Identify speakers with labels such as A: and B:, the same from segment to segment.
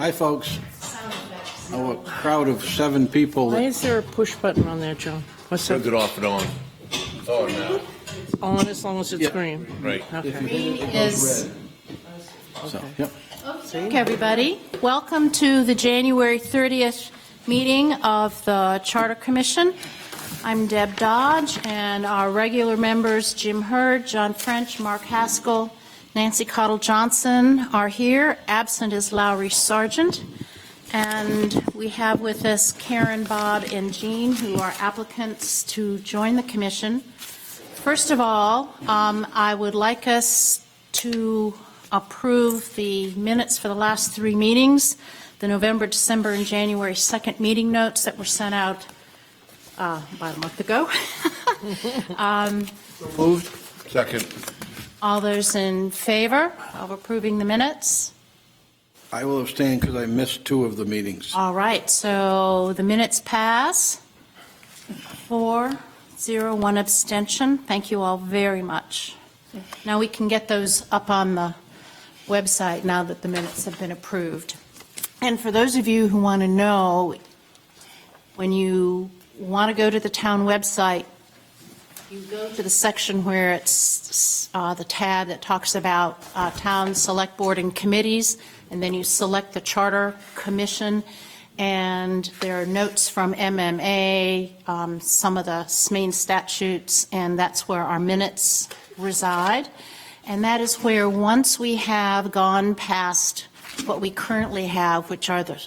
A: Hi, folks. Oh, a crowd of 7 people.
B: Why is there a push button on there, Joe? What's
C: Turns
B: that?
C: it off and on. Oh, no.
B: On as long as it's
A: Yeah.
B: green.
C: Right.
B: Okay.
D: Green is,
A: So, yep.
D: okay, everybody. Welcome to the January 30th meeting of the Charter Commission. I'm Deb Dodge, and our regular members, Jim Hurd, John French, Mark Haskell, Nancy Cottle Johnson are here. Absent is Lowry Sargent. And we have with us Karen, Bob, and Jean, who are applicants to join the commission. First of all, I would like us to approve the minutes for the last 3 meetings, the November, December, and January 2nd meeting notes that were sent out about a month ago.
A: Moved.
C: Second.
D: All those in favor of approving the minutes?
A: I will abstain because I missed 2 of the meetings.
D: All right, so the minutes pass. 4-0, 1 abstention. Thank you all very much. Now we can get those up on the website now that the minutes have been approved. And for those of you who want to know, when you want to go to the town website, you go to the section where it's the tab that talks about town select board and committees, and then you select the Charter Commission, and there are notes from MMA, some of the main statutes, and that's where our minutes reside. And that is where, once we have gone past what we currently have, which are the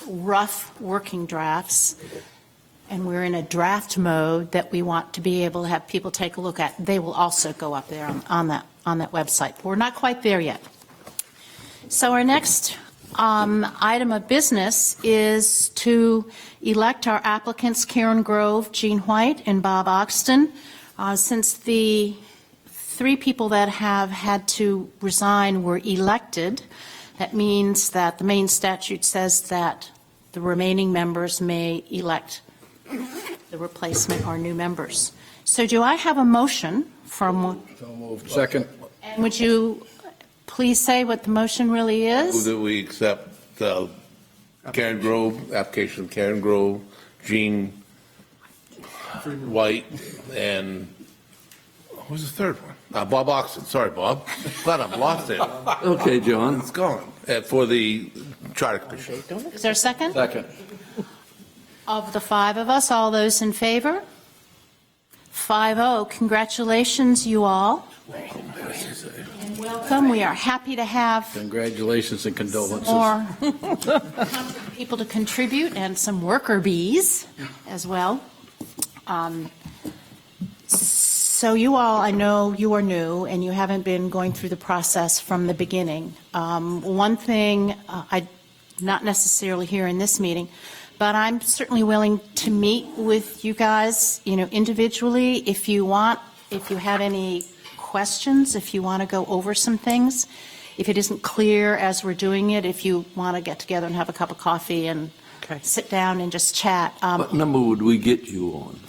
D: rough working drafts, and we're in a draft mode that we want to be able to have people take a look at, they will also go up there on that website. We're not quite there yet. So our next item of business is to elect our applicants, Karen Grove, Jean White, and Bob Oxton. Since the 3 people that have had to resign were elected, that means that the main statute says that the remaining members may elect the replacement or new members. So do I have a motion from,
A: So moved. Second.
D: and would you please say what the motion really
C: Move
D: is?
C: that we accept Karen Grove, application of Karen Grove, Jean White, and who's the third one? Bob Oxton. Sorry, Bob. Glad I've lost it.
E: Okay, John.
C: It's gone. For the Charter Commission.
D: Is there a second?
A: Second.
D: Of the 5 of us, all those in favor? 5-0. Congratulations, you all. And welcome. We are happy to have
A: Congratulations and condolences.
D: more people to contribute and some worker bees as well. So you all, I know you are new and you haven't been going through the process from the beginning. One thing, not necessarily here in this meeting, but I'm certainly willing to meet with you guys, individually if you want, if you have any questions, if you want to go over some things, if it isn't clear as we're doing it, if you want to get together and have a cup of coffee and sit down and just chat.
E: What number would we get you on?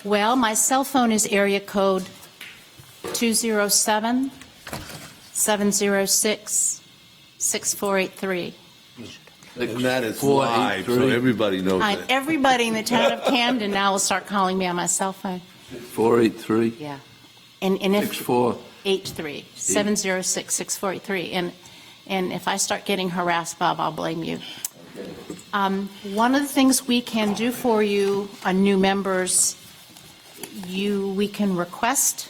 D: Well, my cell phone is area code 207-706-6483.
C: And that is live, so everybody knows it.
D: Everybody in the town of Camden now will start calling me on my cell phone.
E: 483?
D: Yeah. And if
E: 6483.
D: 706-6483. And if I start getting harassed, Bob, I'll blame you. One of the things we can do for you, new members, we can request,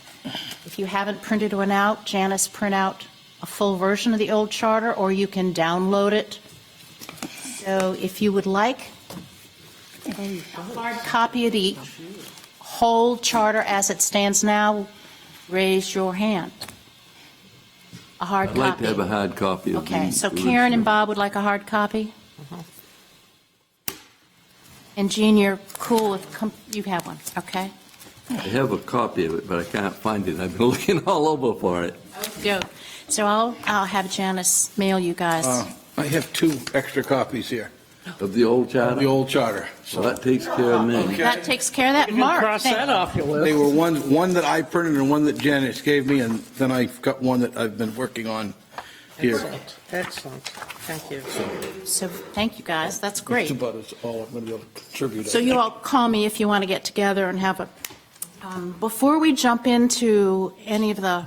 D: if you haven't printed one out, Janice print out a full version of the old charter, or you can download it. So if you would like a hard copy of the whole charter as it stands now, raise your hand. A hard
E: I'd
D: copy.
E: like to have a hard copy of
D: Okay,
E: the
D: so Karen and Bob would like a hard copy? And Jean, you're cool with, you have one, okay?
E: I have a copy of it, but I can't find it. I've been looking all over for it.
D: Go. So I'll have Janice mail you guys.
A: I have 2 extra copies here
E: Of the old
A: of
E: charter?
A: the old charter.
E: So that takes care of me.
A: Okay.
D: That takes care of that.
B: You can
D: Mark,
B: cross that off your
A: They
B: list.
A: were one that I printed and one that Janice gave me, and then I got one that I've been working on Here.
B: Excellent, excellent. Thank you.
D: So thank you, guys. That's great.
A: Just about it's all I'm going to be able to contribute.
D: So you all call me if you want to get together and have a, before we jump into any of the,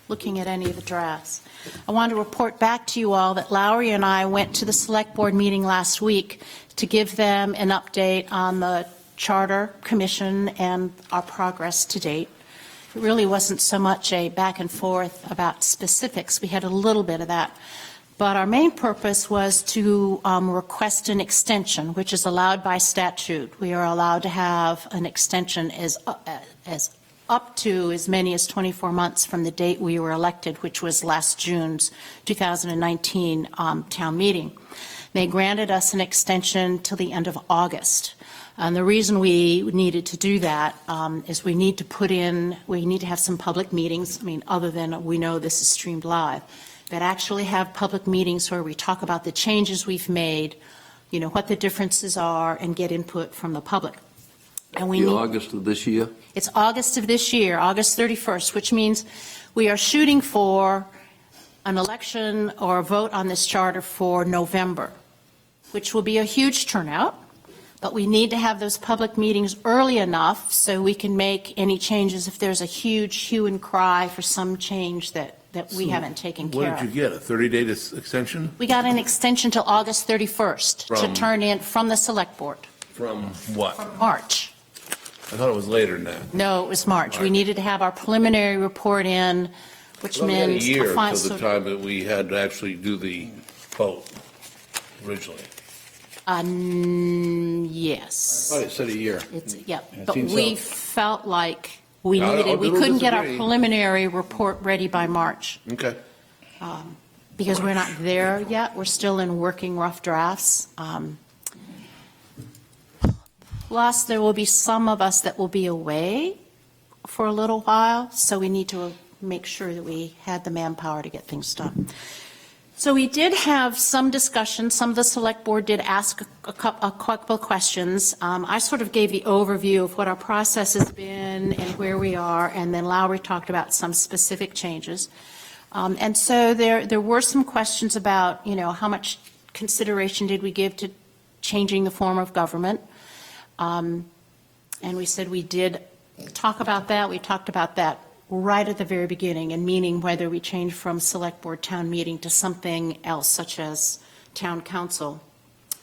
D: looking at any of the drafts, I want to report back to you all that Lowry and I went to the Select Board meeting last week to give them an update on the Charter Commission and our progress to date. It really wasn't so much a back and forth about specifics. We had a little bit of that. But our main purpose was to request an extension, which is allowed by statute. We are allowed to have an extension as up to as many as 24 months from the date we were elected, which was last June's 2019 town meeting. They granted us an extension till the end of August. And the reason we needed to do that is we need to have some public meetings. I mean, other than we know this is streamed live, that actually have public meetings where we talk about the changes we've made, you know, what the differences are, and get input from the public. And we
E: The
D: need,
E: August of this year?
D: it's August of this year, August 31st, which means we are shooting for an election or a vote on this charter for November, which will be a huge turnout. But we need to have those public meetings early enough so we can make any changes if there's a huge hue and cry for some change that we haven't taken care
C: What
D: of.
C: did you get, a 30-day extension?
D: We got an extension till August 31st to
C: From-
D: turn in from the Select Board,
C: From what?
D: March.
C: I thought it was later than that.
D: No, it was March. We
C: March.
D: needed to have our preliminary report in, which
C: Well, we had a
D: means.
C: year
D: to find-
C: until the time that we had to actually do the vote originally.
D: Yes.
A: I thought it said a year.
D: It's, yeah,
A: It
D: but
A: seems
D: we
A: so.
D: felt like we
C: I'll
D: needed, we
C: don't
D: couldn't get our
C: disagree.
D: preliminary report ready by March
C: Okay.
D: because we're not there yet. We're still in working rough drafts. Plus, there will be some of us that will be away for a little while, so we need to make sure that we had the manpower to get things done. So we did have some discussion. Some of the Select Board did ask a couple of questions. I sort of gave the overview of what our process has been and where we are, and then Lowry talked about some specific changes. And so there were some questions about, you know, how much consideration did we give to changing the form of government? And we said we did talk about that. We talked about that right at the very beginning, and meaning whether we change from Select Board town meeting to something else, such as town council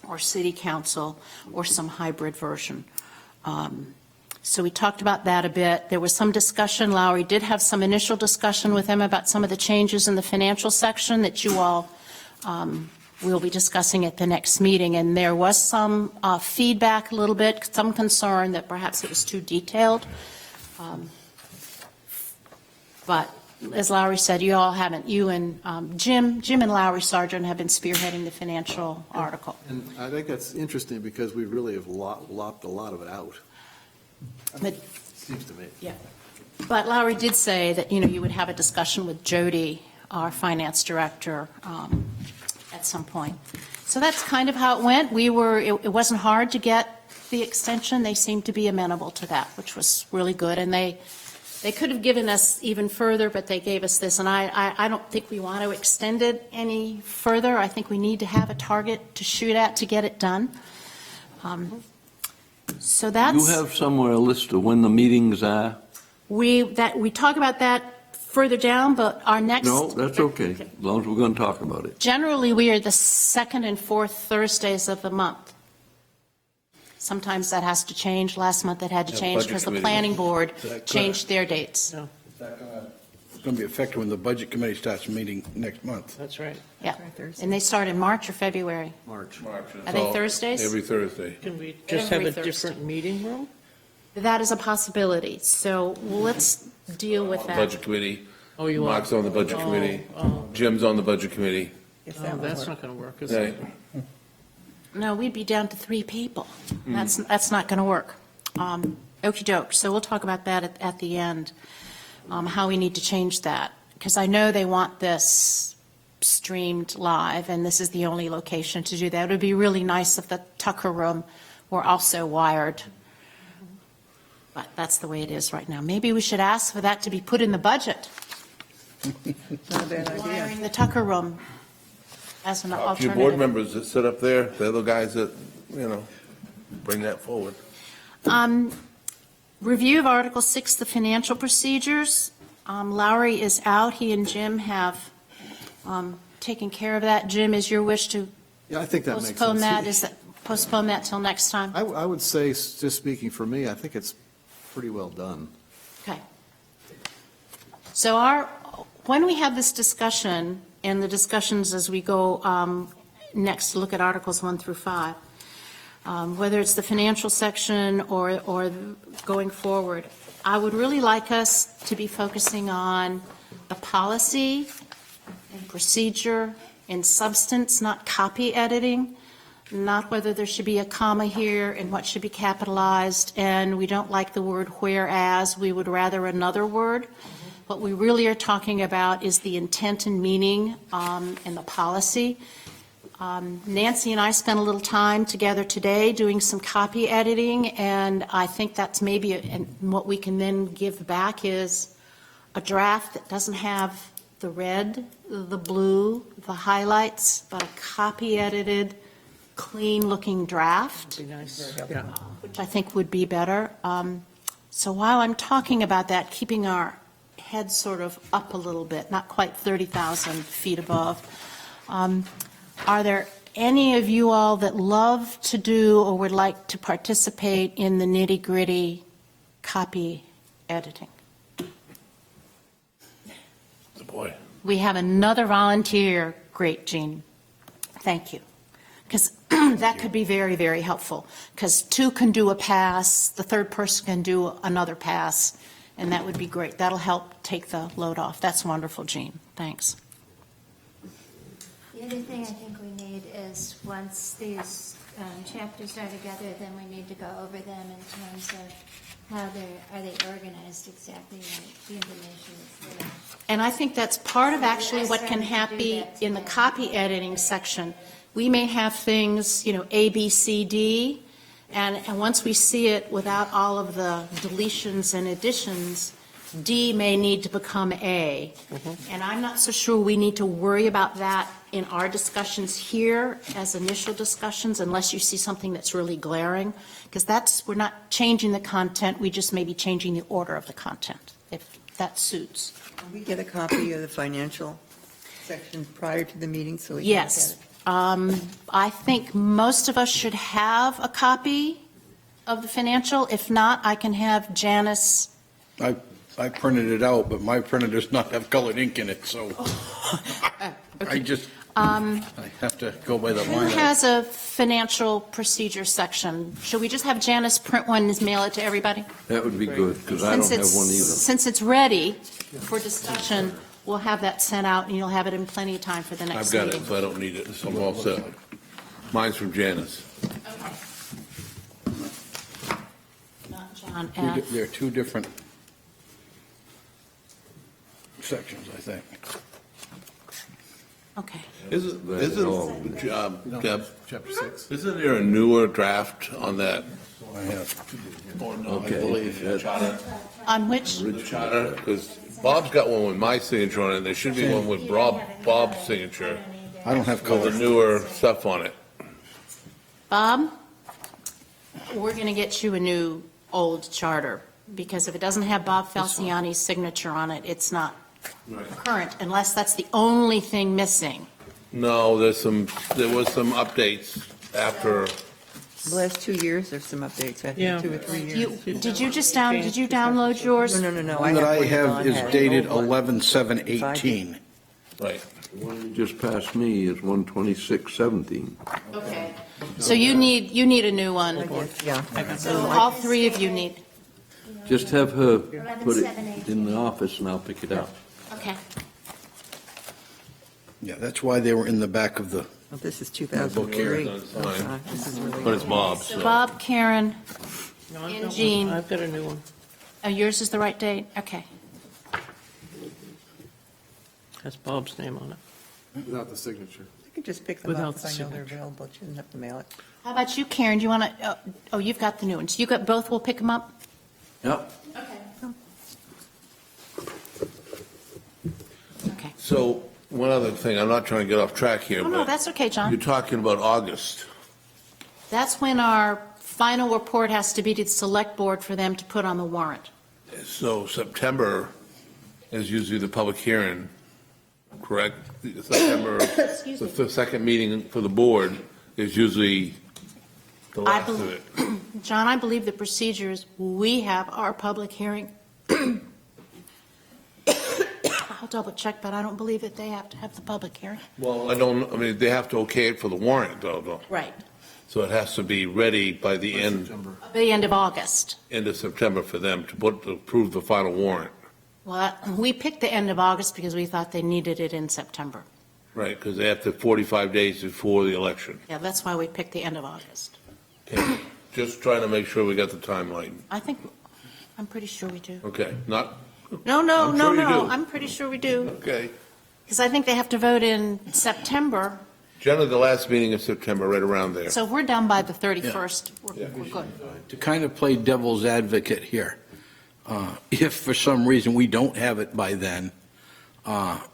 D: or city council or some hybrid version. So we talked about that a bit. There was some discussion. Lowry did have some initial discussion with him about some of the changes in the financial section that you all we'll be discussing at the next meeting. And there was some feedback a little bit, some concern that perhaps it was too detailed. But as Lowry said, you all haven't, you and Jim and Lowry Sargent have been spearheading the financial article.
F: And I think that's interesting because we really have lopped a lot of it out,
D: But,
F: seems to me.
D: yeah. But Lowry did say that, you know, you would have a discussion with Jody, our finance director, at some point. So that's kind of how it went. It wasn't hard to get the extension. They seemed to be amenable to that, which was really good. And they could have given us even further, but they gave us this. And I don't think we want to extend it any further. I think we need to have a target to shoot at to get it done. So that's.
E: You have somewhere a list of when the meetings are?
D: We talk about that further down, but our next.
E: No, that's okay, as long as we're going to talk about it.
D: Generally, we are the second and fourth Thursdays of the month. Sometimes that has to change. Last month it had to
C: Yeah,
D: change
C: budget
D: because the
C: committee.
D: planning board
A: Is that correct?
D: changed their dates.
B: No,
A: It's going to be effective when the budget committee starts meeting next month.
B: that's right.
D: Yeah, and they start in March or February.
F: March.
D: Are they Thursdays?
C: Every Thursday.
B: Can we just have
D: Every
B: a
D: Thursday.
B: different meeting room?
D: That is a possibility. So let's deal with that.
C: Budget committee.
B: Oh, you are?
C: Mark's on the budget committee.
B: Oh,
C: Jim's on the budget committee.
B: oh, that's not going to work, is
C: Hey,
B: it?
D: No, we'd be down to 3 people. That's not going to work. Okey doke. So we'll talk about that at the end, how we need to change that. Because I know they want this streamed live, and this is the only location to do that. It would be really nice if the Tucker Room were also wired. But that's the way it is right now. Maybe we should ask for that to be put in the budget.
G: Not a bad idea.
D: Wiring the Tucker Room as an
C: A few
D: alternative.
C: board members that sit up there, they're the guys that, bring that forward.
D: Review of Article 6, the financial procedures. Lowry is out. He and Jim have taken care of that. Jim, is your wish to
F: Yeah, I think that makes sense.
D: postpone that? Is that postpone that till next time?
F: I would say, just speaking for me, I think it's pretty well done.
D: Okay. So when we have this discussion, and the discussions as we go next to look at Articles 1 through 5, whether it's the financial section or going forward, I would really like us to be focusing on the policy and procedure and substance, not copy editing, not whether there should be a comma here and what should be capitalized, and we don't like the word whereas, we would rather another word. What we really are talking about is the intent and meaning and the policy. Nancy and I spent a little time together today doing some copy editing, and I think that's maybe, and what we can then give back is a draft that doesn't have the red, the blue, the highlights, but a copy edited, clean-looking draft,
B: Be nice. Yeah.
D: which I think would be better. So while I'm talking about that, keeping our heads sort of up a little bit, not quite 30,000 feet above, are there any of you all that love to do or would like to participate in the nitty-gritty copy editing?
C: Boy.
D: We have another volunteer. Great, Jean. Thank you. Because that could be very, very helpful. Because two can do a pass, the third person can do another pass, and that would be great. That'll help take the load off. That's wonderful, Jean. Thanks.
H: The other thing I think we need is, once these chapters are together, then we need to go over them in terms of how are they organized exactly, right? The information is there.
D: And I think that's part of actually what can
H: I started to do
D: happen
H: that
D: in the
H: today.
D: copy editing section. We may have things, A, B, C, D, and once we see it without all of the deletions and additions, D may need to become A. And I'm not so sure we need to worry about that in our discussions here as initial discussions, unless you see something that's really glaring, because we're not changing the content, we just may be changing the order of the content, if that suits.
G: Can we get a copy of the financial section prior to the meeting so we can look at
D: Yes.
G: it?
D: I think most of us should have a copy of the financial. If not, I can have Janice.
A: I printed it out, but my printer does not have colored ink in it, so I have to go by the
D: Who
A: line.
D: has a financial procedure section? Should we just have Janice print one and mail it to everybody?
E: That would be good, because I don't
D: Since
E: have one either.
D: Since it's ready for discussion, we'll have that sent out, and you'll have it in plenty of time for the
C: I've
D: next
C: got
D: meeting.
C: it, so I don't need it, so I'm all set. Mine's from Janice.
D: Not John F.
A: There are two different sections, I think.
D: Okay.
C: Isn't, Deb,
F: Chapter 6.
C: isn't there a newer draft on that?
A: I have.
C: Or no, I
E: Okay,
C: believe
E: that-
C: charter,
D: On which?
C: charter, because Bob's got one with my signature on it, and there should be one with Bob's signature,
A: I don't have
C: with the
A: color.
C: newer stuff on it.
D: Bob, we're going to get you a new old charter, because if it doesn't have Bob Falciani's signature on it, it's not current, unless that's the only thing missing.
C: No, there was some updates after,
G: The last 2 years, there's some updates, I
B: Yeah.
G: think, 2 or 3 years.
D: Did you just download yours?
G: No.
A: The one that I
G: one
A: have
G: Don
A: is
G: had.
A: dated 11/7/18.
C: right.
E: The one that just passed me is 12617.
D: Okay. So you need a new one.
G: Yeah.
D: So all three of you need,
E: Just have her put it in the office and I'll pick it up.
D: okay.
A: Yeah, that's why they were in the back of the,
G: Well, this is
A: book here.
G: 2003.
C: It's fine.
G: This is really.
C: But it's Bob's,
D: So
C: so.
D: Bob, Karen,
B: No, I've
D: And
B: got one.
D: Jean.
B: I've got a new one.
D: yours is the right date? Okay.
B: Has Bob's name on it.
F: Without the signature.
G: You can just pick them
B: Without
G: up
B: the
G: if I know they're
B: signature.
G: available. You didn't have to mail it.
D: How about you, Karen? Do you want to, oh, you've got the new ones. You got both, we'll pick them up?
E: Yep.
C: So, one other thing, I'm not trying to get off track here,
D: Oh, no,
C: but
D: that's okay,
C: you're
D: John.
C: talking about August.
D: That's when our final report has to be to the select board for them to put on the warrant.
C: So September is usually the public hearing, correct? September,
D: Excuse me.
C: the second meeting for the board is usually the
D: I
C: last of
D: believe-
C: it.
D: John, I believe the procedure is we have our public hearing. I'll double check, but I don't believe that they have to have the public hearing.
C: Well, I mean, they have to okay it for the warrant, though.
D: Right.
C: So it has to be ready by the end
D: By the end of August.
C: of September for them to approve the final warrant.
D: Well, we picked the end of August because we thought they needed it in September.
C: Right, because they have to 45 days before the election.
D: Yeah, that's why we picked the end of August.
C: Okay. Just trying to make sure we got the timeline.
D: I'm pretty sure we do.
C: Okay, not,
D: No,
C: I'm sure you do.
D: I'm pretty sure we do.
C: okay.
D: Because I think they have to vote in September,
C: Generally, the last meeting in September, right around there.
D: so if we're done by the 31st.
C: Yeah.
D: We're good.
A: To kind of play devil's advocate here, if for some reason we don't have it by then,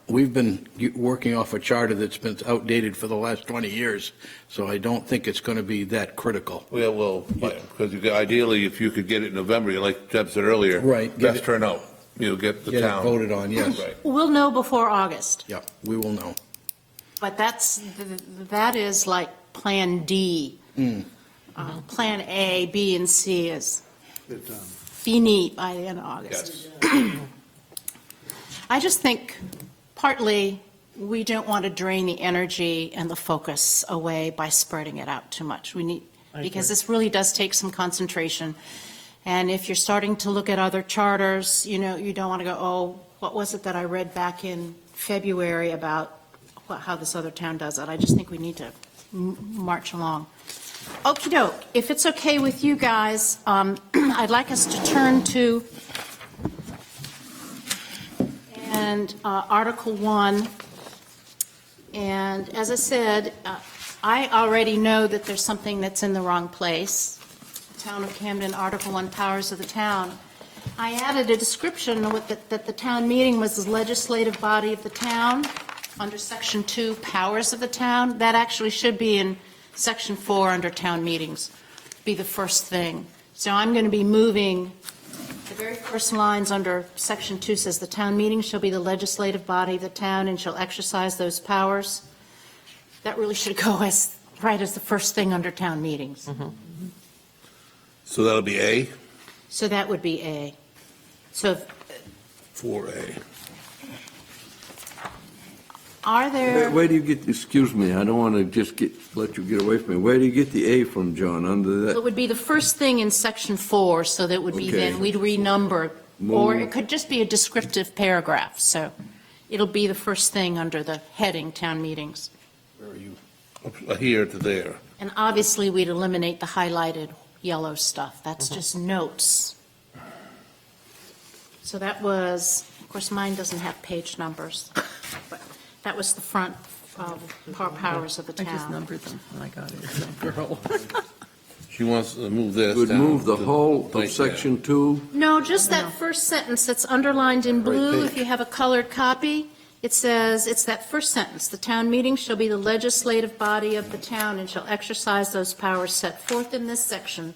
A: we've been working off a charter that's been outdated for the last 20 years, so I don't think it's going to be that critical.
C: Yeah, well, because ideally, if you could get it in November, like Deb said earlier.
A: Right, get
C: Best
A: it-
C: turnout, you'll get the
A: Get it
C: town.
A: voted on, yes.
C: Right.
D: We'll know before August,
A: Yeah, we will know.
D: but that is like Plan D. Plan A, B, and C is finite by the end of August.
C: Yes.
D: I just think partly we don't want to drain the energy and the focus away by spreading it out too much. We need,
B: I
D: because
B: agree.
D: this really does take some concentration. And if you're starting to look at other charters, you don't want to go, oh, what was it that I read back in February about how this other town does it? I just think we need to march along. Okey doke. If it's okay with you guys, I'd like us to turn to Article 1. And as I said, I already know that there's something that's in the wrong place. Town of Camden, Article 1, Powers of the Town. I added a description that the town meeting was the legislative body of the town under Section 2, Powers of the Town. That actually should be in Section 4 under town meetings, be the first thing. So I'm going to be moving, the very first lines under Section 2 says, "The town meeting shall be the legislative body of the town and shall exercise those powers." That really should go as the first thing under town meetings.
C: So that'll be A,
D: So that would be A. So
C: 4A.
D: are there,
E: Where do you get, excuse me, I don't want to just let you get away from me. Where do you get the A from, John, under
D: it
E: that?
D: would be the first thing in Section 4, so that would be
E: Okay.
D: then, we'd renumber, or
E: Move.
D: it could just be a descriptive paragraph, so it'll be the first thing under the heading, town meetings.
A: Where are you?
C: Here to there.
D: And obviously, we'd eliminate the highlighted yellow stuff. That's
E: Uh-huh.
D: just notes. So that was, of course, mine doesn't have page numbers, but that was the front of powers of the
B: I just
D: town.
B: numbered them. I got it. Girl.
C: She wants to move this
E: Would
C: down
E: move the
C: to
E: whole
C: right
E: of
C: there.
E: Section 2?
D: No, just that first sentence that's underlined in blue. If you have a colored copy, it says, it's that first sentence. "The town meeting shall be the legislative body of the town and shall exercise those powers set forth in this section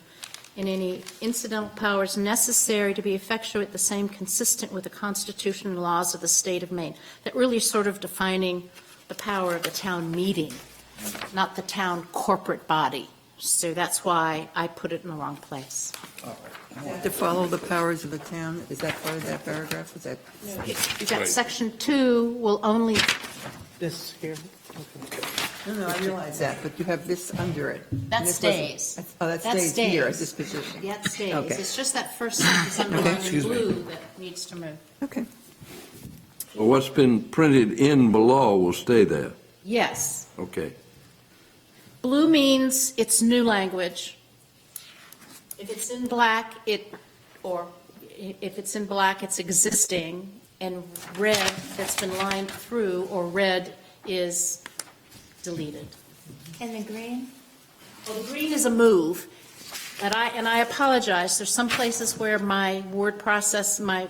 D: and any incidental powers necessary to be effectuate the same consistent with the Constitution and laws of the state of Maine." That really is sort of defining the power of the town meeting, not the town corporate body. So that's why I put it in the wrong place.
G: To follow the powers of the town, is that part of that paragraph? Is that?
D: You've got
C: Right.
D: Section 2 will only,
B: This here.
G: No, I realize that, but you have this under it.
D: That
G: And this wasn't-
D: stays.
G: Oh, that
D: That
G: stays here at
D: stays.
G: this position.
D: that stays.
G: Okay.
D: It's just that first sentence underlined in
C: Excuse me.
D: blue that needs to move.
G: Okay.
E: Or what's been printed in below will stay there?
D: Yes.
E: Okay.
D: Blue means it's new language. If it's in black, it's existing, and red that's been lined through, or red is deleted.
H: And the green?
D: Well, the green is a move, and I apologize, there's some places where my word process, my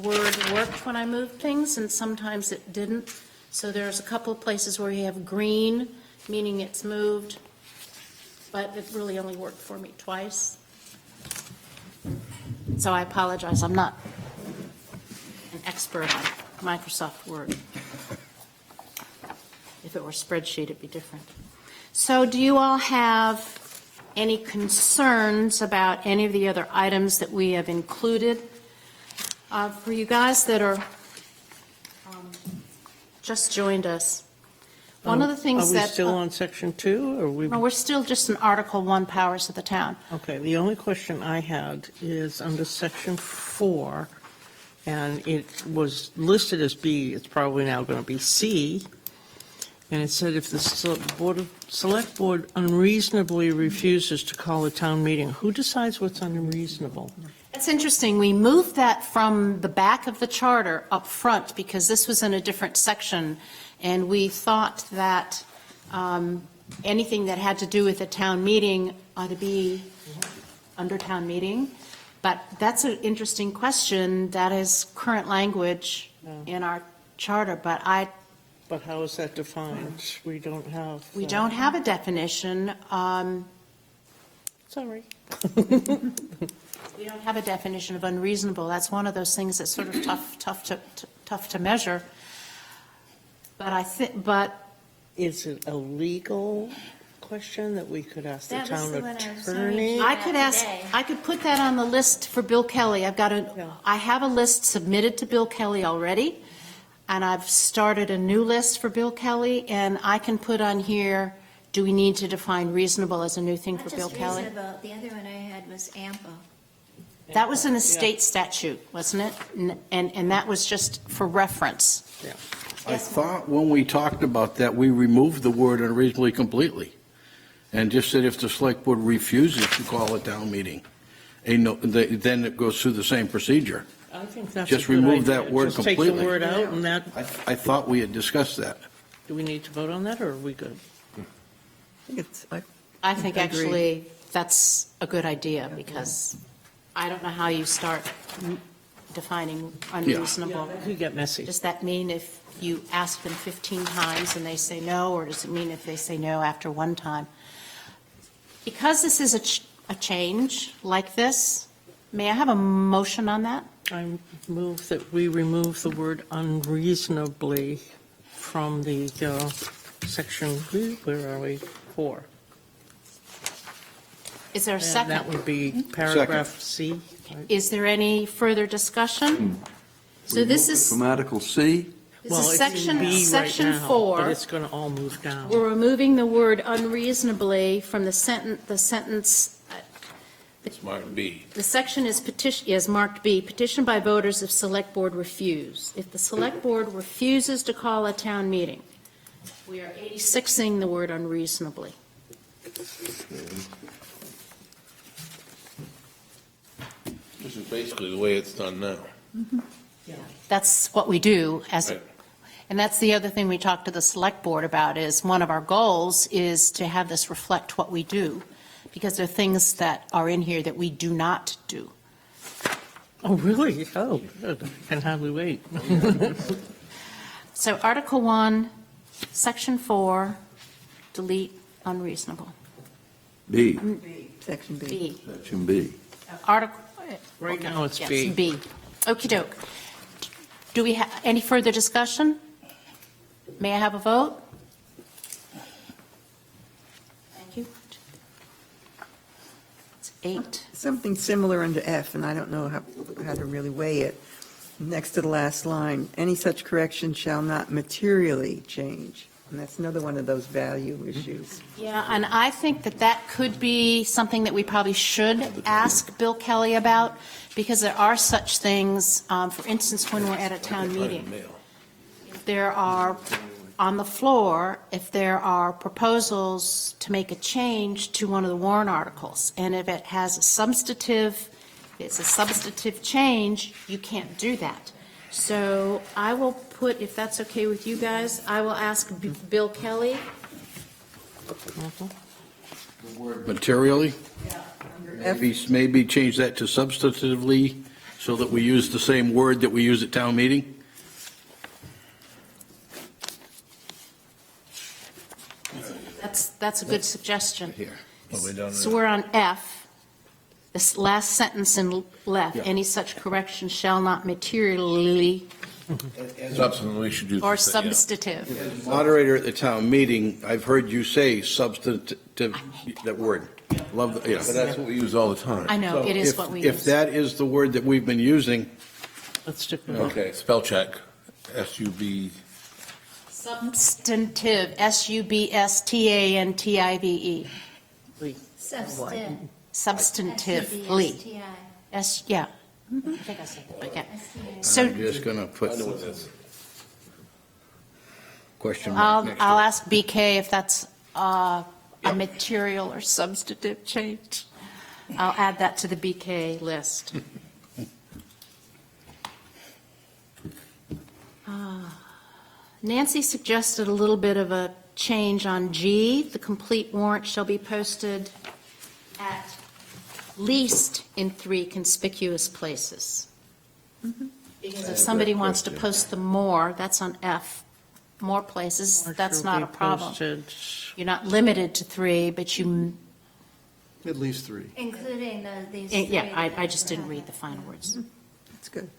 D: word worked when I moved things, and sometimes it didn't. So there's a couple of places where you have green, meaning it's moved, but it really only worked for me twice. So I apologize, I'm not an expert on Microsoft Word. If it were a spreadsheet, it'd be different. So do you all have any concerns about any of the other items that we have included? For you guys that are just joined us, one of the things
B: Are
D: that...
B: we still on section 2, or we?
D: No, we're still just in Article 1, powers of the town.
B: Okay, the only question I had is under section 4, and it was listed as B, it's probably now going to be C, and it said if the select board unreasonably refuses to call a town meeting, who decides what's unreasonable?
D: It's interesting, we moved that from the back of the charter up front because this was in a different section, and we thought that anything that had to do with a town meeting ought to be under town meeting. But that's an interesting question. That is current language in our charter, but
B: But how is that defined? We don't have.
D: we don't have a definition.
B: Sorry.
D: We don't have a definition of unreasonable. That's one of those things that's sort of tough to measure. But
B: Is it a legal question that we could ask the
H: That was
B: town
H: the one I was
B: attorney?
H: sorry.
D: I could ask,
H: Today.
D: I could put that on the list for Bill Kelly.
B: Yeah.
D: I have a list submitted to Bill Kelly already, and I've started a new list for Bill Kelly, and I can put on here, do we need to define reasonable as a new thing for
H: Not
D: Bill
H: just
D: Kelly?
H: reasonable, the other one I had was ample.
D: That was in the
B: Yeah.
D: state statute, wasn't it? And that was just for reference.
A: I thought when we talked about that, we removed the word unreasonably completely and just said if the select board refuses to call a town meeting, then it goes through the same procedure.
B: I think that's
A: Just
B: a good
A: remove
B: idea.
A: that word
B: Just take the
A: completely.
B: word out and that,
A: I thought we had discussed that.
B: do we need to vote on that, or are we good?
D: I think
G: Agreed.
D: actually that's a good idea, because I don't know how you start defining unreasonable.
B: It could get messy.
D: Does that mean if you ask them 15 times and they say no, or does it mean if they say no after one time? Because this is a change like this, may I have a motion on that?
B: I move that we remove the word unreasonably from the section, where are we, 4.
D: Is there a
B: And
D: second?
B: that would be paragraph C. right?
D: Is there any further discussion? So this is,
E: From Article C,
D: this
B: Well,
D: is
B: it's in
D: section,
B: B right
D: section
B: now,
D: 4.
B: But it's going to all move down.
D: We're removing the word unreasonably from the sentence.
C: It's marked B.
D: The section is marked B, petition by voters if select board refuse. If the select board refuses to call a town meeting, we are 86ing the word unreasonably.
C: This is basically the way it's done now.
D: That's what we do
C: Right.
D: and that's the other thing we talked to the select board about, is one of our goals is to have this reflect what we do, because there are things that are in here that we do not do.
B: Oh, really? Oh, good. I can hardly wait.
D: So Article 1, Section 4, delete unreasonable.
E: B,
G: Section B.
D: B.
E: section B.
D: Article.
B: Right now, it's
D: Yes,
B: B.
D: B. Okey-doke. Do we have any further discussion? May I have a vote? Thank you. It's 8.
G: Something similar under F, and I don't know how to really weigh it. Next to the last line, any such correction shall not materially change. And that's another one of those value issues.
D: Yeah, and I think that that could be something that we probably should ask Bill Kelly about, because there are such things, for instance, when we're at a town meeting. If there are, on the floor, if there are proposals to make a change to one of the warrant articles, and if it has a substantive, it's a substantive change, you can't do that. So I will put, if that's okay with you guys, I will ask Bill Kelly.
A: Materially? Maybe change that to substantively so that we use the same word that we use at town meeting?
D: That's a good suggestion.
A: Here.
D: So we're on F, this last sentence in left,
A: Yeah.
D: any such correction shall not materially
C: Substantive, we should use.
D: or
C: this, yeah.
D: substantive.
A: Moderator at the town meeting, I've heard you say substantive, that word. Love, the- yeah.
C: But that's what we use all the time.
D: I know,
A: So
D: it is
A: if-
D: what we
A: If
D: use.
A: that is the word that we've been using,
B: Let's stick with that.
C: Okay, spell check, S-U-B,
D: Substantive, S-U-B-S-T-A-N-T-I-V-E.
H: Substantive.
D: Substantively.
H: STI.
D: Yeah. I think I said that, okay. So
A: I'm just going to put
C: I know what this is.
A: question mark next to
D: I'll
A: it.
D: ask BK if that's a material or substantive change. I'll add that to the BK list. Nancy suggested a little bit of a change on G. The complete warrant shall be posted at least in 3 conspicuous places. Because if somebody wants to post them more, that's on F, more places,
B: Or
D: that's
B: shall
D: not
B: be
D: a problem.
B: posted.
D: You're not limited to 3, but you,
F: At least 3.
H: Including these.
D: yeah,
H: three
D: I just didn't read the final words.
G: That's good.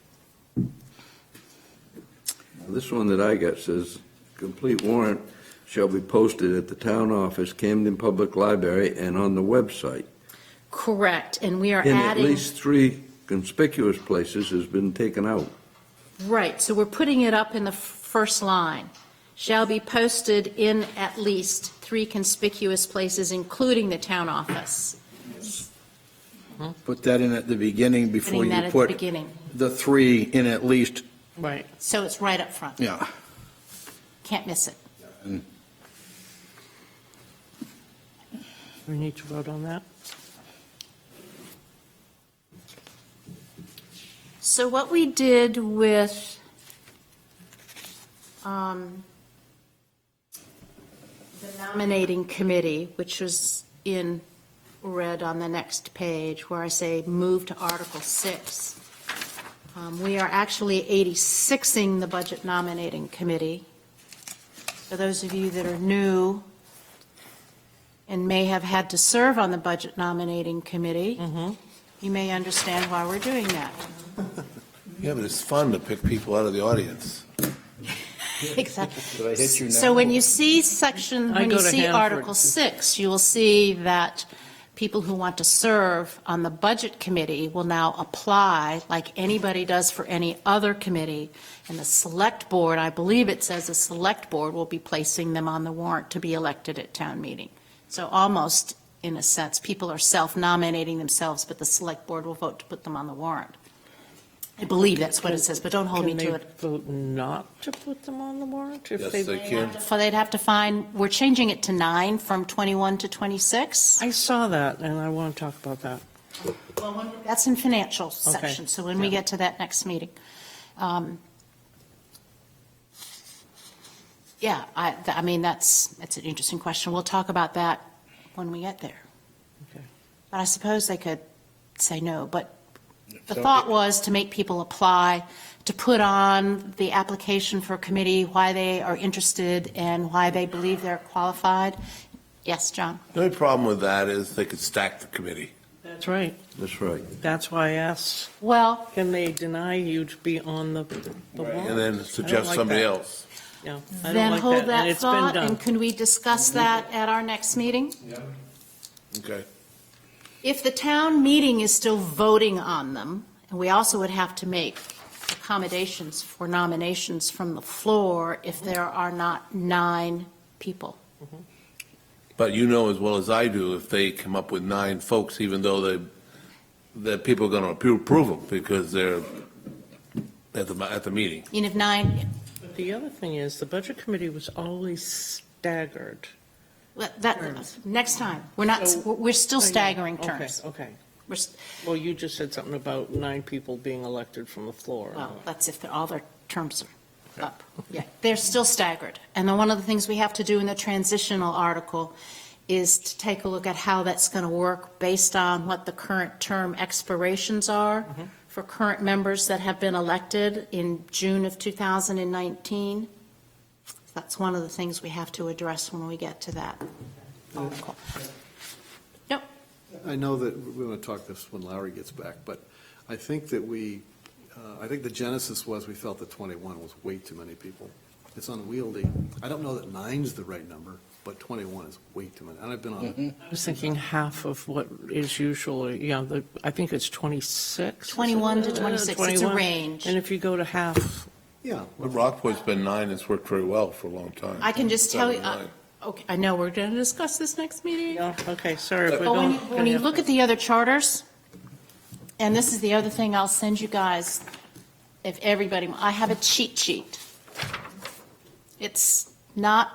E: This one that I got says, complete warrant shall be posted at the town office, Camden Public Library, and on the website.
D: Correct, and we are
E: In at
D: adding,
E: least 3 conspicuous places has been taken out.
D: right, so we're putting it up in the first line. Shall be posted in at least 3 conspicuous places, including the town office.
A: Put that in at the beginning before
D: Putting that
A: you
D: at the
A: put
D: beginning.
A: the 3 in at least,
B: Right.
D: So it's right up front.
A: yeah.
D: Can't miss it.
B: We need to vote on that?
D: So what we did with the nominating committee, which was in red on the next page, where I say move to Article 6, we are actually 86ing the budget nominating committee. For those of you that are new and may have had to serve on the budget nominating committee, you may understand why we're doing that.
C: Yeah, but it's fun to pick people out of the audience.
D: Exactly.
A: Did I hit you now?
D: So when you see section,
B: I
D: when
B: go
D: you
B: to
D: see
B: Hanford.
D: Article 6, you will see that people who want to serve on the Budget Committee will now apply like anybody does for any other committee. And the Select Board, I believe it says the Select Board will be placing them on the warrant to be elected at town meeting. So almost, in a sense, people are self-nominating themselves, but the Select Board will vote to put them on the warrant. I believe that's what it says, but don't hold me
B: Can
D: to
B: they
D: it.
B: vote not to put them on the warrant? If
C: Yes,
B: they
C: they can.
D: So they'd have to find, we're changing it to 9 from 21 to 26.
B: I saw that, and I want to talk about that.
D: That's in financial section, so when we get to that next meeting. Yeah, I mean, that's an interesting question. We'll talk about that when we get there.
B: Okay.
D: But I suppose they could say no, but the
A: So-
D: thought was to make people apply, to put on the application for a committee, why they are interested and why they believe they're qualified. Yes, John?
C: The only problem with that is they could stack the committee.
B: That's right.
E: That's right.
B: That's why I asked,
D: Well,
B: can they deny you to be on the warrant?
C: And then suggest
B: like
C: somebody
B: that.
C: else.
B: Yeah, I don't
D: then
B: like
D: hold
B: and
D: that
B: it's been
D: thought,
B: done.
D: and can we discuss that at our next meeting?
C: Okay.
D: If the town meeting is still voting on them, and we also would have to make accommodations for nominations from the floor if there are not 9 people.
C: But you know as well as I do, if they come up with 9 folks, even though the people are going to approve them because they're at the meeting.
D: And if 9,
B: But the other thing is, the budget committee was always staggered.
D: next time, we're still staggering
B: Okay,
D: terms.
B: okay.
D: We're st-
B: Well, you just said something about 9 people being elected from the floor.
D: Well, that's if all their terms are up. Yeah, they're still staggered. And then one of the things we have to do in the transitional article is to take a look at how that's going to work based on what the current term expirations are for current members that have been elected in June of 2019. That's one of the things we have to address when we get to that article. Yep.
F: I know that we're going to talk this when Larry gets back, but I think that I think the genesis was we felt that 21 was way too many people. It's unwieldy. I don't know that 9's the right number, but 21 is way too many. And I've been on it.
B: I was thinking half of what is usually, I think it's 26.
D: 21 to 26, it's a
B: 21.
D: range.
B: And if you go to half,
F: Yeah.
C: But Rockport's been 9, it's worked very well for a long time.
D: I can just tell you,
C: 7, 9.
D: okay, I know we're going to discuss this next meeting.
B: okay, sorry. if we
D: But
B: don't-
D: when you look at the other charters, and this is the other thing I'll send you guys, if everybody, I have a cheat sheet. It's not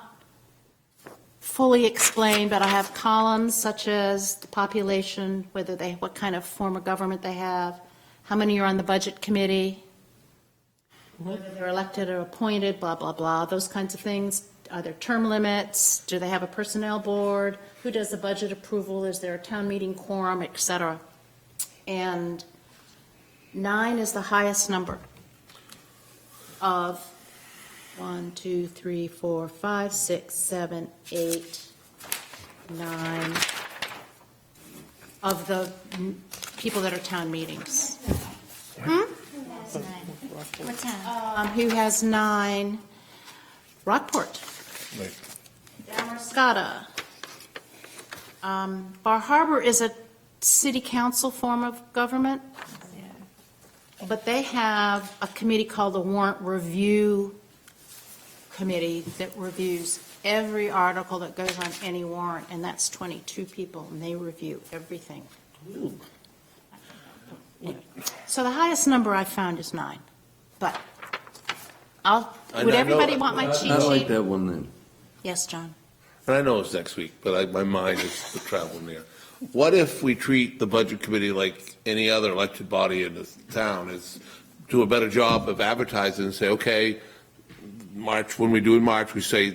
D: fully explained, but I have columns such as the population, what kind of form of government they have, how many are on the budget committee, whether they're elected or appointed, blah, blah, blah, those kinds of things. Are there term limits? Do they have a personnel board? Who does the budget approval? Is there a town meeting quorum, et cetera? And 9 is the highest number of 1, 2, 3, 4, 5, 6, 7, 8, 9 of the people that are town meetings.
H: Who has 9? What town?
D: Who has 9? Rockport.
C: Right.
D: Damascotta. Bar Harbor is a city council form of government, but they have a committee called the Warrant Review Committee that reviews every article that goes on any warrant, and that's 22 people, and they review everything. So the highest number I found is 9, but
C: And
D: would
C: I know-
D: everybody want my cheat
E: I like
D: sheet?
E: that one then.
D: Yes, John.
C: And I know it's next week, but my mind is traveling there. What if we treat the budget committee like any other elected body in this town, is do a better job of advertising and say, okay, March, when we do in March, we say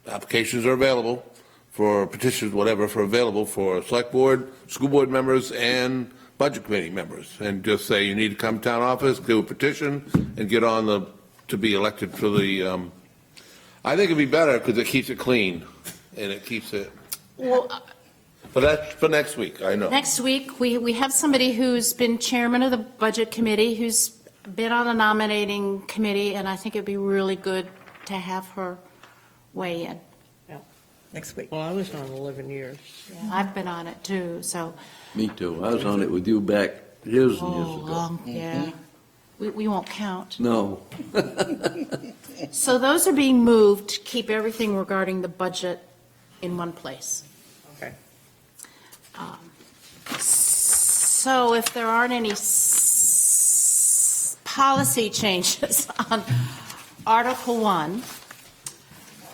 C: applications are available for petitions, whatever, available for select board, school board members, and budget committee members, and just say you need to come to town office, do a petition, and get on to be elected for the, I think it'd be better because it keeps it clean, and it keeps it,
D: Well,
C: but that's for next week, I know.
D: next week, we have somebody who's been chairman of the budget committee, who's been on the nominating committee, and I think it'd be really good to have her weigh in.
G: Next week.
B: Well, I was on 11 years.
D: I've been on it too, so.
E: Me too. I was on it with you back years and years ago.
D: Yeah. We won't count.
E: No.
D: So those are being moved to keep everything regarding the budget in one place.
B: Okay.
D: So if there aren't any policy changes on Article 1,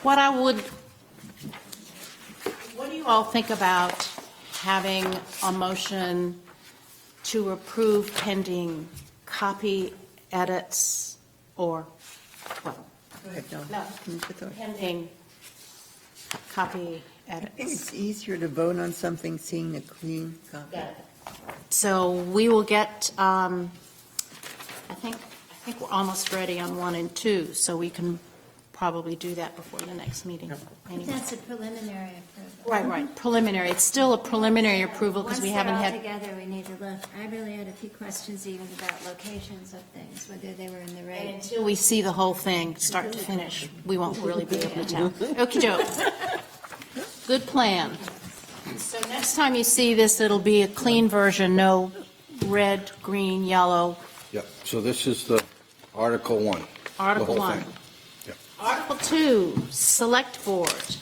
D: what do you all think about having a motion to approve pending copy edits or, well,
G: Go ahead, Dawn.
D: No.
G: Finish your thought.
D: pending copy
G: I think
D: edits?
G: it's easier to vote on something seeing a clean copy.
D: So we will get, I think we're almost ready on 1 and 2, so we can probably do that before the next meeting. Anyway.
H: That's a preliminary approval.
D: Right, preliminary. It's still a preliminary approval because we haven't
H: Once
D: had,
H: they're all together, we need to look. I really had a few questions even about locations of things, whether they were in the
D: and
H: right.
D: until we see the whole thing, start to finish, we won't really be able to tell. Okey-doke. Good plan. So next time you see this, it'll be a clean version, no red, green, yellow.
A: Yep, so this is the Article 1.
D: Article
A: The whole
D: 1.
A: thing. Yep.
D: Article 2, Select Board.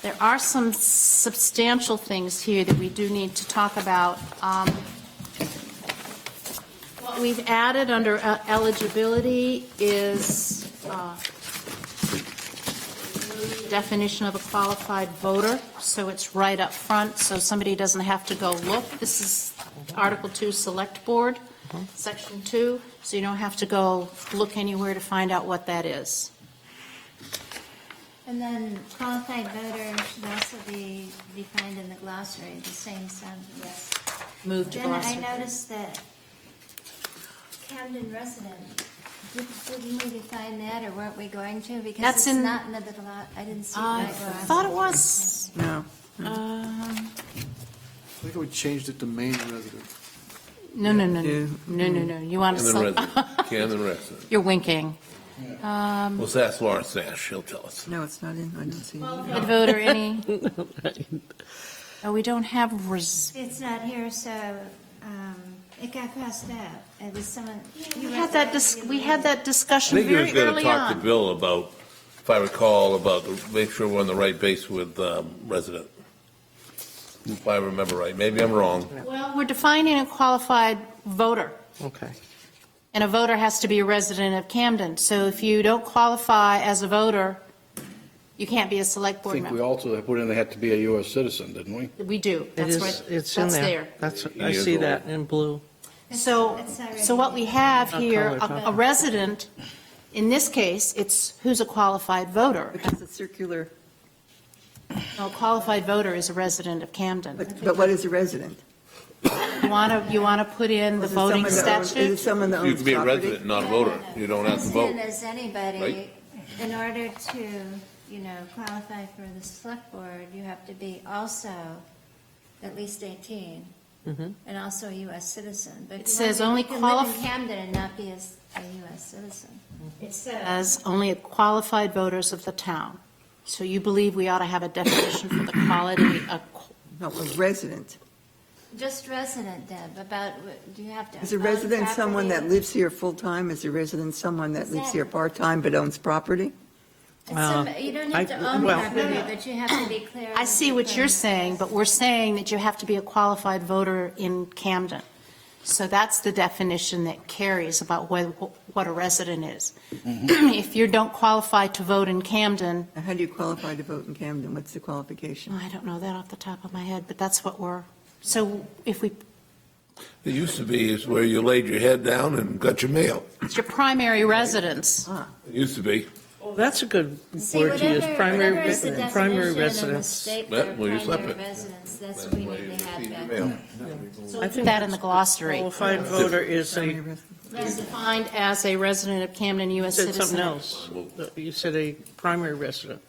D: There are some substantial things here that we do need to talk about. What we've added under eligibility is definition of a qualified voter, so it's right up front, so somebody doesn't have to go look. This is Article 2, Select Board, Section 2, so you don't have to go look anywhere to find out what that is.
H: And then qualified voter should also be defined in the glossary, the same sentence.
D: move to
H: Then I
D: glossary.
H: noticed that Camden resident, didn't we define that, or weren't we going to? Because
D: That's
H: it's
D: in-
H: not in the lot, I didn't see it.
D: I
H: in my glasses.
D: thought it was,
G: No.
F: I think we changed it to main resident.
D: no, no, no,
G: Yeah.
D: no, you want to,
C: Camden resident, Camden resident.
D: you're winking.
C: Let's ask Lawrence Nash, she'll tell us.
G: No, it's not in, I don't see it.
D: Qualified voter, any? Oh, we don't have,
H: It's not here, so it got crossed out. It was someone.
D: we had that, we had that
C: I
D: discussion
C: think he was
D: very
C: going to
D: early
C: talk to
D: on.
C: Bill about, if I recall, about, make sure we're on the right base with resident. If I remember right, maybe I'm wrong.
D: Well, we're defining a qualified voter.
B: Okay.
D: And a voter has to be a resident of Camden. So if you don't qualify as a voter, you can't be a select
A: I
D: board
A: think we
D: member.
A: also put in they had to be a U.S. citizen, didn't we?
D: We do.
B: It
D: That's
B: is,
D: right.
B: it's in
D: That's
B: there. That's, I
C: Years
B: see
C: old.
B: that in blue.
D: So,
H: It's already
D: so what we have
B: Not
D: here,
B: colored,
D: a resident, in this case, it's who's a qualified voter.
G: Which is a circular,
D: A qualified voter is a resident of Camden.
G: but what is a resident?
D: You want to put in the
G: Is it
D: voting
G: someone that owns- Is it
D: statute?
G: someone that
C: You
G: owns
C: can be a
G: property?
C: resident, not a voter. You don't have to vote.
H: As as anybody,
C: Right.
H: in order to, qualify for the select board, you have to be also at least 18, and also a U.S. citizen. But
D: It says only
H: you can live in
D: qualif-
H: Camden and not be a U.S. citizen.
D: It says only qualified voters of the town. So you believe we ought to have a definition for the quality of,
G: No, a resident.
H: Just resident, Deb, do you have to?
G: Is a
H: own
G: resident someone that
H: property?
G: lives here full-time? Is a resident someone that lives here part-time but owns property?
H: You don't have to own
B: well-
H: property, but you have to be clear.
D: I see what you're saying, but we're saying that you have to be a qualified voter in Camden. So that's the definition that carries about what a resident is. If you don't qualify to vote in Camden,
G: Now, how do you qualify to vote in Camden? What's the qualification?
D: I don't know that off the top of my head, but that's what so if we,
C: It used to be is where you laid your head down and got your mail.
D: it's your primary residence.
C: It used to be.
B: Well, that's a good
H: See,
B: word to use,
H: whatever is the
B: primary
H: definition in the
B: residence.
H: state
C: Yeah,
H: for
C: well, you slip
H: primary
C: it.
H: residence, that's what we need to have back.
C: Mail.
D: So
B: I
D: put
B: think
D: that in the glossary.
B: Qualified voter is
G: Primary
B: a,
G: resident.
D: Is defined as a resident of Camden, U.S.
B: said
D: citizen.
B: something else. You said a primary resident.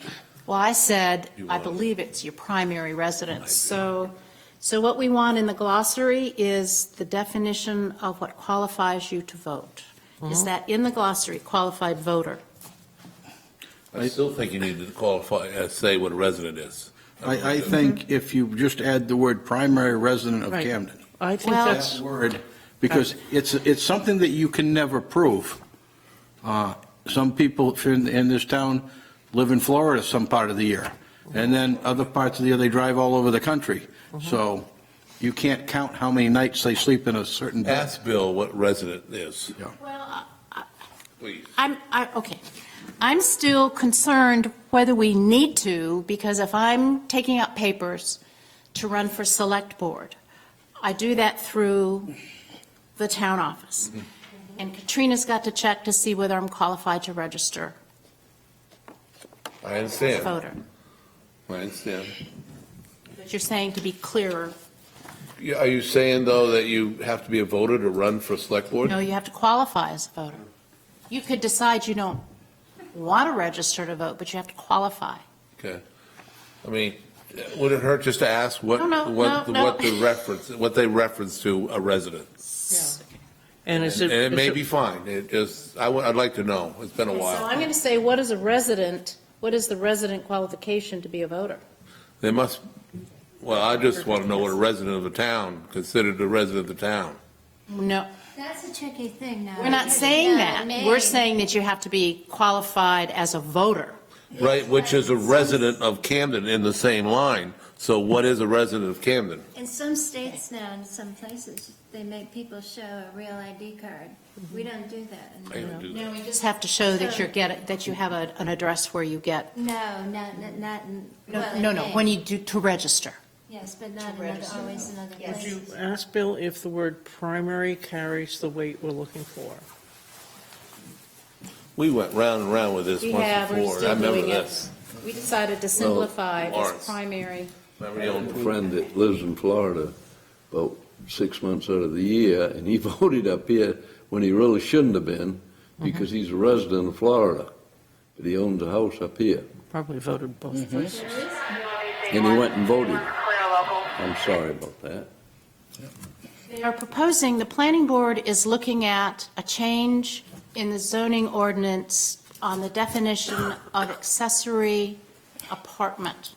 D: Well, I said,
C: You
D: I
C: want-
D: believe it's your primary residence. So what we want in the glossary is the definition of what qualifies you to vote. Is that in the glossary, qualified voter?
C: I still think you need to qualify, say what a resident is.
A: I think if you just add the word primary resident of
B: Right.
A: Camden,
B: I think
D: Well-
B: that's,
A: that word, because it's something that you can never prove. Some people in this town live in Florida some part of the year, and then other parts of the year, they drive all over the country. So you can't count how many nights they sleep in a certain bed.
C: Ask Bill what resident is,
D: Well,
C: please.
D: okay. I'm still concerned whether we need to, because if I'm taking up papers to run for select board, I do that through the town office. And Katrina's got to check to see whether I'm qualified to register
C: I
D: as a
C: understand,
D: voter.
C: I understand.
D: But you're saying to be clearer,
C: Are you saying, though, that you have to be a voter to run for select board?
D: no, you have to qualify as a voter. You could decide you don't want to register to vote, but you have to qualify.
C: Okay. I mean, would it hurt just to ask what
D: No.
C: they reference to a resident?
B: and is
C: And
B: it?
C: it may
B: is
C: be fine, it just, I'd like to know, it's been a
D: So
C: while.
D: I'm going to say, what is a resident, what is the resident qualification to be a voter?
C: They must, well, I just want to know what a resident of a town, considered a resident of the town.
D: No,
H: That's a tricky thing now.
D: we're not saying that. We're saying that you have to be qualified as a voter.
C: Right, which is a resident of Camden in the same line. So what is a resident of Camden?
H: In some states now, in some places, they make people show a real ID card. We don't do that.
C: I don't do that.
D: No, we just have to show that that you have an address where you get,
H: No, not in, well,
D: no,
H: in
D: no,
H: Maine.
D: when you do, to register.
H: Yes, but not in other, always in other
B: Would you
H: places.
B: ask Bill if the word primary carries the weight we're looking for?
C: We went round and round with this
D: We
C: once
D: have, we're
C: before. I
D: still
C: remember
D: doing
C: this.
D: it. We decided to simplify as
C: Lawrence.
D: primary.
C: Remember
E: I
C: the
E: have
C: old-
E: a friend that lives in Florida, but 6 months out of the year, and he voted up here when he really shouldn't have been, because he's a resident of Florida, but he owns a house up here,
B: Probably voted both places.
E: and he went and voted. I'm sorry about that.
D: They are proposing, the planning board is looking at a change in the zoning ordinance on the definition of accessory apartment.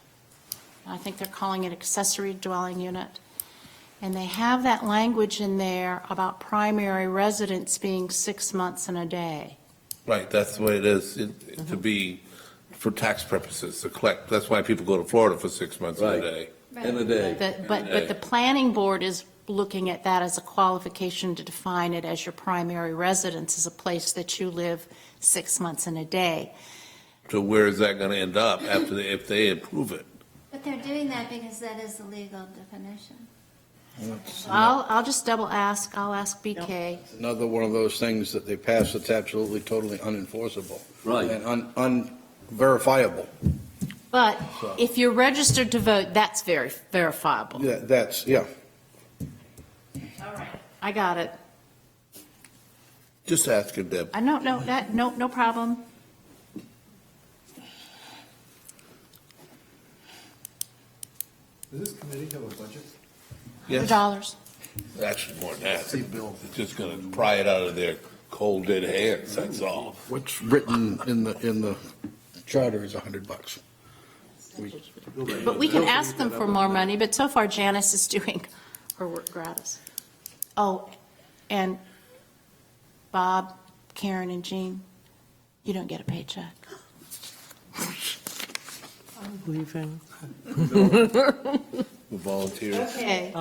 D: I think they're calling it accessory dwelling unit. And they have that language in there about primary residence being 6 months and a day.
C: Right, that's the way it is, to be, for tax purposes, to collect. That's why people go to Florida for 6 months and a
E: Right.
C: day.
E: In a day.
D: But the planning board is looking at that as a qualification to define it as your primary residence, as a place that you live 6 months and a day.
C: So where is that going to end up if they approve it?
H: But they're doing that because that is the legal definition.
D: I'll just double ask, I'll ask BK.
A: Another one of those things that they pass that's absolutely totally unenforceable.
E: Right.
A: And unverifiable.
D: But if you're registered to vote, that's very verifiable.
A: Yeah, that's, yeah.
D: All right. I got it.
C: Just ask him, Deb.
D: No problem.
F: Does this committee have a budget?
C: Yes,
D: $100.
C: actually more than that.
F: See, Bill.
C: It's just going to pry it out of their cold dead hands, that's all.
A: What's written in the charter is $100.
D: But we can ask them for more money, but so far Janice is doing her work gratis. Oh, and Bob, Karen, and Jean, you don't get a paycheck.
B: I'm leaving.
C: The volunteers.
D: Okay.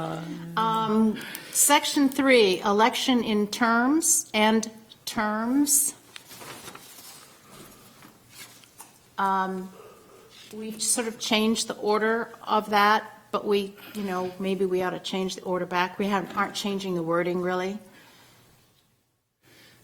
D: Section 3, election in terms and terms. We've sort of changed the order of that, but maybe we ought to change the order back. We aren't changing the wording, really.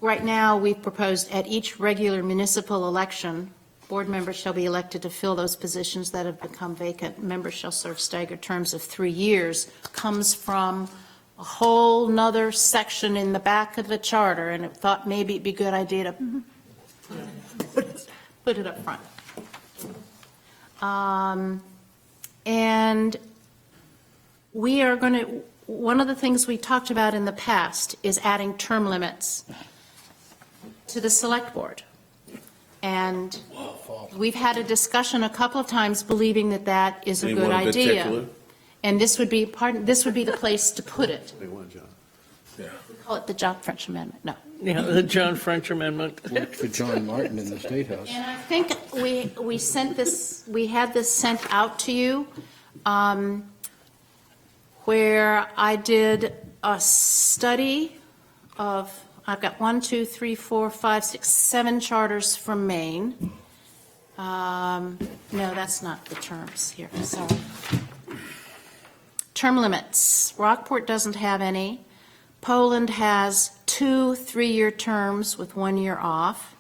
D: Right now, we've proposed at each regular municipal election, board members shall be elected to fill those positions that have become vacant. Members shall serve staggered terms of 3 years, comes from a whole nother section in the back of the charter, and I thought maybe it'd be a good idea to put it up front. And we are going to, one of the things we talked about in the past is adding term limits to the select board. And we've had a discussion a couple of times believing that that is a good
C: Anyone in
D: idea.
C: particular?
D: And this would be the place to put it.
F: They want, John.
C: Yeah.
D: We call it the John French Amendment. No.
B: Yeah, the John French Amendment.
A: Worked for John Martin in the State House.
D: And I think we sent this, we had this sent out to you, where I did a study of, I've got 1, 2, 3, 4, 5, 6, 7 charters from Maine. No, that's not the terms here, sorry. Term limits. Rockport doesn't have any. Poland has 2 3-year terms with 1 year off.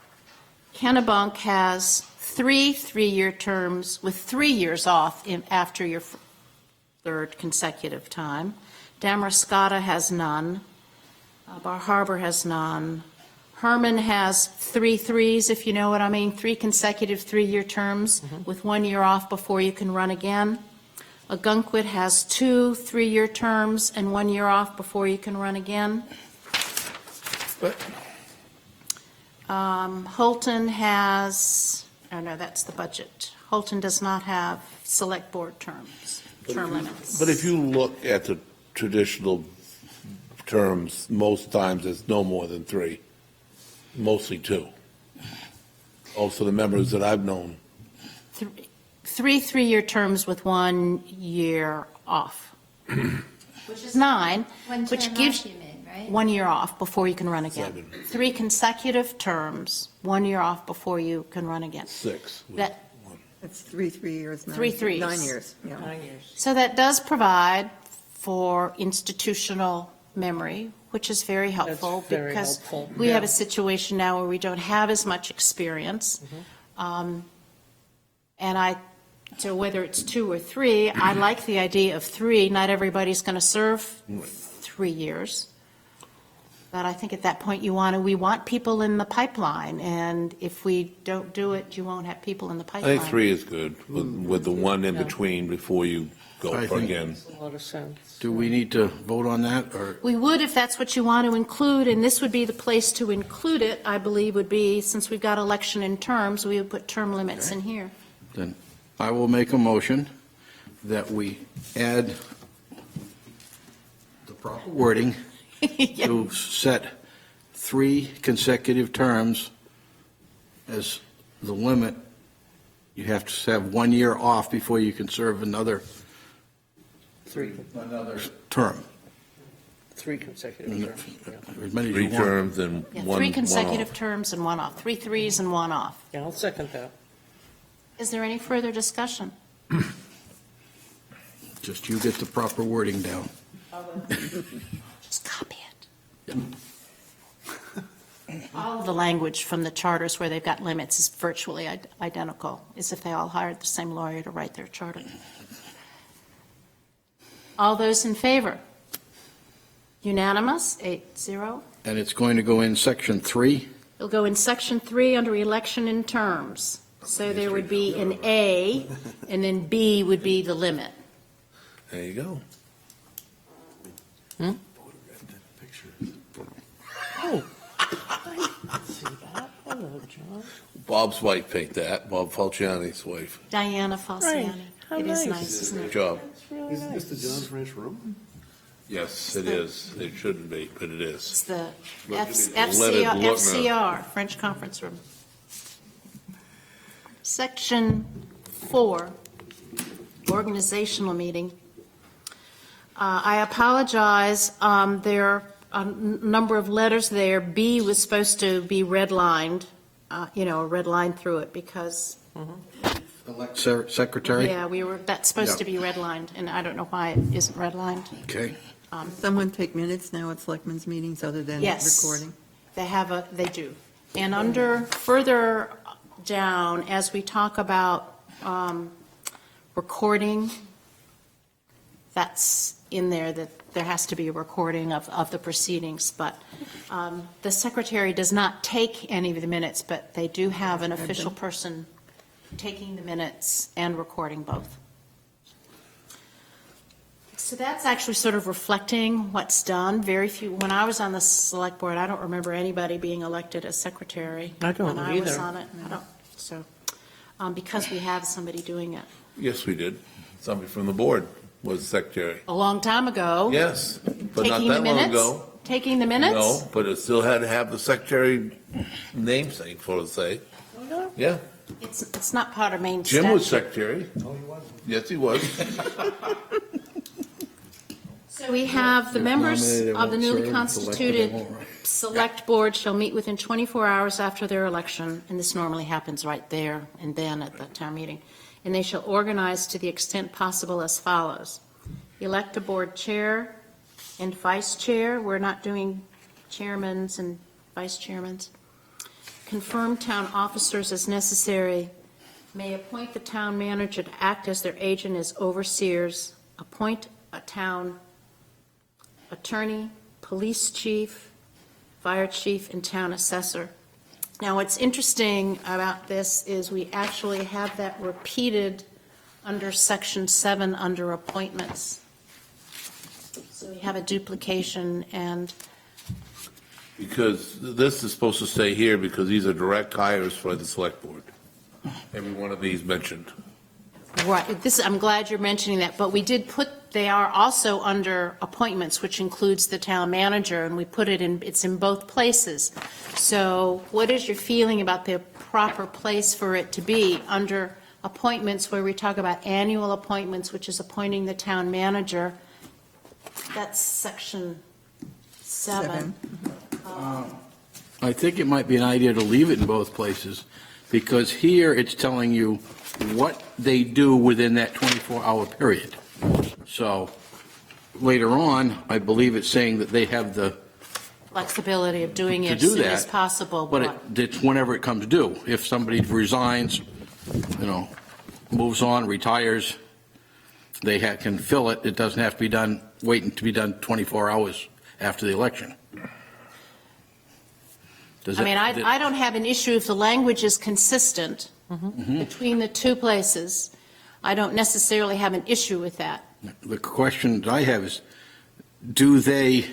D: Kennebunk has 3 3-year terms with 3 years off after your third consecutive time. Damariscotta has none. Bar Harbor has none. Herman has 3 3s, if you know what I mean, 3 consecutive 3-year terms with 1 year off before you can run again. Agunquit has 2 3-year terms and 1 year off before you can run again. Holton has, oh no, that's the budget. Holton does not have select board term limits.
C: But if you look at the traditional terms, most times it's no more than 3, mostly 2. Also, the members that I've known.
D: 3 3-year terms with 1 year off, which is 9,
H: One
D: which
H: term
D: gives
H: off, you mean, right?
D: 1 year off before you can run again.
C: 7.
D: 3 consecutive terms, 1 year off before you can run again.
C: 6.
D: That,
G: It's 3 years.
D: 3 3s.
G: 9 years, yeah.
B: 9 years.
D: so that does provide for institutional memory, which is very helpful.
B: That's very
D: because
B: helpful,
D: we have
B: yeah.
D: a situation now where we don't have as much experience. And so whether it's 2 or 3, I like the idea of 3. Not everybody's going to serve 3 years. But I think at that point, we want people in the pipeline, and if we don't do it, you won't have people in the
C: I
D: pipeline.
C: think 3 is good, with the one in between before you go
A: I
C: for
A: think-
C: again.
B: Makes a lot of sense.
A: Do we need to vote on that, or?
D: We would if that's what you want to include, and this would be the place to include it, I believe, would be, since we've got election in terms, we would put term limits in here.
A: Then I will make a motion that we add the proper wording
D: Yeah.
A: to set 3 consecutive terms as the limit. You have to have 1 year off before you can serve another
B: 3
A: term.
B: consecutive terms. Yeah.
A: As many as
C: 3
A: you want.
C: terms and
D: Yeah,
C: one
D: 3
C: off.
D: consecutive terms and 1 off, 3 threes and 1 off.
B: Yeah, I'll second that.
D: Is there any further discussion?
A: Just you get the proper wording down.
D: Just copy it. All of the language from the charters where they've got limits is virtually identical, as if they all hired the same lawyer to write their charter. All those in favor? Unanimous, 8-0.
A: And it's going to go in section 3.
D: It'll go in section 3 under election in terms. So there would be an A, and then B would be the limit.
C: There you go.
B: Oh, I see that. Hello, John.
C: Bob's wife paint that, Bob Falciani's wife.
D: Diana Falciani.
B: Right. How
D: It is
B: nice.
D: nice, isn't
C: Good
D: it?
C: job.
B: That's really
F: Isn't
B: nice.
F: this the John's Ranch room?
C: Yes, it is. It shouldn't be, but it is.
D: It's the
C: Look at it.
D: FCR,
C: Let it look
D: FCR, French Conference Room. Section 4, organizational meeting. I apologize, there are a number of letters there. B was supposed to be redlined, a red line through it because,
A: Elect secretary?
D: yeah, that's supposed to be redlined, and I don't know why it isn't redlined.
A: Okay.
G: Someone take minutes now at selectmen's meetings other than
D: Yes.
G: recording?
D: They do. And under, further down, as we talk about recording, that's in there, that there has to be a recording of the proceedings. But the secretary does not take any of the minutes, but they do have an official person taking the minutes and recording both. So that's actually sort of reflecting what's done. Very few, when I was on the select board, I don't remember anybody being elected as secretary.
B: I don't
D: When I was
B: either.
D: on it, I don't, so, because we have somebody doing it.
C: Yes, we did. Somebody from the board was secretary.
D: A long time ago.
C: Yes, but not
D: Taking the
C: that long
D: minutes?
C: ago.
D: Taking the minutes?
C: No, but it still had to have the secretary namesake, for to say. Yeah,
D: It's not part of main
C: Jim was
D: statute.
C: secretary. Yes, he was.
D: So we have the members
A: Nominated,
D: of the
A: won't
D: newly
A: serve.
D: constituted
A: Elected, won't.
D: select board shall meet within 24 hours after their election, and this normally happens right there and then at the town meeting, and they shall organize to the extent possible as follows. Elect a board chair and vice chair. We're not doing chairmans and vice chairmans. Confirm town officers as necessary. May appoint the town manager to act as their agent as overseers. Appoint a town attorney, police chief, fire chief, and town assessor. Now, what's interesting about this is we actually have that repeated under Section 7 under appointments. So we have a duplication, and
C: Because this is supposed to stay here because these are direct hires for the select board. Every one of these mentioned.
D: right, I'm glad you're mentioning that, but we did they are also under appointments, which includes the town manager, and we put it's in both places. So what is your feeling about the proper place for it to be under appointments where we talk about annual appointments, which is appointing the town manager? That's Section 7.
A: I think it might be an idea to leave it in both places, because here it's telling you what they do within that 24-hour period. So later on, I believe it's saying that they have the,
D: Flexibility of doing it
A: To
D: as
A: do
D: soon as
A: that,
D: possible.
A: but it's whenever it comes due. If somebody resigns, moves on, retires, they can fill it. It doesn't have to be done waiting to be done 24 hours after the election. Does
D: I mean,
A: that-
D: I don't have an issue if the language is consistent between the two places. I don't necessarily have an issue with that.
A: The question that I have is, do they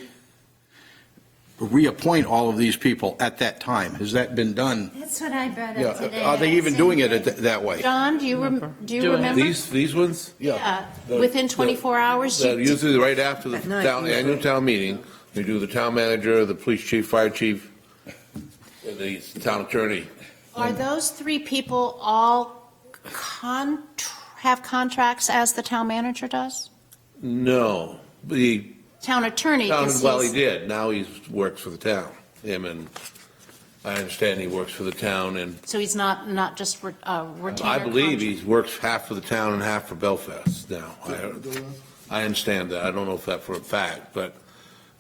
A: reappoint all of these people at that time? Has that been done?
H: That's what I brought
A: Yeah.
H: up today.
A: Are they even doing it that way?
D: John, do you remember?
C: These ones?
D: Yeah, within 24 hours?
C: Usually right after the
G: At night,
C: town, annual town meeting, we do the town manager, the police chief, fire chief, and the town attorney.
D: Are those three people all have contracts as the town manager does?
C: No, the
D: Town attorney
C: town,
D: is
C: well, he
D: his-
C: did, now he works for the town, him, and I understand he works for the town, and
D: So he's not just retainer
C: I believe
D: contract?
C: he works half for the town and half for Belfast now. I understand that, I don't know if that for a fact, but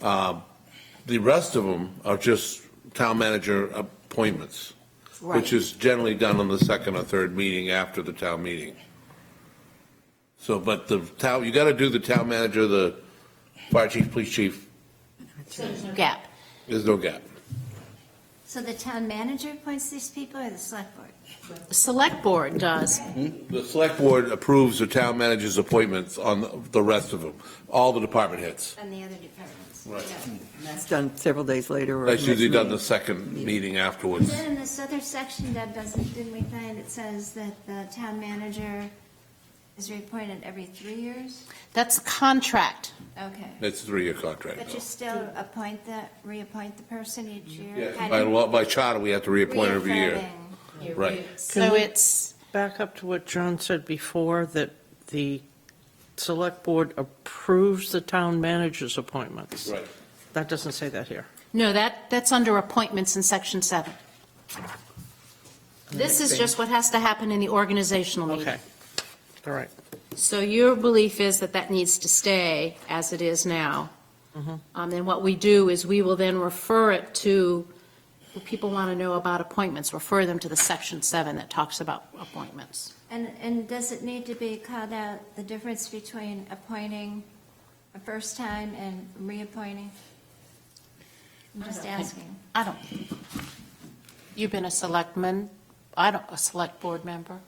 C: the rest of them are just town manager appointments, which
D: Right.
C: is generally done on the second or third meeting after the town meeting. So, but the town, you got to do the town manager, the fire chief, police chief,
D: So there's no gap.
C: there's no gap.
H: So the town manager appoints these people or the select board?
D: The select board does.
C: The select board approves the town manager's appointments on the rest of them, all the department heads.
H: And the other departments?
C: Right.
H: Yeah.
G: And that's done several days later or
C: That's usually
G: next
C: done the
G: meeting.
C: second meeting afterwards.
H: Then in this other section, didn't we find it says that the town manager is reappointed every 3 years?
D: That's a contract.
H: Okay.
C: It's a 3-year contract.
H: But you still reappoint the person each year?
C: Yeah,
H: Kind
C: by
H: of
C: law, by charter, we have to reappoint every year.
H: reaffirming.
C: Right.
D: So it's,
B: Back up to what John said before, that the select board approves the town manager's appointments.
C: Right.
B: That doesn't say that here.
D: no, that's under appointments in section 7. This is just what has to happen in the organizational meeting.
B: Okay, all right.
D: So your belief is that that needs to stay as it is now. And what we do is we will then refer it to, if people want to know about appointments, refer them to the section 7 that talks about appointments.
H: And does it need to be called out, the difference between appointing a first time and reappointing? I'm just asking.
D: I don't, you've been a selectman, a select board member.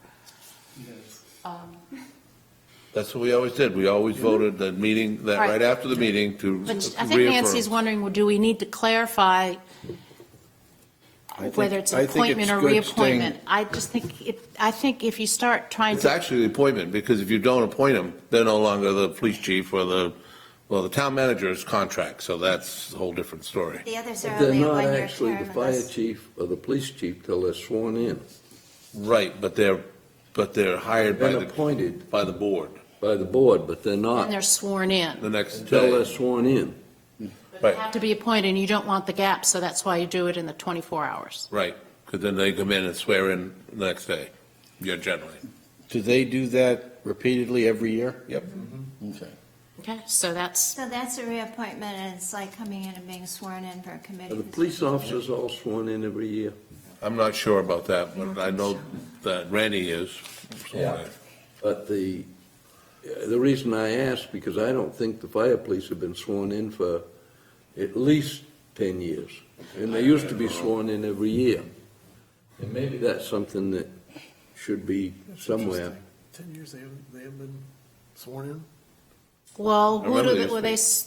C: That's what we always did. We always voted the meeting, that
D: Right.
C: right after the meeting to
D: But I think Nancy's
C: reaffirm.
D: wondering, well, do we need to clarify whether it's
A: I
D: an
A: think
D: appointment or
A: good staying-
D: reappointment? I just think, I think if you start trying
C: It's
D: to,
C: actually the appointment, because if you don't appoint them, they're no longer the police chief or the town manager's contract, so that's a whole different story.
H: The others are
E: But they're
H: only a
E: not
H: one-year
E: actually
H: term
E: the fire
H: unless.
E: chief or the police chief till they're sworn in.
C: Right, but they're hired
E: Been appointed
C: by the board
E: by the board, but they're
D: and
E: not
D: they're sworn in.
C: the next
E: until they're
C: day.
E: sworn in.
C: Right,
D: Have to be appointed, and you don't want the gap, so that's why you do it in the 24 hours.
C: right, because then they come in and swear in the next day, yeah, generally.
A: Do they do that repeatedly every year?
C: Yep.
A: Okay.
D: Okay, so that's,
H: So that's a reappointment, and it's like coming in and being sworn in for a
E: Are
H: committee.
E: the police officers all sworn in every year?
C: I'm not sure about that, but I know that Randy is.
E: Yeah. But the reason I ask, because I don't think the fire police have been sworn in for at least 10 years. And they used to be sworn in every year. And maybe that's something that should be somewhere.
F: 10 years, they haven't been sworn in?
D: well,
C: I
D: who
C: remember
D: do they,
C: this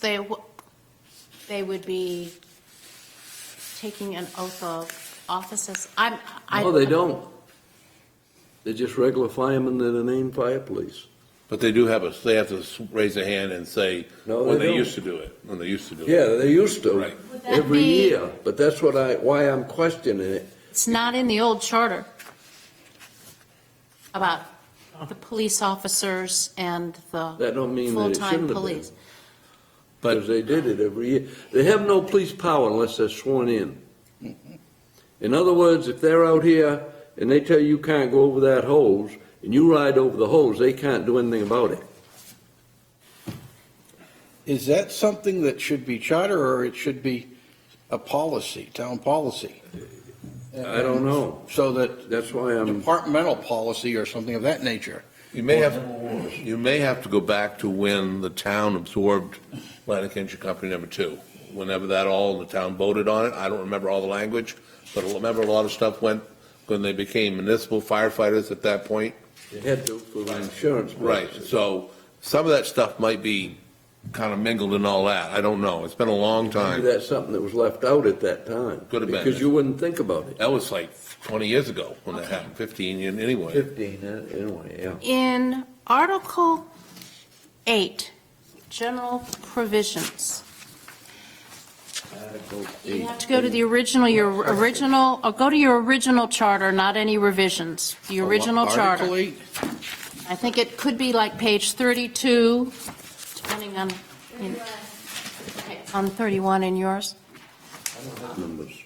D: they would be taking an oath of office as, I.
E: No, they don't. They're just regular firemen that are named fire police.
C: But they do they have to raise their hand and say,
E: No,
C: when
E: they
C: they
E: don't.
C: used to do it, when they used to do it.
E: Yeah, they used to.
C: Right.
D: Would that
E: Every
D: be-
E: year. But that's why I'm questioning it.
D: It's not in the old charter about the police officers and
E: That
D: the
E: don't mean that it
D: full-time
E: shouldn't have been.
D: police.
E: Because they did it every year. They have no police power unless they're sworn in. In other words, if they're out here and they tell you can't go over that hose, and you ride over the hose, they can't do anything about it.
A: Is that something that should be charter, or it should be a policy, town policy?
E: I don't know.
A: So that
E: That's why I'm,
A: departmental policy or something of that nature.
C: You may have to go back to when the town absorbed Atlantic Engine Company number 2. Whenever that all, the town voted on it. I don't remember all the language, but I remember a lot of stuff went when they became municipal firefighters at that point.
E: You had to for the insurance.
C: Right, so some of that stuff might be kind of mingled and all that. I don't know. It's been a long
E: Maybe
C: time.
E: that's something that was left out at that time.
C: Could have been.
E: Because you wouldn't think about it.
C: That was like 20 years ago when that happened, 15 years anyway.
E: 15, anyway, yeah.
D: In Article 8, General Provisions, you have to go to the original, or go to your original charter, not any revisions. The original charter.
A: Article 8?
D: I think it could be like page 32, depending on, on 31 in yours.
E: Numbers.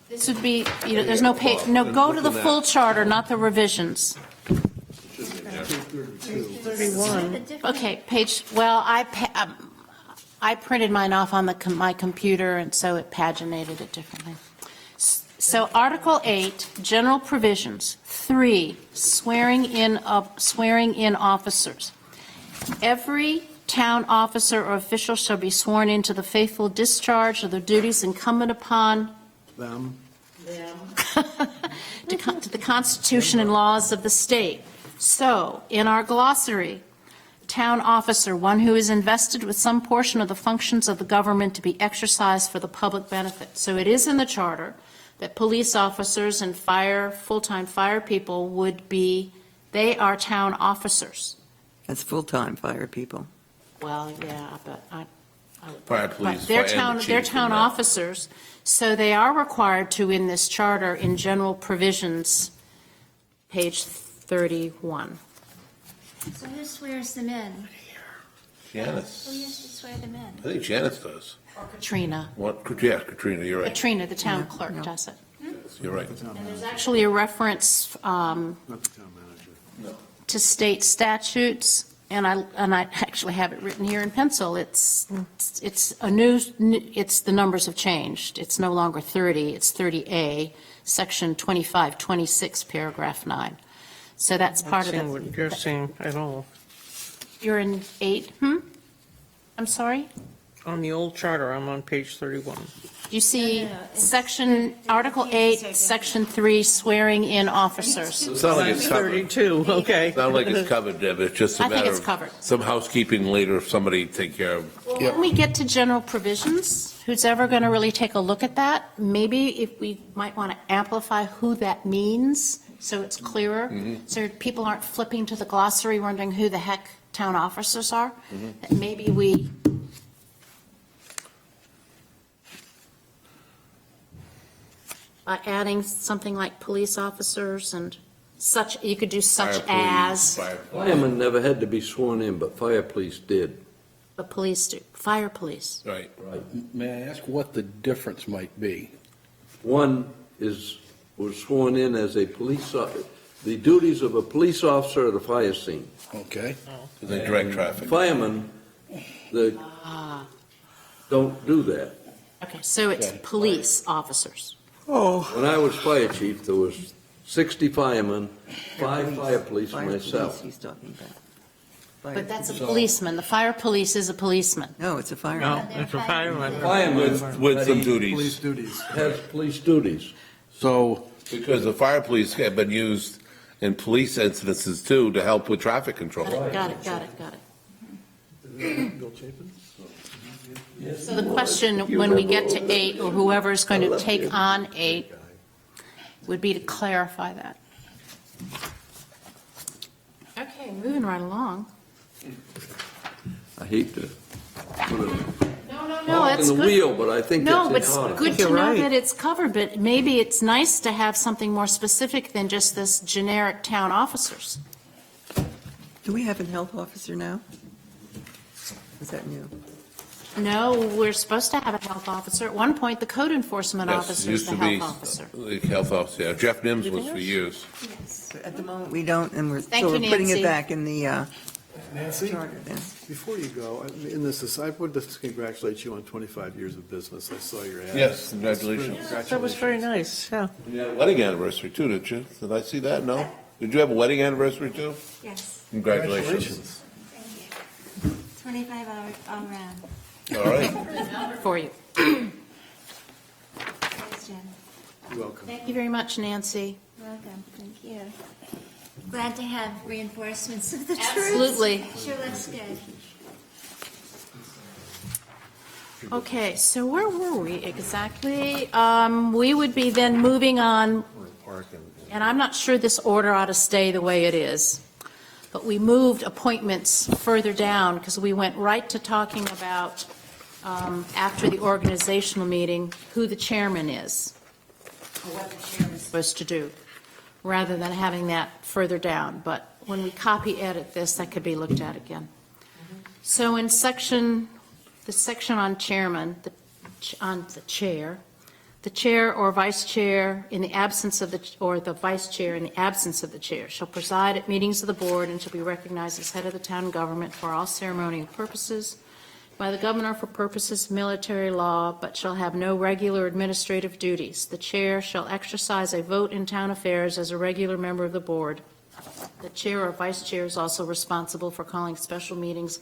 D: This would be, there's no page, no, go to the full charter, not the revisions.
B: 31.
D: Okay, page, well, I printed mine off on my computer, and so it paginated it differently. So Article 8, General Provisions. 3, swearing in officers. Every town officer or official shall be sworn into the faithful discharge of the duties incumbent upon
F: Them.
D: to the Constitution and laws of the state. So, in our glossary, town officer, one who is invested with some portion of the functions of the government to be exercised for the public benefit. So it is in the charter that police officers and full-time fire people would be, they are town officers.
G: That's full-time fire people.
D: Well, yeah, but
C: Fire, police,
D: but they're
C: fire, and the
D: town, they're
C: chief
D: town
C: and that.
D: officers, so they are required to, in this charter, in general provisions, page 31.
H: So who swears them in?
C: Janice.
H: Who used to swear them in?
C: I think Janice does.
D: Katrina.
C: Yeah, Katrina, you're right.
D: Katrina, the town
G: Yeah,
D: clerk,
G: yeah.
D: does it.
C: You're right.
D: And there's actually a reference
F: Not the town manager.
D: to state statutes, and I actually have it written here in pencil. It's a new, it's, the numbers have changed. It's no longer 30, it's 30A, section 2526, paragraph 9. So that's part of
B: Not seeing what
D: it.
B: you're seeing at all.
D: You're in 8, I'm sorry?
B: On the old charter, I'm on page 31.
D: You see
H: No, it's-
D: section, Article 8, section 3, swearing in officers.
C: It sounds like it's covered.
B: 32, okay.
C: Sounds like it's covered, Deb. It's just a
D: I think
C: matter
D: it's
C: of
D: covered.
C: some housekeeping later if somebody take care of.
D: When we get to general provisions, who's ever going to really take a look at that? Maybe if we might want to amplify who that means, so it's clearer, so people aren't flipping to the glossary wondering who the heck town officers are. That maybe we, by adding something like police officers and such, you could do such
C: Fire, police,
D: as,
C: fire.
E: Firemen never had to be sworn in, but fire police did.
D: the police do, fire police.
C: Right.
A: May I ask what the difference might be?
E: One was sworn in as a the duties of a police officer at a fire scene.
A: Okay?
C: They direct traffic.
E: Firemen, don't do that.
D: Okay, so it's
A: Okay.
D: police officers.
E: When I was fire chief, there was 60 firemen, 5 fire police,
G: Fire
E: and
G: police
E: myself.
G: he's talking about. Fire
D: But that's a
G: police.
D: policeman. The fire police is a policeman.
G: No, it's a
B: No,
G: fireman.
B: it's a fireman.
E: Firemen
C: With some
F: Police
C: duties.
F: duties.
E: has police duties.
A: So,
C: Because the fire police have been used in police incidences too to help with traffic control.
D: Got it.
F: Bill Chapin?
D: So the question, when we get to 8, or whoever is going to take on 8, would be to clarify that. Okay, moving right along.
E: I hate to put a
D: No,
E: hog in
D: it's
E: the
D: good.
E: wheel, but I think
D: No,
E: that's
D: it's
E: important.
D: good to
B: You're
D: know
B: right.
D: that it's covered, but maybe it's nice to have something more specific than just this generic town officers.
G: Do we have a health officer now? Is that new?
D: No, we're supposed to have a health officer. At one point, the code enforcement
C: Yes,
D: officer is
C: used
D: the
C: to be
D: health officer.
C: the health officer. Yeah. Jeff Nims was for years.
H: Yes.
G: At the moment, we don't, and
D: Thank
G: so
D: you,
G: we're putting
D: Nancy.
G: it back in the
F: Nancy,
G: charter then.
F: before you go, I would just congratulate you on 25 years of business. I saw your ad.
C: Yes, congratulations.
B: That was very nice, yeah.
C: You had a wedding anniversary too, didn't you? Did I see that? No? Did you have a wedding anniversary too?
H: Yes.
C: Congratulations.
H: 25 hours all around.
C: All right.
D: For you.
H: Thanks, Jen.
F: You're welcome.
D: Thank you very much, Nancy.
H: Welcome, thank you. Glad to have reinforcements of the truth.
D: Absolutely.
H: Sure looks good.
D: Okay, so where were we exactly? We would be then moving on, and I'm not sure this order ought to stay the way it is, but we moved appointments further down because we went right to talking about, after the organizational meeting, who the chairman is, or what the chairman is supposed to do, rather than having that further down. But when we copy edit this, that could be looked at again. So in the section on chairman, on the chair or vice chair in the absence of the vice chair in the absence of the chair shall preside at meetings of the board and shall be recognized as head of the town government for all ceremonial purposes by the governor for purposes of military law, but shall have no regular administrative duties. The chair shall exercise a vote in town affairs as a regular member of the board. The chair or vice chair is also responsible for calling special meetings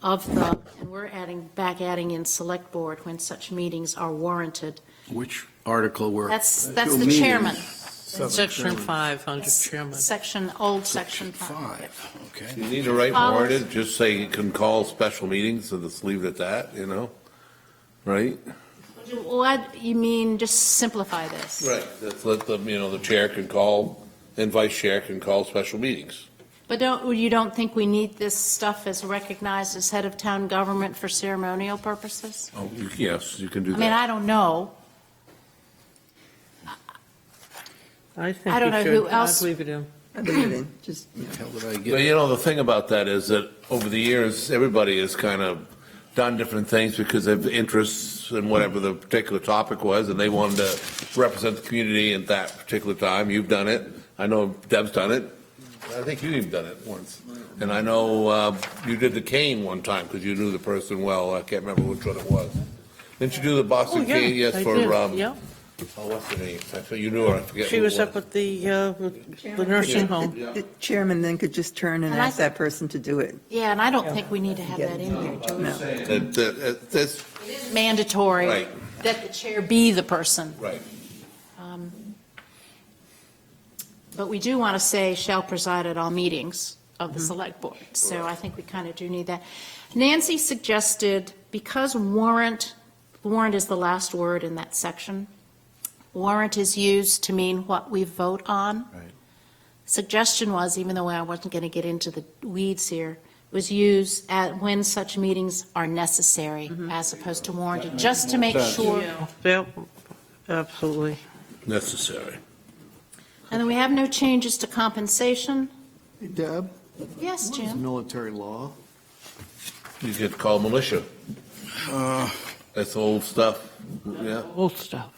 D: of the, and we're adding in select board when such meetings are warranted.
A: Which article were?
D: That's the chairman.
B: Section 5 under chairman.
D: Section 5.
A: Okay.
C: You need to write more in it, just say you can call special meetings, and just leave it at that, right?
D: What, you mean, just simplify this?
C: Right, that's let them, the chair can call, and vice chair can call special meetings.
D: But you don't think we need this stuff as recognized as head of town government for ceremonial purposes?
C: Oh, yes, you can do
D: I mean,
C: that.
D: I don't know.
B: I think
D: I don't know
B: you
D: who
B: should.
D: else-
B: I'd leave it in.
G: I leave it in, just,
A: How did I
C: But
A: get?
C: the thing about that is that over the years, everybody has kind of done different things because of interests in whatever the particular topic was, and they wanted to represent the community at that particular time. You've done it. I know Deb's done it. I think you've even done it once. And I know you did the cane one time because you knew the person well. I can't remember which one it was. Didn't you do the Boston cane? Yes,
B: I
C: for,
B: did, yeah.
C: what's her name? I thought you knew her. I forget.
B: She
C: who it
B: was up at the nursing home.
G: the chairman then could just turn and
D: And I
G: ask that person to do it.
D: Yeah, and I don't think we need to have that in there, do we?
G: No.
C: That's
D: Mandatory
C: right,
D: that the chair be the person.
C: right.
D: But we do want to say shall preside at all meetings of the select board. So I think we kind of do need that. Nancy suggested, because warrant is the last word in that section, warrant is used to mean what we vote on.
A: Right.
D: Suggestion was, even though I wasn't going to get into the weeds here, was used when such meetings are necessary as opposed to warranted, just to make sure.
B: Yep, absolutely.
C: Necessary.
D: And then we have no changes to compensation.
F: Hey, Deb,
D: Yes,
F: what is
D: Jim?
F: military law?
C: You get called militia. That's old stuff. Yeah,
B: Old stuff.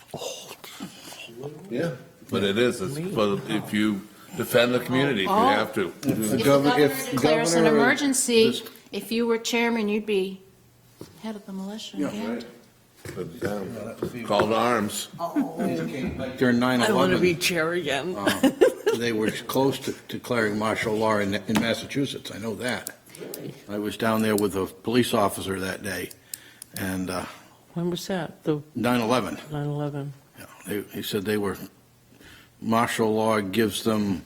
C: yeah. But it is. It's if you defend the community, if you
D: Oh.
C: have to.
D: If the governor declares an emergency, if you were chairman, you'd be head of the militia. Yeah.
C: Call to arms.
A: During 9/11.
B: I want to be chair again.
A: They were close to declaring martial law in Massachusetts, I know that. I was down there with a police officer that day, and
B: When was that? The
A: 9/11.
B: 9/11.
A: He said martial law gives them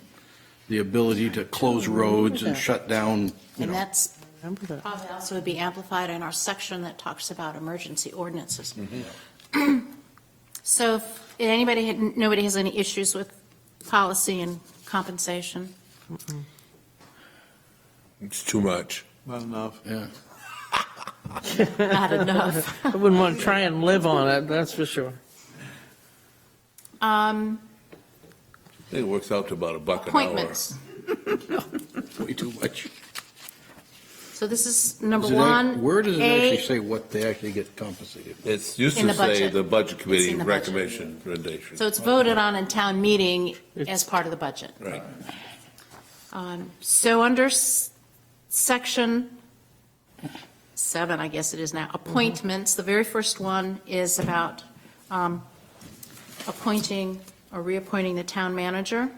A: the ability to close roads and shut down,
D: And that's
B: Remember that?
D: probably also would be amplified in our section that talks about emergency ordinances. So if nobody has any issues with policy and compensation?
C: It's too much.
F: Not enough.
A: yeah.
D: Not enough.
B: I wouldn't want to try and live on it, that's for sure.
C: I think it works out to about $1 an hour.
D: Appointments.
A: Way too much.
D: So this is number
A: Does it
D: one.
A: Where does it
D: A,
A: actually say what they actually get compensated for?
C: It's used
D: In
C: to
D: the
C: say
D: budget.
C: the budget committee
D: in the budget.
C: recommendation.
D: So it's voted on in town meeting as part of the budget.
C: Right.
D: So under section 7, I guess it is now, appointments, the very first one is about appointing or reappointing the town manager.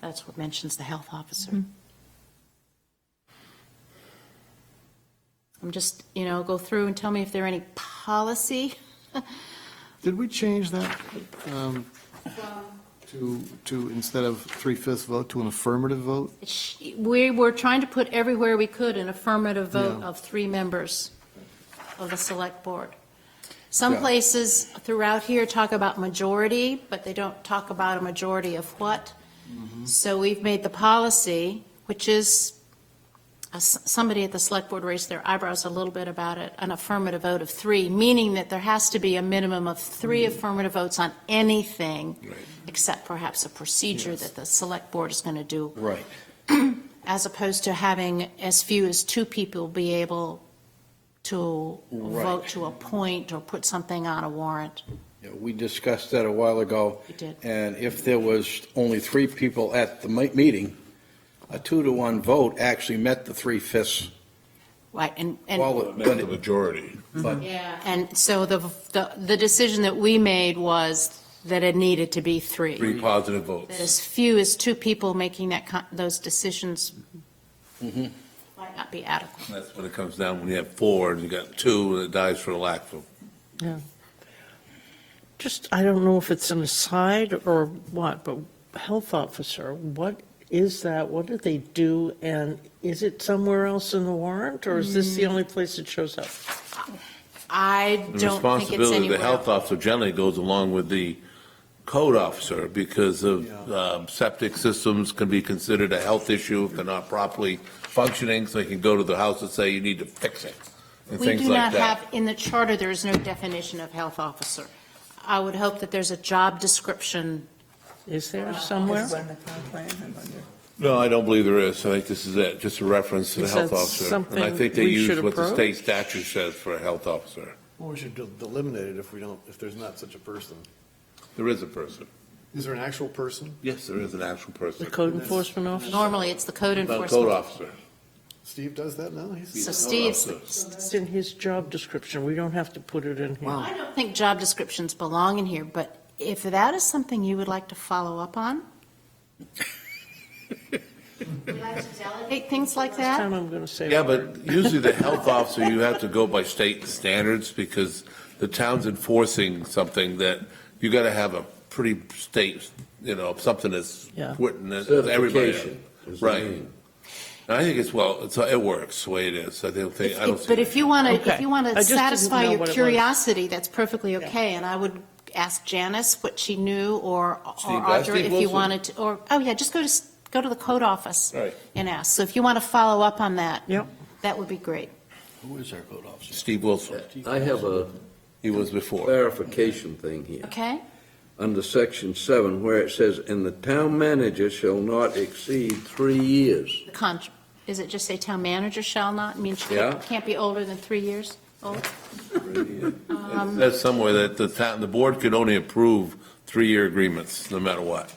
D: That's what mentions the health officer. I'm just, go through and tell me if there are any policy.
F: Did we change that to instead of 3/5 vote, to an affirmative vote?
D: We were trying to put everywhere we could an affirmative vote
F: Yeah.
D: of 3 members of the select board. Some
A: Yeah.
D: places throughout here talk about majority, but they don't talk about a majority of what. So we've made the policy, which is, somebody at the select board raised their eyebrows a little bit about it, an affirmative vote of 3, meaning that there has to be a minimum of 3 affirmative votes on anything, except perhaps a procedure that the select board is going to do,
A: Right.
D: as opposed to having as few as 2 people be able to
A: Right.
D: vote to appoint or put something on a warrant.
A: Yeah, we discussed that a while ago.
D: We did.
A: And if there was only 3 people at the meeting, a 2-to-1 vote actually met the 3/5.
D: Right, and
C: Met the majority.
A: But
D: yeah, and so the decision that we made was that it needed to be 3.
C: 3 positive votes.
D: That as few as 2 people making those decisions
A: Mhm.
D: might not be adequate.
C: That's when it comes down, when you have 4 and you got 2, and it dies for lack of.
B: Just, I don't know if it's an aside or what, but health officer, what is that? What do they do? And is it somewhere else in the warrant, or is this the only place it shows up?
D: I
C: The
D: don't think it's
C: responsibility of the
D: anywhere
C: health
D: else.
C: officer generally goes along with the code officer because of septic systems can be considered a health issue if they're not properly functioning, so you can go to the house and say you need to fix it, and
D: We
C: things
D: do
C: like
D: not
C: that.
D: have, in the charter, there is no definition of health officer. I would hope that there's a job description.
B: Is there somewhere?
G: Is one the comp plan, I wonder.
C: No, I don't believe there is. I think this is it, just a reference to the
B: Is
C: health
B: that
C: officer. And I
B: something
C: think they
B: we
C: use
B: should
C: what the
B: approach?
C: state statute says for a health officer.
F: Well, we should eliminate it if there's not such a person.
C: There is a person.
F: Is there an actual person?
C: Yes, there is an actual person.
B: The code enforcement officer?
D: Normally, it's the code
C: The
D: enforcement.
C: code officer.
F: Steve does that now?
D: So Steve's,
B: It's in his job description. We don't have to put it in here.
D: I don't think job descriptions belong in here, but if that is something you would like to follow up on, would you like to delegate things like
B: Next time
D: that?
B: I'm going to say.
C: Yeah,
B: the
C: but
B: word.
C: usually the health officer, you have to go by state standards because the town's enforcing something that you got to have a pretty state, something that's
B: Yeah.
C: written that everybody.
E: Certification is the
C: Right.
E: name.
C: And I think it works the way it is. I don't see.
D: But if you want to,
B: Okay.
D: if you want
B: I
D: to
B: just didn't
D: satisfy
B: know
D: your
B: what it was.
D: curiosity, that's perfectly okay. And I would ask Janice what she knew, or
C: Steve
D: Audra if you
C: Wilson.
D: wanted to, just go to the code office
C: Right.
D: and ask. So if you want to follow up on that,
B: Yep.
D: that would be great.
A: Who is our code officer?
C: Steve Wilson,
E: I have a
C: he was before.
E: clarification thing here.
D: Okay?
E: Under section 7, where it says, "And the town manager shall not exceed 3 years."
D: Is it just say town manager shall not? I mean, she
E: Yeah.
D: can't be older than 3 years old?
C: That's somewhere that the board could only approve 3-year agreements, no matter what.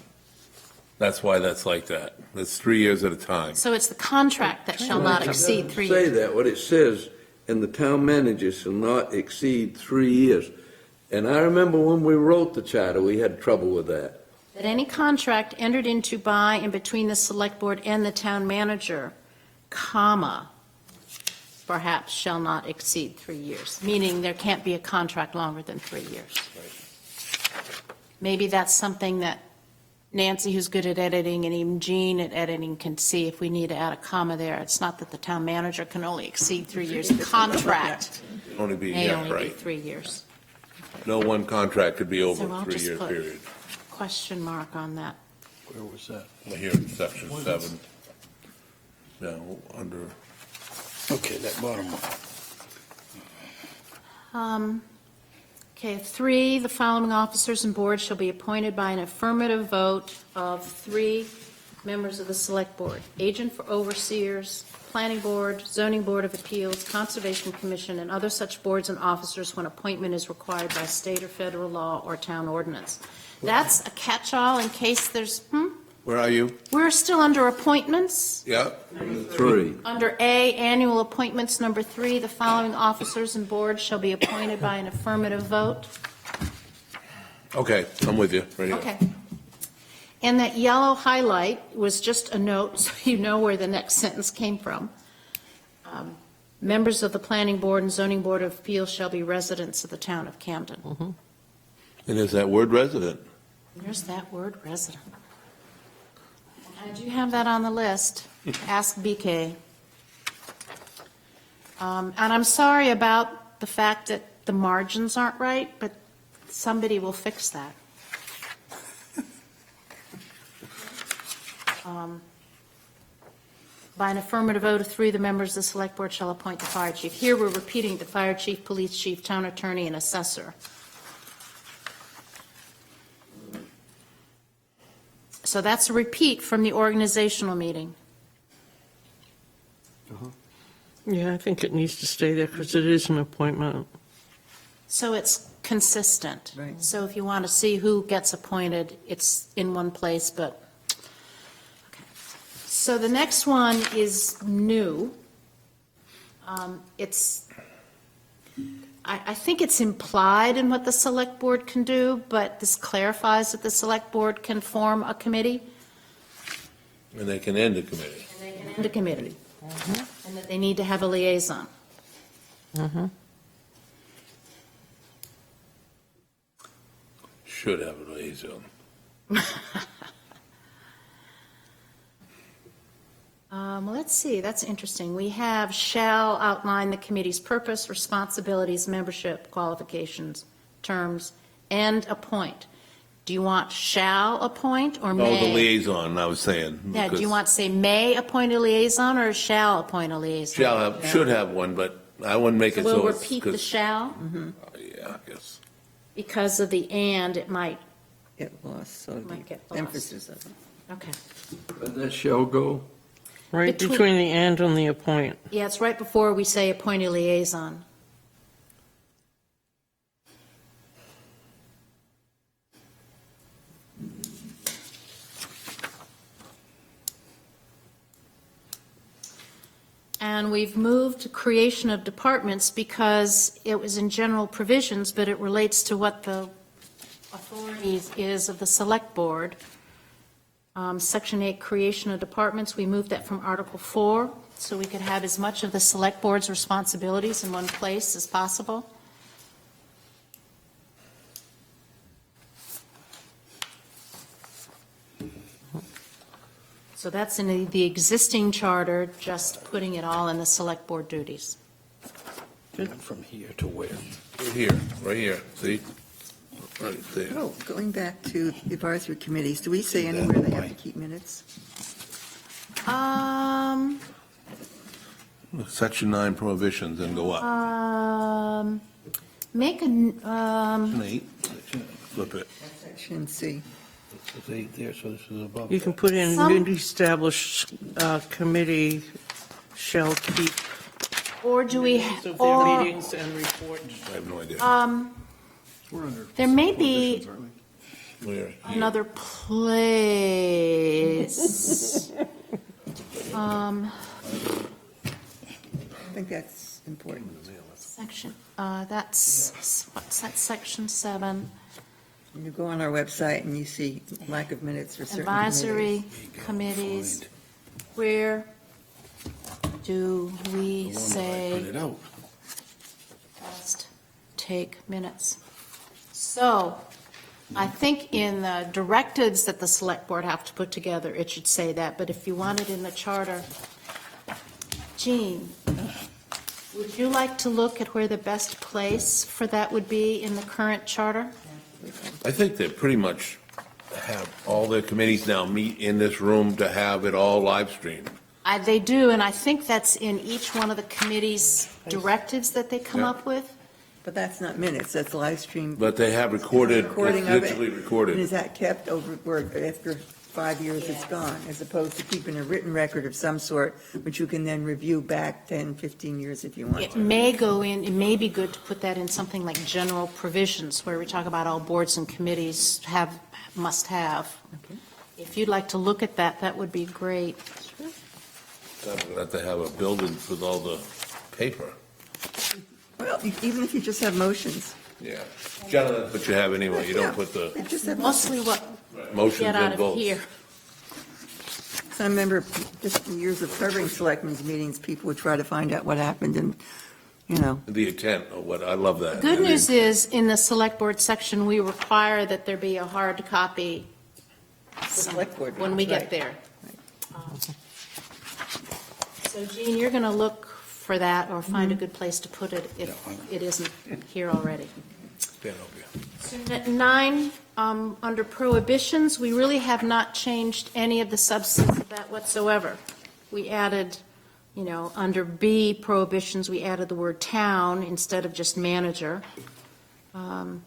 C: That's why that's like that. It's 3 years at a time.
D: So it's the contract that shall not exceed 3
E: Say
D: years.
E: that, what it says, "And the town manager shall not exceed 3 years." And I remember when we wrote the charter, we had trouble with that.
D: That any contract entered into by and between the select board and the town manager, comma, perhaps shall not exceed 3 years, meaning there can't be a contract longer than 3 years. Maybe that's something that Nancy, who's good at editing, and even Jean at editing can see if we need to add a comma there. It's not that the town manager can only exceed 3 years. The contract
C: Only be,
D: may
C: yeah,
D: only be
C: right.
D: 3 years.
C: No one contract could be over
D: So I'll
C: a
D: just
C: 3-year
D: put-
C: period.
D: Question mark on that.
A: Where was that?
C: Here in section 7. Now, under,
A: Okay, that bottom one.
D: Okay, 3, the following officers and boards shall be appointed by an affirmative vote of 3 members of the select board. Agent for overseers, planning board, zoning board of appeals, conservation commission, and other such boards and officers when appointment is required by state or federal law or town ordinance. That's a catch-all in case there's,
C: where are you?
D: we're still under appointments.
C: Yeah,
E: 3.
D: Under A, annual appointments, number 3, the following officers and boards shall be appointed by an affirmative vote.
C: okay, I'm with you, right here.
D: Okay. And that yellow highlight was just a note, so you know where the next sentence came from. Members of the Planning Board and Zoning Board of Appeals shall be residents of the town of Camden.
C: And there's that word resident.
D: There's that word, resident. I do have that on the list. Ask BK. And I'm sorry about the fact that the margins aren't right, but somebody will fix that. By an affirmative vote of 3, the members of the Select Board shall appoint the fire chief. Here, we're repeating the fire chief, police chief, town attorney, and assessor. So that's a repeat from the organizational meeting.
B: Yeah, I think it needs to stay there because it is an appointment.
D: So it's consistent.
G: Right.
D: So if you want to see who gets appointed, it's in one place, but. Okay. So the next one is new. I think it's implied in what the Select Board can do, but this clarifies that the Select Board can form a committee.
C: And they can end the committee.
D: And they can end a committee. And that they need to have a liaison.
C: Should have a liaison.
D: Let's see, that's interesting. We have shall outline the committee's purpose, responsibilities, membership, qualifications, terms, and appoint. Do you want shall appoint or may?
C: Oh, the liaison, I was saying.
D: Yeah, do
C: because
D: you want to say may appoint a liaison or shall appoint a liaison?
C: should have one, but I wouldn't make it so.
D: We'll
C: it's-
D: repeat the
C: 'cause-
D: shall.
C: Yeah, I guess.
D: Because of the and, it might,
G: Get lost, so
D: Might get
G: the
D: lost.
G: emphasis of it.
D: okay.
E: And that shall go.
B: Right
D: Between-
B: between the and and the appoint.
D: Yeah, it's right before we say appoint a liaison. And we've moved to creation of departments because it was in general provisions, but it relates to what the authority is of the Select Board. Section 8, creation of departments, we moved that from Article 4, so we could have as much of the Select Board's responsibilities in one place as possible. So that's in the existing charter, just putting it all in the Select Board duties.
A: From here to where?
C: Right here, see? Right there.
G: Oh, going back to the advisory committees, do we say anywhere they have to keep minutes?
C: Section 9 prohibitions and go up.
D: Make a,
C: Section 8, flip it.
G: Section C.
A: It's 8 there, so this is above.
B: You can put in
D: Some-
B: newly established committee shall keep
D: or do we,
B: minutes of
D: or,
B: their meetings and reports.
C: I have no idea.
F: We're under
D: there may be
F: prohibitions, aren't we?
C: Where? Here.
D: another place.
G: I think that's important.
D: Section, what's that, section 7?
G: You go on our website and you see lack of minutes for certain
D: Advisory
G: committees.
D: committees, where do we
A: The one that I
D: say
A: printed out.
D: just take minutes? So, I think in the directives that the Select Board have to put together, it should say that, but if you want it in the charter, Jean, would you like to look at where the best place for that would be in the current charter?
C: I think they pretty much have all their committees now meet in this room to have it all live streamed.
D: They do, and I think that's in each one of the committee's directives that they come
C: Yeah.
D: up with.
G: But that's not minutes, that's live stream.
C: But they have recorded,
G: Recording
C: it's
G: of it.
C: digitally
G: And
C: recorded.
G: is that kept over, where after 5 years it's gone, as opposed to keeping a written record of some sort, which you can then review back 10, 15 years if you want
D: It
G: to?
D: may go in, it may be good to put that in something like general provisions, where we talk about all boards and committees must have.
G: Okay.
D: If you'd like to look at that, that would be great.
C: We're gonna have to have a building with all the paper.
G: Well, even if you just have motions,
C: Yeah. Generally, that's what you have anyway. You don't put the
G: It just said-
D: Mostly what we
C: motions
D: get out
C: and
D: of
C: votes.
D: here.
G: So I remember just in years of covering selectmen's meetings, people would try to find out what happened and, you know,
C: The intent of what, I love that.
D: Good news is, in the select board section, we require that there be a hard copy
G: select board.
D: when we get
G: right.
D: there. So Jean, you're going to look for that or find a good place to put it if it isn't here already.
C: Stand over here.
D: So at 9, under prohibitions, we really have not changed any of the substance of that whatsoever. We added, you know, under B, prohibitions, we added the word town instead of just manager. The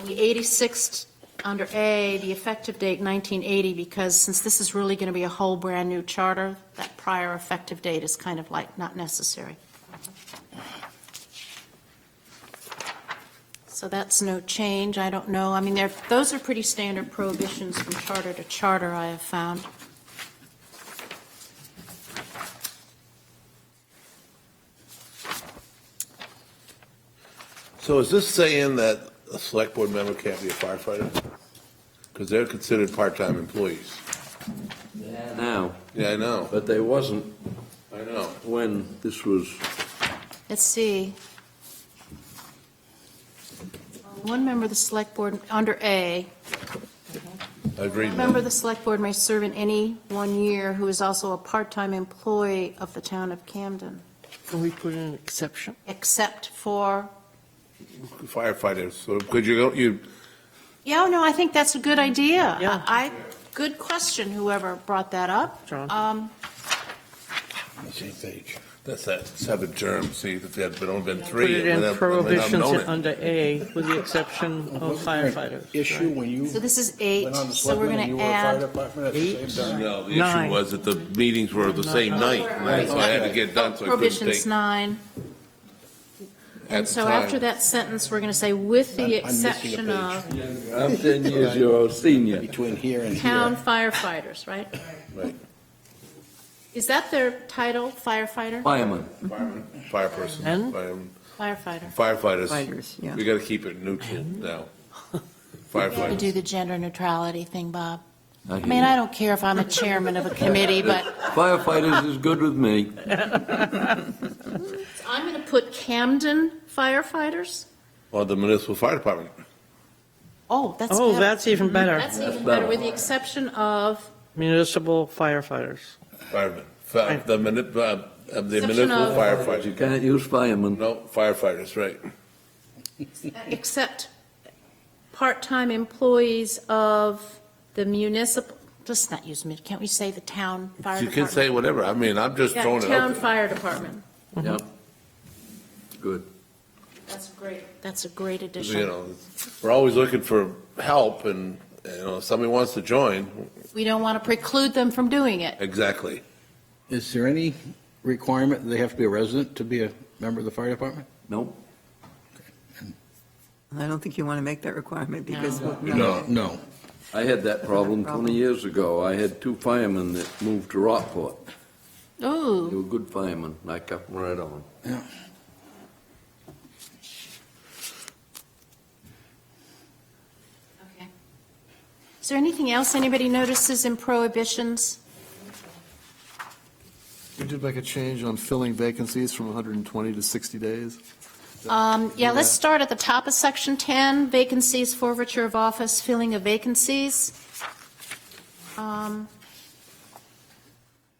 D: 86th, under A, the effective date 1980, because since this is really going to be a whole brand-new charter, that prior effective date is kind of like not necessary. So that's no change. I don't know. I mean, those are pretty standard prohibitions from charter to charter, I have found.
C: So is this saying that a select board member can't be a firefighter? Because they're considered part-time employees.
E: Now,
C: Yeah, I know.
E: but they wasn't
C: I know.
E: when this was,
D: Let's see. One member of the select board, under A,
C: I've read
D: a member of the select board may serve in any 1 year who is also a part-time employee of the town of Camden,
B: Can we put in an exception?
D: except for,
C: firefighters. So could you
D: yeah, no, I think that's a good idea.
B: Yeah.
D: Good question, whoever brought that up.
B: John.
A: On the same page.
C: that's that 7th term, see, if there had only been
B: Put
C: 3.
B: it
C: it would
B: in
C: have-
B: prohibitions
C: known it.
B: under A, with the exception of firefighters.
A: Issue when you
D: So this is 8,
A: went on the
D: so we're
A: selectmen and
D: going
A: you
D: to
A: were a fire
D: add,
A: department at the same time.
C: No, the
B: 9.
C: issue was that the meetings were the same night, and that's why I had to get done, so I couldn't
D: prohibitions
C: take.
D: 9.
C: at
D: And
C: the
D: so
C: time.
D: after that sentence, we're going to say, with the
A: I'm missing a
D: exception
A: page.
D: of
E: I'm 10 years your senior.
A: Between here and
D: town
A: here.
D: firefighters, right?
C: Right.
D: Is that their title, firefighter?
E: Fireman.
C: Fireperson.
B: And?
D: Firefighter.
C: Firefighters.
G: Fighters, yeah.
C: We got to keep it neutral now.
D: You
C: Firefighters.
D: do the gender neutrality thing, Bob.
E: I
D: I
E: hear
D: mean,
E: you.
D: I don't care if I'm a chairman of a committee, but
E: Firefighters is good with me.
D: I'm going to put Camden firefighters.
C: Or the municipal fire department.
D: Oh, that's
B: Oh,
D: better.
B: that's even better.
D: That's even
E: better.
D: better, with the exception of,
B: Municipal firefighters.
C: Firemen. The municipal
D: Exception of-
E: You
C: firefighter.
E: can't use fireman.
C: No, firefighters, right.
D: except part-time employees of the municipal, just not use, can't we say the town fire
C: You
D: department?
C: can say whatever. I mean, I'm just
D: Yeah,
C: throwing it
D: town
C: out there.
D: fire department.
E: Yep. Good.
D: That's great. That's a great addition.
C: You know, we're always looking for help, and, you know, if somebody wants to join,
D: We don't want to preclude them from doing it.
C: exactly.
A: Is there any requirement that they have to be a resident to be a member of the fire department?
E: Nope.
G: I don't think you want to make that requirement because.
A: No.
E: I had that problem 20 years ago. I had 2 firemen that moved to Rockport. They
D: Ooh,
E: were good firemen. I kept them right on.
A: Yeah.
D: okay. Is there anything else anybody notices in prohibitions?
F: We did make a change on filling vacancies from 120 to 60 days.
D: Yeah, let's start at the top of section 10, vacancies, forfeiture of office, filling of vacancies.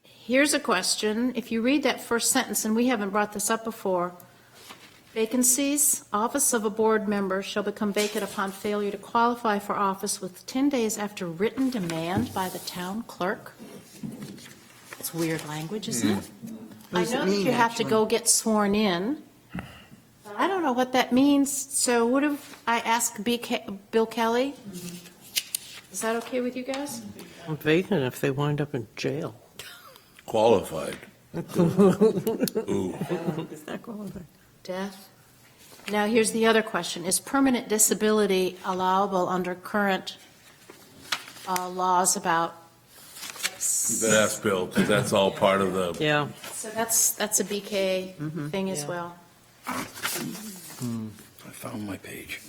D: Here's a question. If you read that first sentence, and we haven't brought this up before, vacancies, office of a board member shall become vacant upon failure to qualify for office with 10 days after written demand by the town clerk. It's weird language, isn't it? I
G: does it
D: know that
G: mean,
D: you have to
G: actually?
D: go get sworn in. But I don't know what that means. So what if I ask Bill Kelly? Is that okay with you guys?
B: I'm vacant if they wind up in jail.
C: Qualified. Ooh.
G: It's not qualified.
D: Death? Now, here's the other question. Is permanent disability allowable under current laws about?
C: That's Bill, because that's all part of the,
B: Yeah.
D: So that's a BK thing as
B: Yeah.
D: well.
C: I
A: found my page.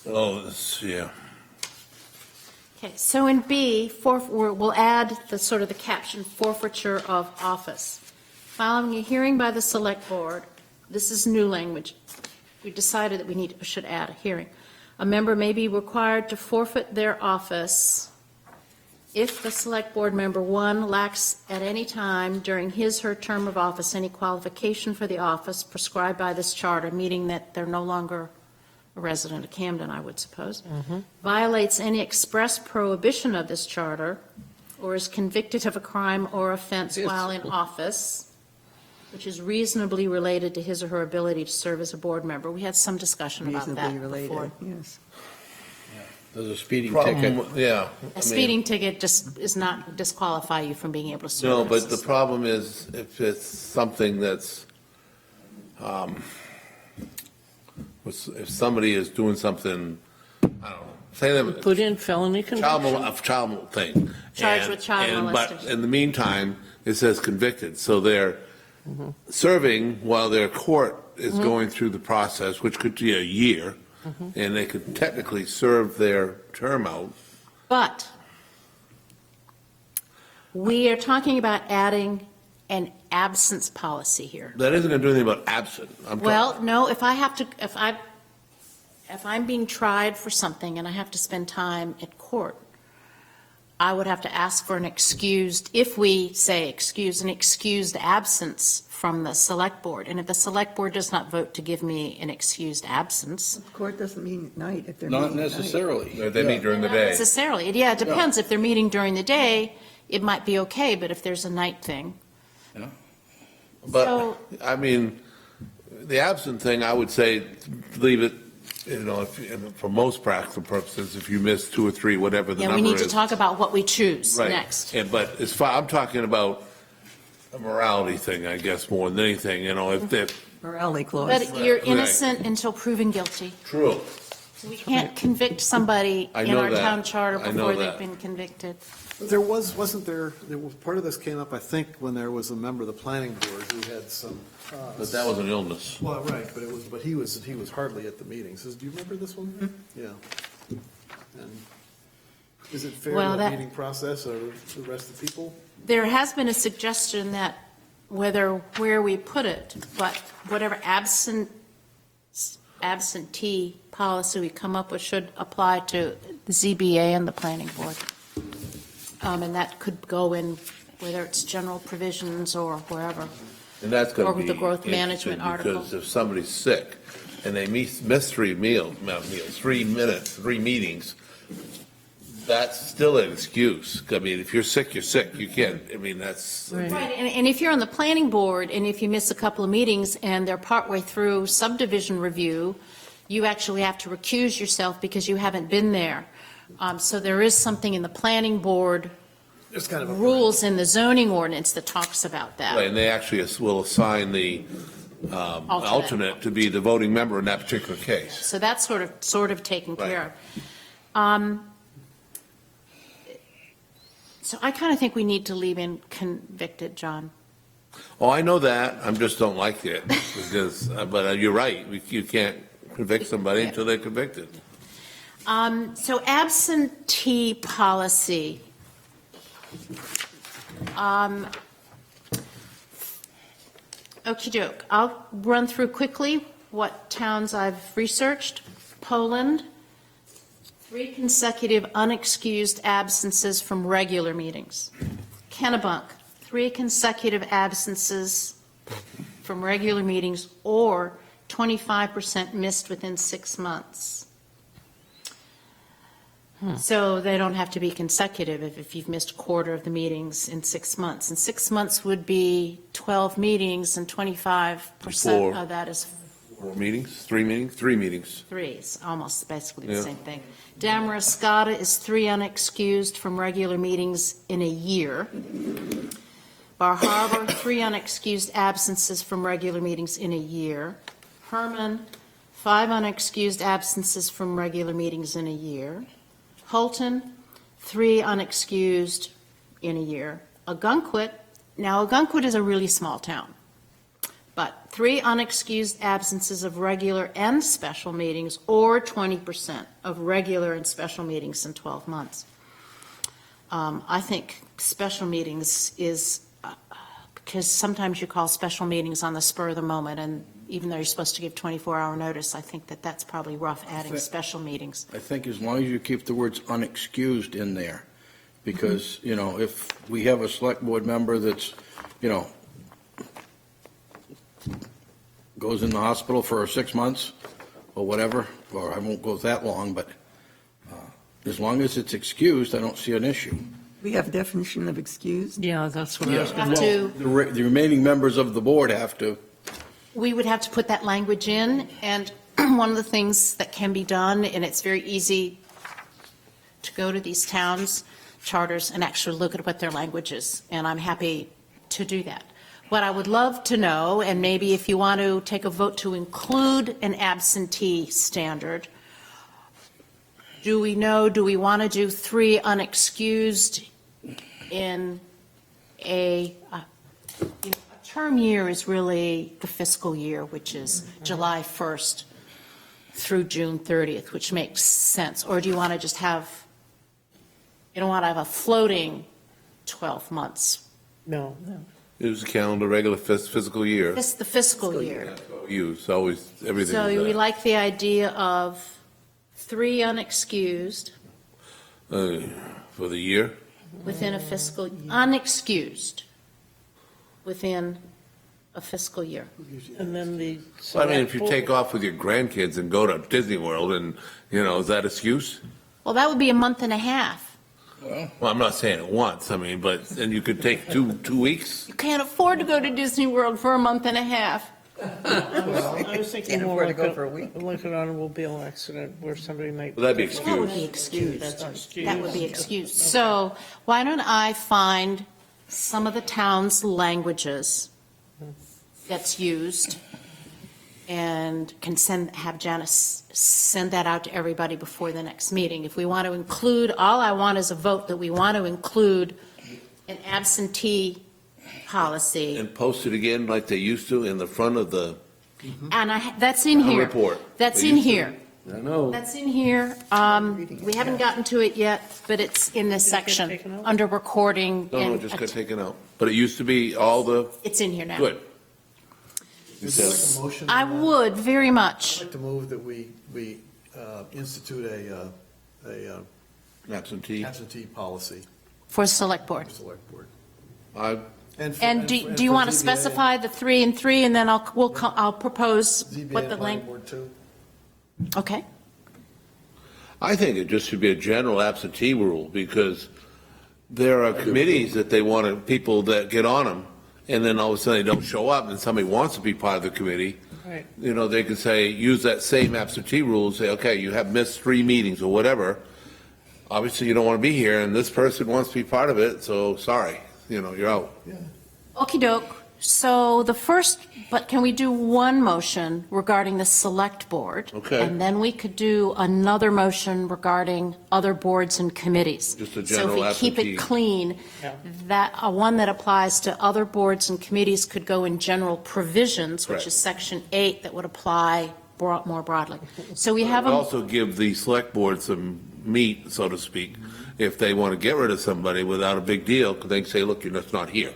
C: Oh, this, yeah.
D: Okay, so in B, we'll add the sort of the caption, forfeiture of office. Following a hearing by the select board, this is new language. We decided that we should add a hearing. A member may be required to forfeit their office if the select board member, one, lacks at any time during his/her term of office any qualification for the office prescribed by this charter, meaning that they're no longer a resident of Camden, I would suppose, violates any express prohibition of this charter, or is convicted of a crime or offense while in office, which is reasonably related to his or her ability to serve as a board member. We had some discussion about that
G: Reasonably
D: before.
G: related, yes.
A: There's a speeding ticket.
C: Problem, yeah.
D: A speeding ticket just is not disqualify you from being able to serve.
C: No,
D: as
C: but
D: a-
C: the problem is if it's something that's, if somebody is doing something, I don't know, say them.
B: Put in felony conviction.
C: Child thing.
D: Charged with child
C: But
D: molestation.
C: in the meantime, it says convicted, so they're serving while their court is going through the process, which could be a year, and they could technically serve their term out.
D: But we are talking about adding an absence policy here.
C: That isn't going to do anything about absent.
D: Well, no, if I'm being tried for something and I have to spend time at court, I would have to ask for an excused, if we say an excused absence from the select board. And if the select board does not vote to give me an excused absence.
G: The court doesn't mean at night if they're
A: Not
G: meeting at night.
A: necessarily.
C: They meet during the
D: Not
C: day.
D: necessarily. Yeah, it depends. If they're meeting during the day, it might be okay, but if there's a night thing.
C: But,
D: So-
C: I mean, the absent thing, I would say, leave it, for most practical purposes, if you miss 2 or 3, whatever the
D: Yeah,
C: number
D: we
C: is.
D: need to talk about what we choose
C: Right.
D: next.
C: But as far, I'm talking about a morality thing, I guess, more than anything, if they're
G: Morality clause.
D: But you're
C: Right.
D: innocent until proven guilty.
C: true.
D: We can't convict somebody
C: I
D: in
C: know
D: our
C: that.
D: town charter
C: I know
D: before
C: that.
D: they've been convicted.
F: Wasn't there was, part of this came up, I think, when there was a member of the planning board who had some.
C: But that was an illness.
F: Well, right, but he was hardly at the meetings. Do you remember this one? Yeah. And is it fair
D: Well,
F: to the
D: that-
F: meeting process or the rest of the people?
D: There has been a suggestion that where we put it, but whatever absentee policy we come up with should apply to the ZBA and the planning board. And that could go in, whether it's general provisions or wherever.
C: And that's going
D: Or
C: to
D: with
C: be
D: the growth management
C: interesting,
D: article.
C: because if somebody's sick and they miss 3 3 meetings, that's still an excuse. I mean, if you're sick, you're sick. You can't, that's.
B: Right.
D: Right, and if you're on the planning board, and if you miss a couple of meetings and they're partway through subdivision review, you actually have to recuse yourself because you haven't been there. So there is something in the planning board
F: It's kind of a.
D: rules in the zoning ordinance that talks about that.
C: Right, and they actually will assign the alternate to be the voting member in that particular case.
D: So that's sort of taken care of. So I kind of think we need to leave in convicted, John.
C: Oh, I know that, I just don't like it, because, but you're right, you can't convict somebody until they're convicted.
D: So absentee policy. Okey-doke. I'll run through quickly what towns I've researched. Poland, 3 consecutive unexcused absences from regular meetings. Kennebunk, 3 consecutive absences from regular meetings or 25% missed within 6 months. So they don't have to be consecutive if you've missed a quarter of the meetings in 6 months. And 6 months would be 12 meetings, and 25% of that is
C: 4 meetings, 3 meetings, 3 meetings.
D: 3. It's almost basically the
C: Yeah.
D: same thing. Damariscotta is 3 unexcused from regular meetings in a year. Bar Harbor, 3 unexcused absences from regular meetings in a year. Herman, 5 unexcused absences from regular meetings in a year. Holton, 3 unexcused in a year. Ogunquit, now Ogunquit is a really small town, but 3 unexcused absences of regular and special meetings, or 20% of regular and special meetings in 12 months. I think special meetings is, because sometimes you call special meetings on the spur of the moment, and even though you're supposed to give 24-hour notice, I think that that's probably rough adding special meetings.
A: I think as long as you keep the words unexcused in there, because, you know, if we have a select board member that's, you know, goes in the hospital for 6 months or whatever, or I won't go that long, but as long as it's excused, I don't see an issue.
G: We have a definition of excused?
B: Yeah, that's what I was
D: Have
B: going to.
D: to-
A: The remaining members of the board have to.
D: We would have to put that language in, and one of the things that can be done, and it's very easy to go to these towns' charters and actually look at what their language is, and I'm happy to do that. What I would love to know, and maybe if you want to take a vote to include an absentee standard, do we want to do 3 unexcused in a term year is really the fiscal year, which is July 1st through June 30th, which makes sense? Or do you want to just have, you don't want to have a floating 12 months?
B: No.
C: Use the calendar, regular fiscal year.
D: It's the fiscal year.
C: That's what we use, always, everything
D: So
C: is
D: we
C: that.
D: like the idea of 3 unexcused
C: For the year?
D: within a fiscal, unexcused within a fiscal year.
B: And then the.
C: I mean, if you take off with your grandkids and go to Disney World and, you know, is that excuse?
D: Well, that would be a month and a half.
C: Well, I'm not saying it once, I mean, but, and you could take two weeks?
D: You can't afford to go to Disney World for a month and a half.
B: I was thinking
G: Can't
B: more
G: afford to
B: like
G: go for a week.
B: like an automobile accident where somebody might.
C: Well, that'd be
D: That would be
C: excused.
D: excused.
B: That's excused.
D: That would be excused. So why don't I find some of the town's languages that's used and can have Janice send that out to everybody before the next meeting. If we want to include, all I want is a vote that we want to include an absentee policy.
C: And post it again like they used to in the front of the
D: And that's in here.
C: report.
D: That's
C: They
D: in
C: used to.
D: here.
E: I know.
D: That's in here. We haven't gotten to it yet, but it's in this
B: Did it get
D: section,
B: taken out?
D: under recording.
C: No,
D: and
C: it just got taken out. But it used to be all the,
D: It's in here now.
C: good.
F: Is there like a motion?
D: I
F: on that?
D: would, very
F: I'd
D: much.
F: like to move that we institute a
C: Absentee.
F: absentee policy
D: For select board.
F: for select board.
C: I,
D: And do you
F: for
D: want to
F: ZBA
D: specify the 3 and 3, and then I'll propose
F: ZBA
D: what
F: and
D: the
F: planning
D: length,
F: board too?
D: okay?
C: I think it just should be a general absentee rule, because there are committees that they want people that get on them, and then all of a sudden they don't show up, and somebody wants to be part of the committee.
B: Right.
C: You know, they could say, use that same absentee rule, and say, okay, you have missed 3 meetings or whatever. Obviously, you don't want to be here, and this person wants to be part of it, so sorry, you know, you're out.
D: Okey doke. So the first, but can we do one motion regarding the select board?
C: Okay.
D: And then we could do another motion regarding other boards and committees.
C: Just a
D: So
C: general
D: if we keep
C: absentee.
D: it clean,
B: Yeah.
D: that, one that applies to other boards and committees could go in general provisions, which
C: Correct.
D: is section 8, that would apply more broadly. So we have
C: It would
D: a,
C: also give the select board some meat, so to speak, if they want to get rid of somebody without a big deal, because they can say, look, you're just not here,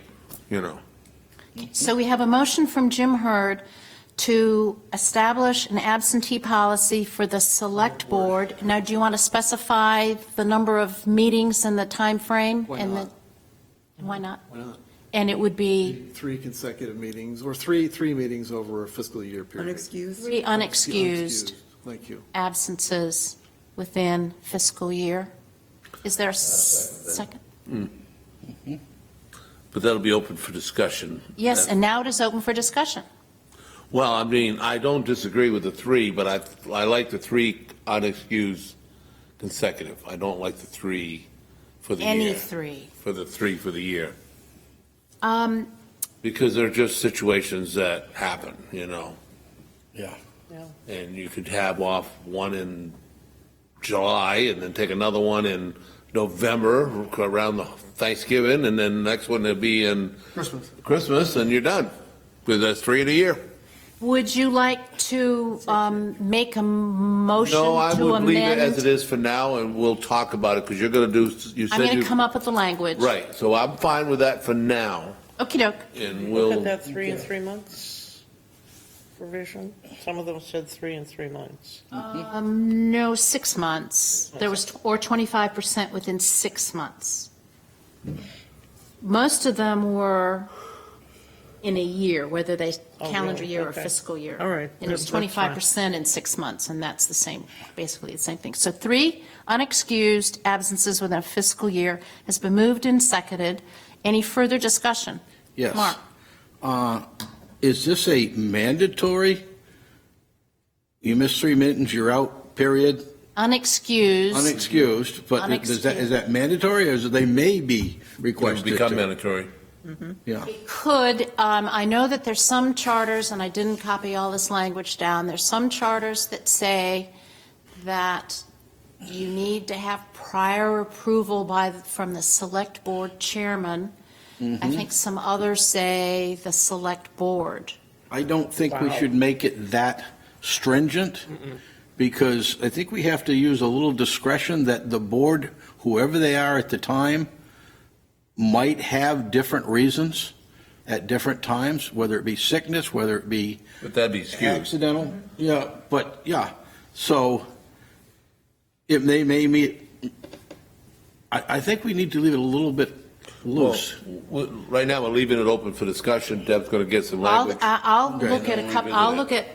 C: you know.
D: so we have a motion from Jim Hurd to establish an absentee policy for the select board. Now, do you want to specify the number of meetings and the time frame?
F: Why
D: and
F: not?
D: Why not?
F: Why not?
D: And it would be
F: 3 consecutive meetings, or three meetings over a fiscal year period.
G: Unexcused?
D: 3 unexcused
F: Thank you.
D: absences within fiscal year. Is there a second?
C: But that'll be open for discussion.
D: Yes, and now it is open for discussion.
C: Well, I mean, I don't disagree with the 3, but I like the 3 unexcused consecutive. I don't like the 3 for the year.
D: Any 3.
C: For the 3 for the year. Because they're just situations that happen, you know.
A: Yeah.
C: And you could have off one in July and then take another one in November around the Thanksgiving, and then the next one will be in
F: Christmas.
C: Christmas, and you're done. because that's 3 in a year.
D: Would you like to make a motion
C: No, I
D: to
C: would leave it as it
D: amend?
C: is for now, and we'll talk about it, because you're going to do, you
D: I'm
C: said
D: going
C: you.
D: to come up with the language.
C: Right, so I'm fine with that for now,
D: Okey doke.
C: and
B: Look
C: we'll.
B: at that 3 and 3 months provision. Some of them said 3 and 3 months.
D: No, 6 months. There was, or 25% within 6 months. Most of them were in a year, whether they
B: Oh,
D: calendar
B: really?
D: year or
B: Okay.
D: fiscal year.
B: All right.
D: And it was
B: That's fine.
D: 25% in 6 months, and that's the same, basically the same thing. So 3 unexcused absences within a fiscal year has been moved and seconded. Any further discussion?
A: Yes.
D: Mark?
A: Is this a mandatory, you miss 3 minutes, you're out, period?
D: Unexcused.
A: Unexcused, but is that mandatory, or is it they may be
C: Will
A: requested
C: become
A: to?
C: mandatory.
A: Yeah.
D: It could, I know that there's some charters, and I didn't copy all this language down, there's some charters that say that you need to have prior approval from the select board chairman. I think some others say the select board.
A: I don't think we
B: Wow.
A: should make it that stringent, because I think we have to use a little discretion that the board, whoever they are at the time, might have different reasons at different times, whether it be sickness, whether it be
C: But that'd be excused.
A: accidental. Yeah, but, yeah, so it may meet, I think we need to leave it a little bit loose.
C: Well, right now, we're leaving it open for discussion. Deb's going to get some language.
D: I'll
A: Okay.
D: look at a
C: Then
D: couple,
C: revisit
D: I'll
C: it.
D: look at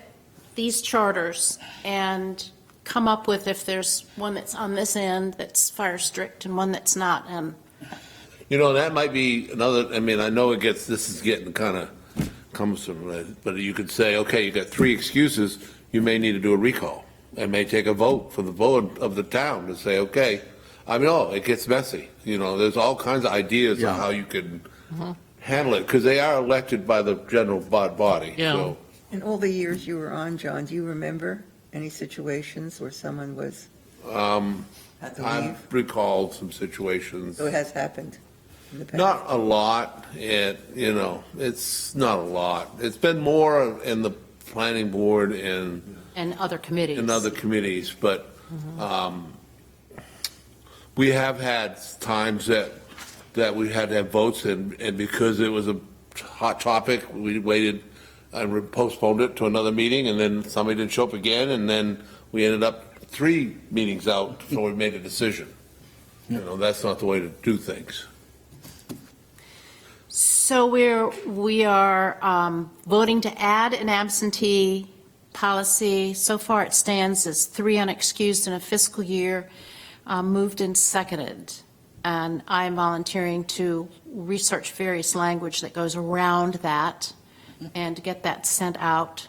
D: these charters and come up with if there's one that's on this end that's fire strict and one that's not, and
C: You know, that might be another, I mean, I know this is getting kind of cumbersome, right? But you could say, okay, you got 3 excuses, you may need to do a recall, and may take a vote for the board of the town to say, okay, I mean, it gets messy. You know, there's all kinds of ideas
A: Yeah.
C: on how you can handle it, because they are elected by the general body.
B: Yeah.
C: So
G: In all the years you were on, John, do you remember any situations where someone was had to leave?
C: I've recalled some situations.
G: So it has happened in the past?
C: Not a lot, it's not a lot. It's been more in the planning board and
D: other committees.
C: in other committees, but we have had times that we had to have votes, and because it was a hot topic, we waited and postponed it to another meeting, and then somebody didn't show up again, and then we ended up 3 meetings out before we made a decision. That's not the way to do things.
D: So we are voting to add an absentee policy. So far, it stands as 3 unexcused in a fiscal year, moved and seconded. And I'm volunteering to research various language that goes around that and to get that sent out.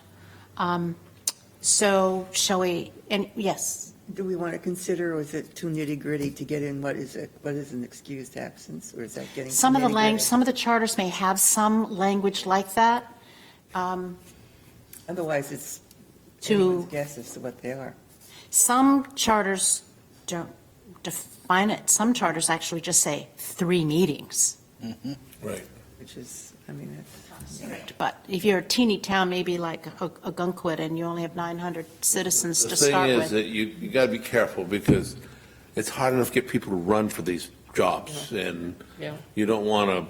D: So shall we, and yes,
G: Do we want to consider, or is it too nitty-gritty to get in what is an excused absence, or is that getting? too
D: some of the
G: nitty-gritty?
D: some of the charters may have some language like that.
G: Otherwise, it's
D: To-
G: anyone's guess as to what they are.
D: Some charters don't define it. Some charters actually just say 3 meetings.
C: Right.
G: Which is, I mean, that's.
D: But if you're a teeny town, maybe like a Gunkwit, and you only have 900 citizens
C: The
D: to
C: thing
D: start
C: is
D: with.
C: that you got to be careful, because it's hard enough to get people to run for these jobs, and
B: Yeah.
C: you don't want to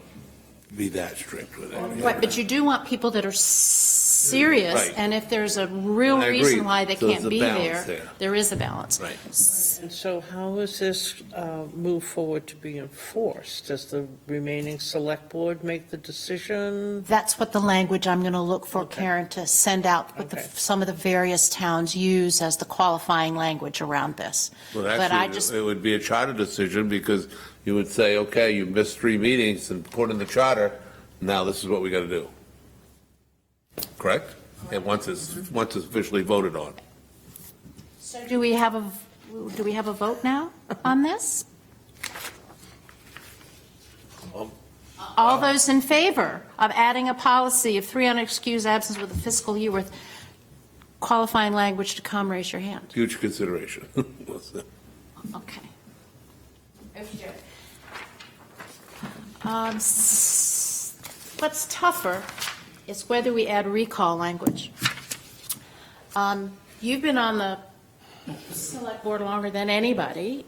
C: be that strict with it.
D: Right, but you do want people that are serious,
C: Right.
D: and if there's a real
C: I agree.
D: reason why they
C: So there's
D: can't
C: a
D: be
C: balance
D: there,
C: there.
D: there is a balance.
C: Right.
B: And so how is this move forward to be enforced? Does the remaining select board make the decision?
D: That's what the language I'm going to look for,
B: Okay.
D: Karen, to send out what
B: Okay.
D: some of the various towns use as the qualifying language around this.
C: Well,
D: But I
C: actually,
D: just,
C: it would be a charter decision, because you would say, okay, you missed 3 meetings, and put in the charter, now this is what we got to do. Correct? And once it's officially voted on.
D: so do we have a vote now on this? All those in favor of adding a policy of 3 unexcused absence with a fiscal year with qualifying language to come, raise your hand.
C: Future consideration.
D: Okay. What's tougher It's whether we add recall language. You've been on the select board longer than anybody.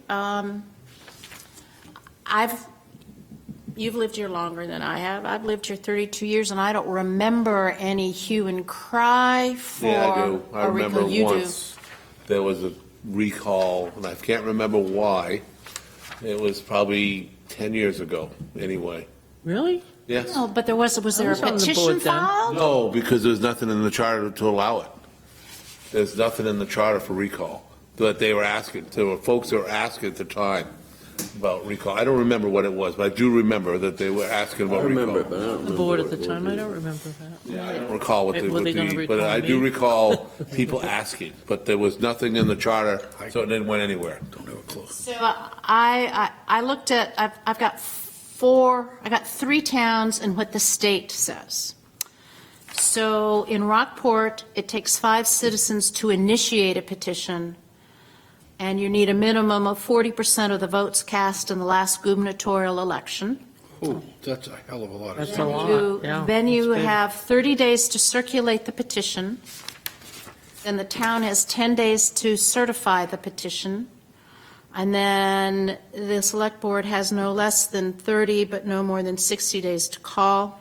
D: You've lived here longer than I have. I've lived here 32 years, and I don't remember any hue and cry for
C: Yeah, I do. I
D: a
C: remember
D: recall. You do.
C: once there was a recall, and I can't remember why. It was probably 10 years ago, anyway.
B: Really?
C: Yes.
D: No, but was there a
B: was on the
D: petition
B: board then.
D: filed?
C: No, because there's nothing in the charter to allow it. There's nothing in the charter for recall. But they were asking, there were folks that were asking at the time about recall. I don't remember what it was, but I do remember that they were asking
E: I
C: about
E: remember it,
C: recall.
E: but I don't remember.
B: The board at
E: what
B: the
E: it
B: time,
E: was
B: I
E: either.
B: don't remember that.
C: Yeah, I don't recall what they
B: Were they
C: would
B: gonna
C: be,
B: recall
C: but I do
B: me?
C: recall people asking, but there was nothing in the charter, so it didn't went anywhere.
A: Don't have a clue.
D: So I looked at, I've got I got 3 towns and what the state says. So in Rockport, it takes 5 citizens to initiate a petition, and you need a minimum of 40% of the votes cast in the last gubernatorial election.
A: Oh, that's a hell of a lot of
B: That's
A: stuff.
B: a lot, yeah.
D: Then you
B: That's big.
D: have 30 days to circulate the petition. Then the town has 10 days to certify the petition. And then the select board has no less than 30, but no more than 60 days to call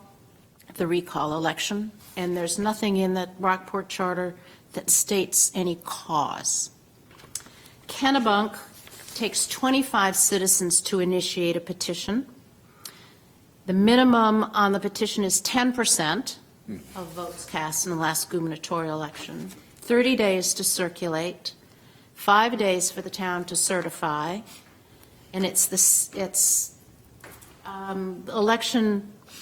D: the recall election. And there's nothing in the Rockport Charter that states any cause. Kennebunk takes 25 citizens to initiate a petition. The minimum on the petition is 10% of votes cast in the last gubernatorial election, 30 days to circulate, 5 days for the town to certify, and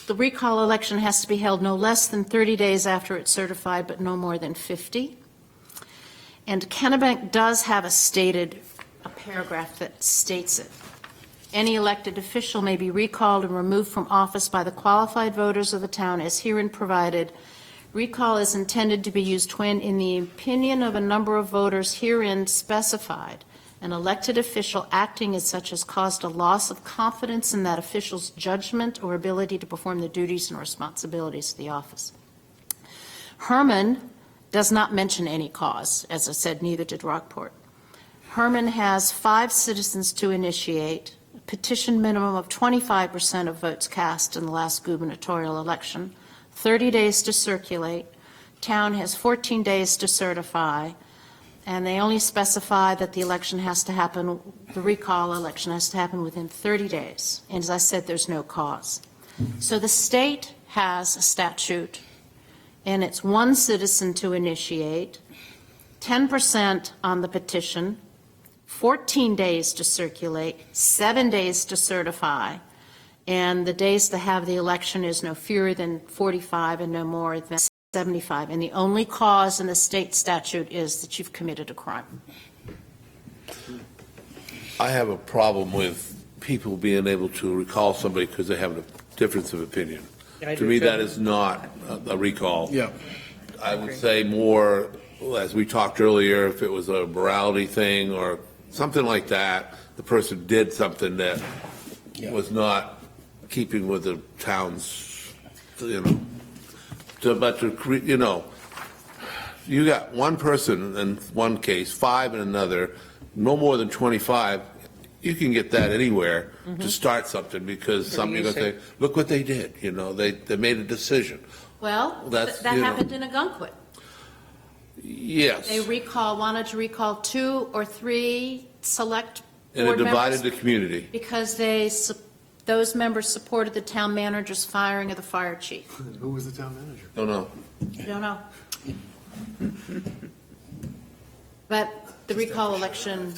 D: the recall election has to be held no less than 30 days after it's certified, but no more than 50. And Kennebunk does have a paragraph that states it. Any elected official may be recalled and removed from office by the qualified voters of the town as herein provided. Recall is intended to be used when, in the opinion of a number of voters herein specified, an elected official acting as such has caused a loss of confidence in that official's judgment or ability to perform the duties and responsibilities of the office. Herman does not mention any cause. As I said, neither did Rockport. Herman has 5 citizens to initiate, a petition minimum of 25% of votes cast in the last gubernatorial election, 30 days to circulate. Town has 14 days to certify, and they only specify that the election has to happen, the recall election has to happen within 30 days. And as I said, there's no cause. So the state has a statute, and it's 1 citizen to initiate, 10% on the petition, 14 days to circulate, 7 days to certify, and the days to have the election is no fewer than 45 and no more than 75. And the only cause in the state statute is that you've committed a crime.
C: I have a problem with people being able to recall somebody because they have a difference of opinion.
B: I
C: To
B: do
C: me,
B: too.
C: that is not a recall.
A: Yeah.
C: I would say more, as we talked earlier, if it was a morality thing or something like that, the person did something that was not keeping with the town's, you got 1 person in one case, 5 in another, no more than 25, you can get that anywhere to start something because somebody's going to say, look what they did, they made a decision.
D: Well,
C: That's,
D: that
C: you know.
D: happened in Agunquit.
C: Yes.
D: They wanted to recall 2 or 3 select
C: And it
D: board
C: divided
D: members
C: the community.
D: because those members supported the town manager's firing of the fire chief.
F: Who was the town manager?
C: Don't know.
D: I don't know. But the recall election,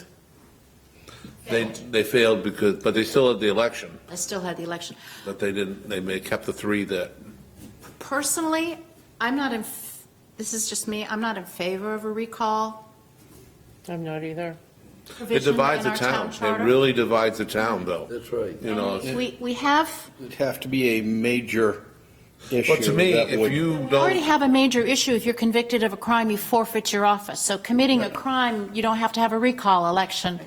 C: They failed but they still had the election,
D: I still had the election.
C: but they kept the 3 that,
D: Personally, this is just me, I'm not in favor of a recall
B: I'm not either.
C: it
D: provision
C: divides
D: in
C: the
D: our
C: town. It
D: charter.
C: really divides the town, though.
E: That's right.
D: We have,
A: It'd have to be a major issue.
C: But to me,
A: that
C: if
A: would-
C: you
D: we already
C: don't,
D: have a major issue. If you're convicted of a crime, you forfeit your office. So committing a crime, you don't have to have a recall election.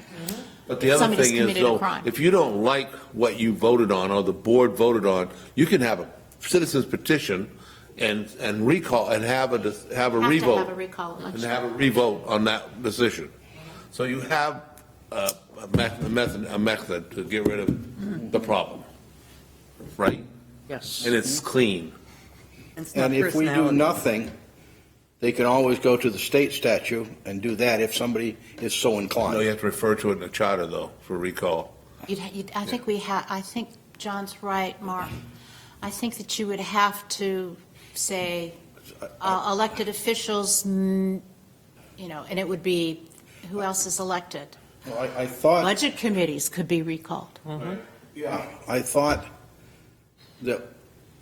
C: but the other
D: somebody's
C: thing is,
D: committed a
C: though,
D: crime.
C: if you don't like what you voted on or the board voted on, you can have a citizen's petition and recall, and have a
D: Have to
C: revote.
D: have a recall
C: And
D: election.
C: have a revote on that decision. So you have a method to get rid of the problem, right?
B: Yes.
C: And it's clean.
G: It's not
A: And if we do
G: personality.
A: nothing, they can always go to the state statute and do that if somebody is so
C: No,
A: inclined.
C: you have to refer to it in the charter, though, for recall.
D: I think John's right, Mark. I think that you would have to say elected officials, and it would be, who else is elected?
A: Well, I thought,
D: Budget committees could be recalled.
A: yeah, I thought that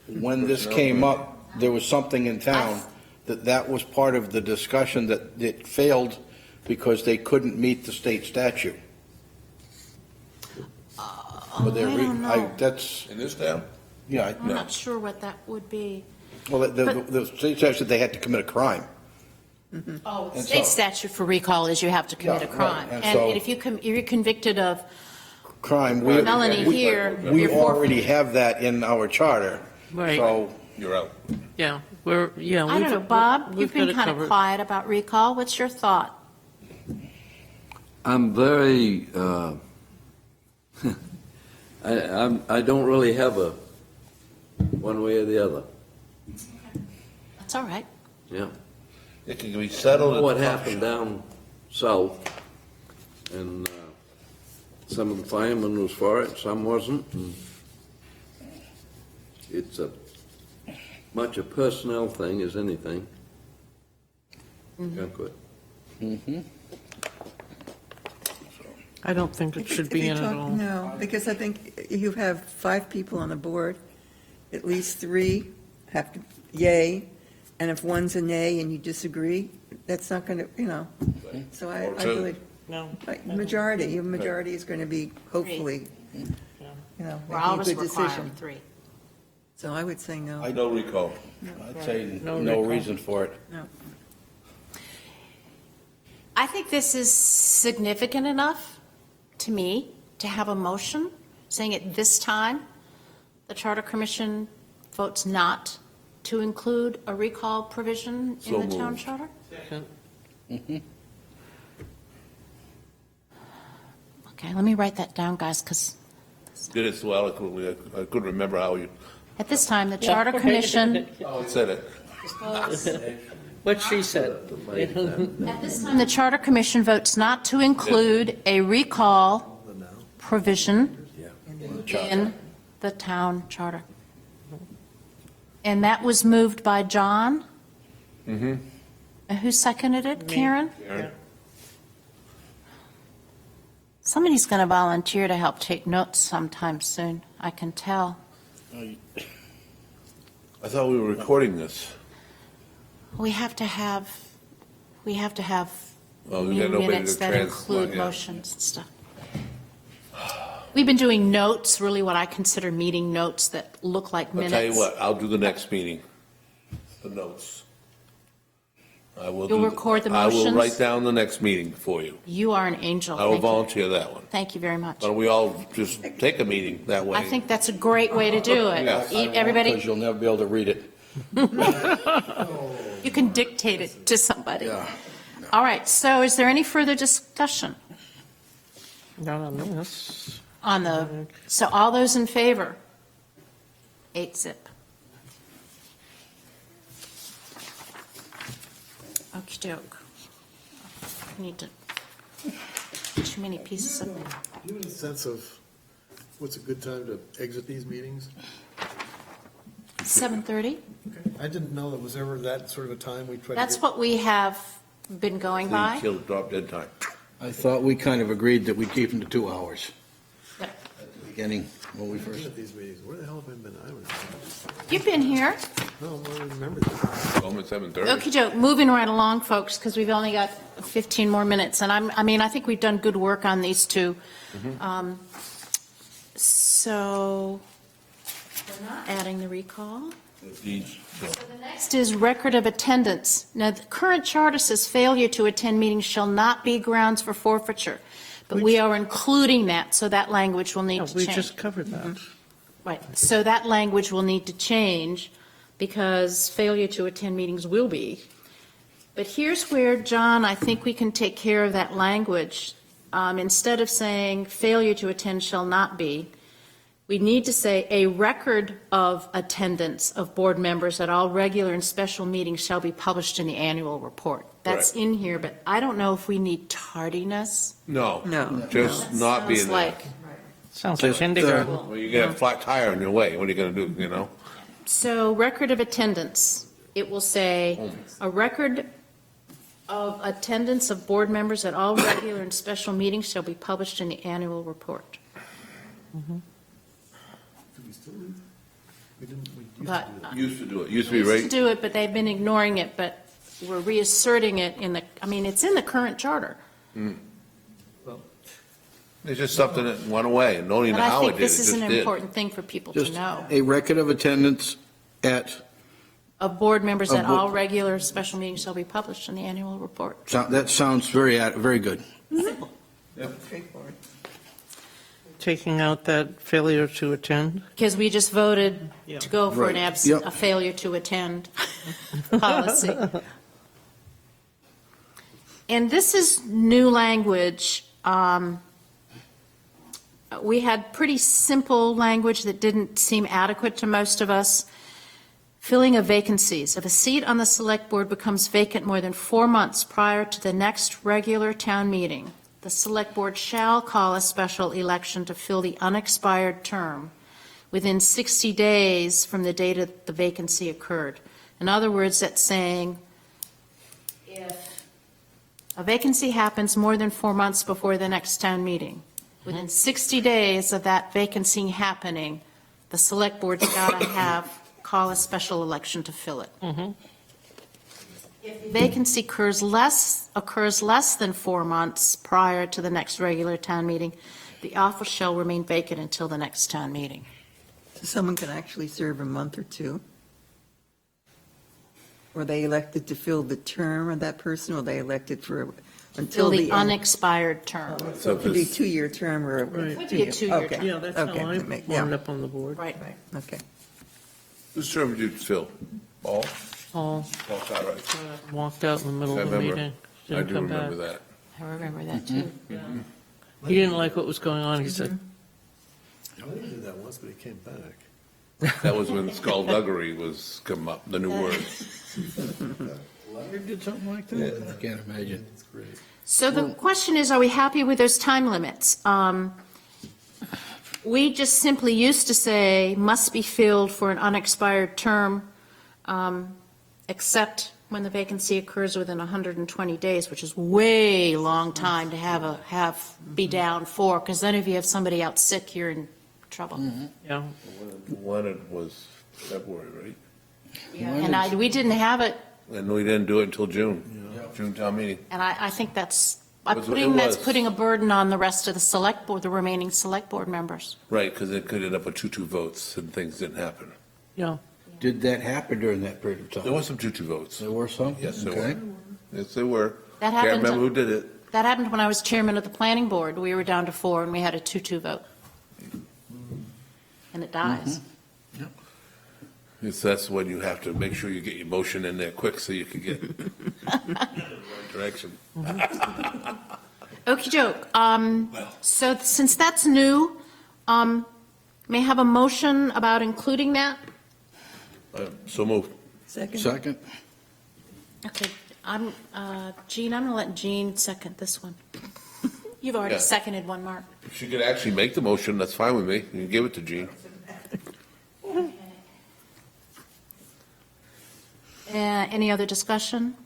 A: when this came up, there was something in town that was part of the discussion, that it failed because they couldn't meet the state statute.
D: I don't know.
A: That's,
C: In this town?
A: yeah,
D: I'm not sure what that would be.
A: well, the state statute said they had to commit a crime.
D: Oh,
A: And
D: state
A: so-
D: statute for recall is you have to commit a
A: Yeah, right.
D: crime.
A: And
D: And
A: so-
D: if you're convicted of
A: Crime.
D: felony here,
A: We
D: you're
A: already have that in our charter.
B: Right.
A: So,
C: You're out.
B: Yeah,
D: I don't know, Bob, you've been kind of quiet about recall. What's your thought?
E: I'm very, I don't really have a one way or the other,
D: That's all right.
E: yeah.
C: It can be settled.
E: What happened down south, and some of the firemen was for it, some wasn't, and it's much a personnel thing as anything. Yeah, good.
B: I don't think it should
G: If
B: be
G: you
B: in at
G: talk-
B: all.
G: No, because I think you have 5 people on the board, at least 3 have to, yay, and if one's a nay and you disagree, that's not going to, so I
C: Or two.
G: believe,
B: No.
G: majority, your majority is going to be, hopefully,
D: Well,
G: making
D: all
G: a
D: of us
G: good
D: require
G: decision.
D: 3.
G: So I would say no.
C: No recall.
A: I'd say
B: No
A: no
B: recall.
A: reason for it.
D: I think this is significant enough to me to have a motion saying at this time, the Charter Commission votes not to include a recall provision
C: So
D: in the town
C: moved.
D: charter? Okay, let me write that down, guys, because
C: Did it so eloquently, I couldn't remember how you
D: at this time, the Charter Commission,
C: said it.
B: What she said.
D: at this time, the Charter Commission votes not to include a recall provision in the town charter. And that was moved by John? Mm-hmm. And who seconded it? Karen?
C: Karen?
D: Somebody's going to volunteer to help take notes sometime soon, I can tell.
C: I thought we were recording this.
D: We have to have
C: Well, we got
D: meeting
C: nobody
D: minutes
C: to
D: that
C: trans-
D: include
C: yeah.
D: motions and stuff. We've been doing notes, really what I consider meeting notes that look like
C: I'll
D: minutes.
C: tell you what, I'll do the next meeting, the notes. I will
D: You'll
C: do-
D: record the
C: I will
D: motions?
C: write down the next meeting for you.
D: You are an angel.
C: I will
D: Thank you.
C: volunteer that one.
D: Thank you very much.
C: Why don't we all just take a meeting that way?
D: I think that's a great way to do it.
C: Yeah.
A: Because
D: Everybody,
A: you'll never be able to read it.
D: you can dictate it to somebody.
A: Yeah.
D: All right, so is there any further discussion
B: Not on this.
D: on the, so all those in favor? 8-zip. Okey-doke. I need to, too many pieces of,
F: Do you have a sense of what's a good time to exit these meetings?
D: 7:30?
F: I didn't know that was ever that sort of a time we tried to
D: That's
F: get.
D: what we have been going by.
C: Kill, drop dead time.
A: I thought we kind of agreed that we'd keep them to 2 hours
D: Yep.
A: at the beginning when we
F: I've been
A: first.
F: at these meetings. Where the hell have I been? I don't know.
D: You've been here.
F: No, I don't remember this.
C: Home at 7:30.
D: Okey-doke, moving right along, folks, because we've only got 15 more minutes, and I think we've done good work on these two. So, we're not adding the recall.
C: These-
D: Next is record of attendance. Now, the current charter says failure to attend meetings shall not be grounds for forfeiture, but we are including that, so that language will need
B: Yeah,
D: to
B: we
D: change.
B: just covered that.
D: Right, so that language will need to change because failure to attend meetings will be. But here's where, John, I think we can take care of that language. Instead of saying failure to attend shall not be, we need to say a record of attendance of board members at all regular and special meetings shall be published in the annual report. That's in here, but I don't know if we need tardiness.
C: No.
G: No.
C: Just not being
D: Sounds
C: there.
D: like,
B: Sounds like kindergarten.
C: Well, you get a flat tire in your way, what are you gonna do, you know?
D: so record of attendance, it will say a record of attendance of board members at all regular and special meetings shall be published in the annual report. But
C: Used to do it, used to be
D: used to
C: right,
D: do it, but they've been ignoring it, but we're reasserting it in the, I mean, it's in the current charter.
C: it's just something that went away, and don't even
D: But
C: know
D: I
C: how it
D: think
C: did, it
D: this is
C: just
D: an
C: did.
D: important thing for people to
A: Just
D: know.
A: a record of attendance at,
D: Of board members
A: Of
D: at
A: bo-
D: all regular special meetings shall be published in the annual report.
A: that sounds very good.
G: Straightforward.
B: Taking out that failure to attend.
D: Because we just voted
B: Yeah.
D: to go for an
A: Right. Yep.
D: a failure to attend policy. And this is new language. We had pretty simple language that didn't seem adequate to most of us. Filling of vacancies. If a seat on the select board becomes vacant more than 4 months prior to the next regular town meeting, the select board shall call a special election to fill the unexpired term within 60 days from the date that the vacancy occurred. In other words, that's saying if a vacancy happens more than 4 months before the next town meeting, within 60 days of that vacancy happening, the select board's got to call a special election to fill it. If the vacancy occurs less than 4 months prior to the next regular town meeting, the office shall remain vacant until the next town meeting.
G: So someone can actually serve a month or two? Were they elected to fill the term of that person, or they elected for,
D: Until
G: until
D: the
G: the end?
D: unexpired term.
G: So it could be a 2-year term or.
B: Right.
D: It could be a 2-year
G: Okay.
D: term.
B: Yeah, that's how
G: Okay,
B: I
G: that make- yeah.
B: wound up on the board.
D: Right.
G: Right, okay.
C: Whose term did you fill? Paul?
B: Paul
C: Paul's all right.
B: walked out in the middle
C: I
B: of the
C: remember.
B: meeting.
C: I
B: Didn't
C: do
B: come
C: remember
B: back.
C: that.
D: I remember that too.
B: He didn't like what was going on, he said.
F: I only did that once, but he came back.
C: That was when skullduggery was come up, the new word.
A: Larry did something like that? I can't imagine.
F: It's great.
D: So the question is, are we happy with those time limits? We just simply used to say must be filled for an unexpired term, except when the vacancy occurs within 120 days, which is way long time to be down for, because then if you have somebody out sick, you're in trouble.
B: Yeah.
C: When it was February, right?
D: And we didn't have it,
C: And we didn't do it until June, June town meeting.
D: and I think that's,
C: It was-
D: that's putting a burden on the rest of the select board, the remaining select board members.
C: Right, because it could end up with 2-2 votes and things didn't happen.
B: Yeah.
A: Did that happen during that period of
C: There
A: time?
C: was some 2-2 votes.
A: There were some?
C: Yes, there
A: Okay.
C: were. Yes, there were.
D: That
C: Can't
D: happened,
C: remember who did it.
D: that happened when I was chairman of the planning board. We were down to 4 and we had a 2-2 vote. And it dies.
C: That's when you have to make sure you get your motion in there quick so you can get in the right direction.
D: Okey doke. So since that's new, may I have a motion about including that?
C: So moved.
G: Second?
A: Second?
D: Okay, Jean, I'm going to let Jean second this one. You've already
C: Yeah.
D: seconded one, Mark.
C: If she could actually make the motion, that's fine with me. You can give it to Gene.
D: Any other discussion?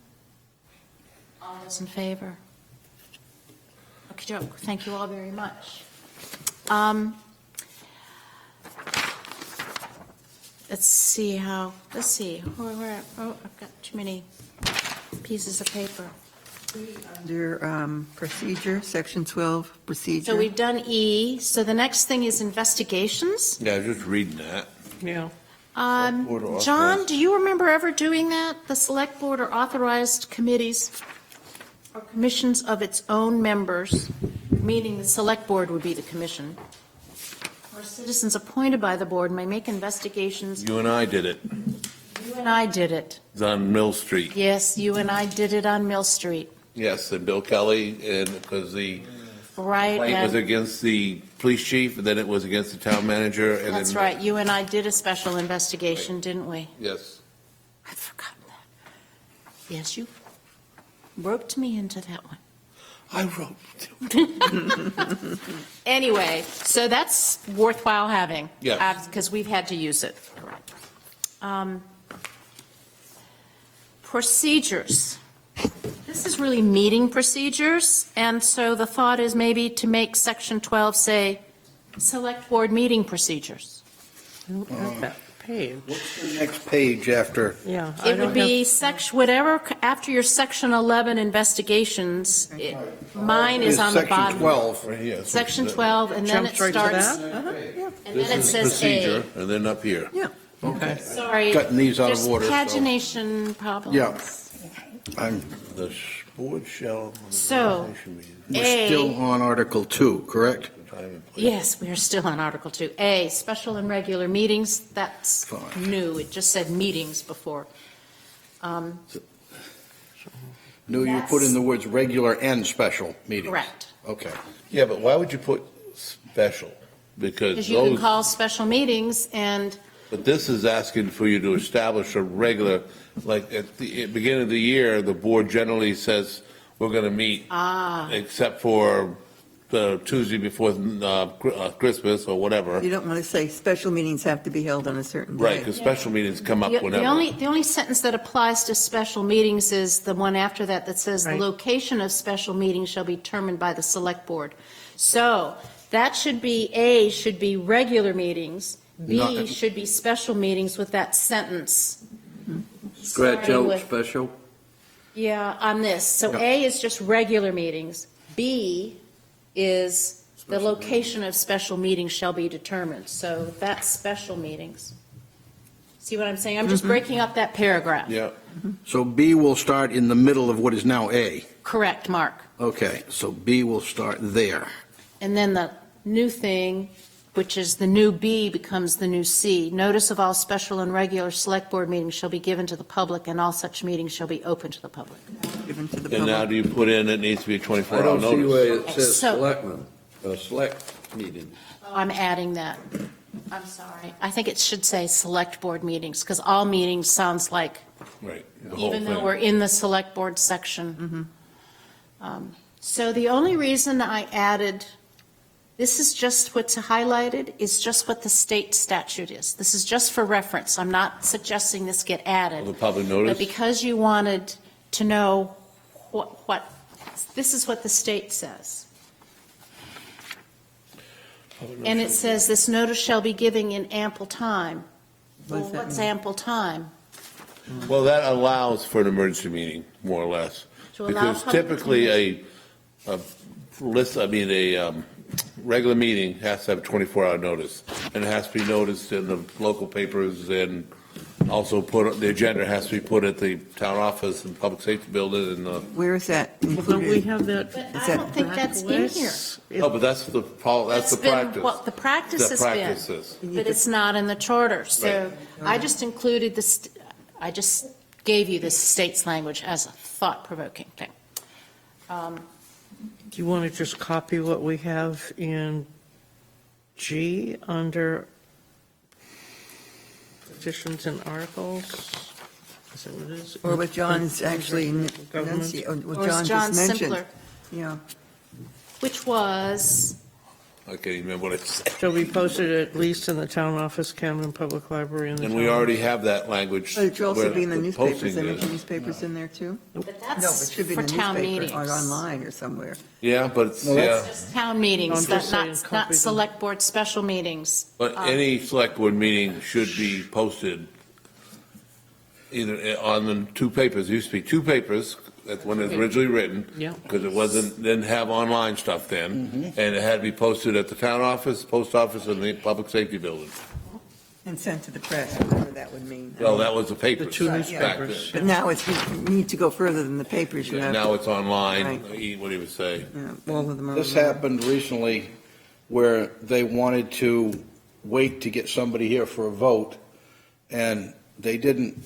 D: All those in favor? Okey doke. Thank you all very much. Let's see, where, I've got too many pieces of paper.
G: Under procedure, section 12, procedure.
D: So we've done E, so the next thing is investigations.
C: Yeah, just reading that.
B: Yeah.
C: Board of
D: John,
C: authorized.
D: do you remember ever doing that? The select board or authorized committees or commissions of its own members, meaning the select board would be the commission, or citizens appointed by the board may make investigations.
C: You and I did it.
D: and I did it.
C: It's on Mill Street.
D: Yes, you and I did it on Mill Street.
C: Yes, and Bill Kelly, and because the
D: Right,
C: complaint was
D: and
C: against the police chief, and then it was against the town manager, and then.
D: that's right. You and I did a special investigation, didn't we?
C: Yes.
D: I'd forgotten that. Yes, you roped me into that one.
C: I wrote.
D: Anyway, so that's worthwhile having.
C: Yes.
D: Because we've had to use it. Procedures. This is really meeting procedures, and so the thought is maybe to make section 12 say, select board meeting procedures.
B: I don't have that page.
A: What's the next page after?
B: Yeah. I
D: It
B: don't
D: would be
B: have-
D: section, whatever, after your section 11 investigations, mine is on the bottom.
A: Section 12.
C: Right here.
D: Section 12, and then it
B: Jumps right to
D: starts,
B: that?
G: Yeah,
D: and
C: This
D: then it
C: is
D: says
C: procedure,
D: A.
C: and then up here.
G: yeah.
A: Okay.
D: Sorry.
A: Cutting these out of
D: there's
A: order, so-
D: pagination problems.
A: Yeah. I'm,
C: The board shall.
D: So,
A: we're
D: A.
A: still on Article 2, correct?
D: Yes, we are still on Article 2. A, special and regular meetings, that's
A: Fine.
D: new. It just said meetings before.
A: No, you put in the words regular and special meetings.
D: Correct.
A: Okay.
C: Yeah, but why would you put special? Because
D: Because you can
C: those,
D: call special meetings, and
C: but this is asking for you to establish a regular, like at the beginning of the year, the board generally says, we're going to meet, except for the Tuesday before Christmas or whatever.
G: You don't want to say special meetings have to be held on a certain day.
C: Right, because special meetings come up
D: the
C: whenever.
D: the only sentence that applies to special meetings is the one after that that says, the
B: Right.
D: location of special meetings shall be determined by the select board. So that should be, A, should be regular meetings, B,
A: Not-
D: should be special meetings with that sentence.
E: Scratch
D: Starting
E: out
D: with-
E: special.
D: Yeah, on this. So
A: Yeah.
D: A is just regular meetings. B is the location of special meetings shall be determined. So that's special meetings. See what I'm saying? I'm just breaking up that paragraph.
C: Yeah,
A: So B will start in the middle of what is now A.
D: Correct, Mark.
A: Okay, so B will start there.
D: And then the new thing, which is the new B, becomes the new C. Notice of all special and regular select board meetings shall be given to the public, and all such meetings shall be open to the public.
G: Given to the
C: and now
G: public.
C: do you put in, it needs to be a
E: I
C: 24-hour
E: don't see
C: notice?
E: where it says
D: So-
E: selectmen, select meeting.
D: I'm adding that. I'm sorry. I think it should say select board meetings, because all meetings sounds like,
C: Right. the whole
D: even though
C: thing.
D: we're in the select board section. So the only reason I added, this is just what's highlighted, is just what the state statute is. This is just for reference. I'm not suggesting this get added.
C: The public
D: But
C: notice?
D: because you wanted to know what, this is what the state says. And it says, this notice shall be given in ample time.
G: What does
D: Well,
G: that
D: what's
G: mean?
D: ample time?
C: Well, that allows for an emergency meeting, more or less.
D: To allow
C: Because
D: public
C: typically a regular meeting has to have a 24-hour notice. And it has to be noticed in the local papers, and also the agenda has to be put at the town office and public safety building and
G: Where is that
B: Well, don't we
G: included?
B: have that?
D: But
G: Is
D: I
G: that
D: don't think that's in here.
C: no, but that's the
D: That's been
C: practice.
D: what the practice
C: The
D: has been.
C: practice is.
D: But it's not in the charter, so I just included this, I just gave you this state's language as a thought-provoking thing.
B: Do you want to just copy what we have in G under petitions and articles? Is that what it is?
G: Or what John's actually
B: Government.
G: what
D: Or
G: John
D: is
G: just
D: John
G: mentioned.
D: simpler,
G: Yeah.
D: which was,
C: I can't even remember what it said.
B: Shall be posted at least in the town office, Camden Public Library, and the
C: And
B: town.
C: we already have that language.
G: But it should also
C: where
G: be in the
C: posting
G: newspapers. There
C: is.
G: are newspapers in there too?
D: but
G: No, it
D: that's
G: should be
D: for
G: in the
D: town
G: newspaper
D: meetings.
G: or online or somewhere.
C: Yeah, but it's,
A: Well,
C: yeah.
D: Just town
B: I'm
D: meetings,
B: just saying
D: not
B: copy them.
D: select board special meetings.
C: But any select board meeting should be posted either on the two papers. It used to be two papers, that's when it was originally written.
B: Yeah.
C: Because it didn't have online stuff then. And it had to be posted at the town office, post office, and the public safety building.
G: And sent to the press, whatever that would mean.
C: Well, that was the papers.
B: The two
C: back
B: newspapers.
C: then.
G: But now it's, you need to go further than the papers. You have
C: Now
G: to,
C: it's online,
G: Right.
C: what do you say?
G: all of them are.
A: This
G: online.
A: happened recently where they wanted to wait to get somebody here for a vote, and they didn't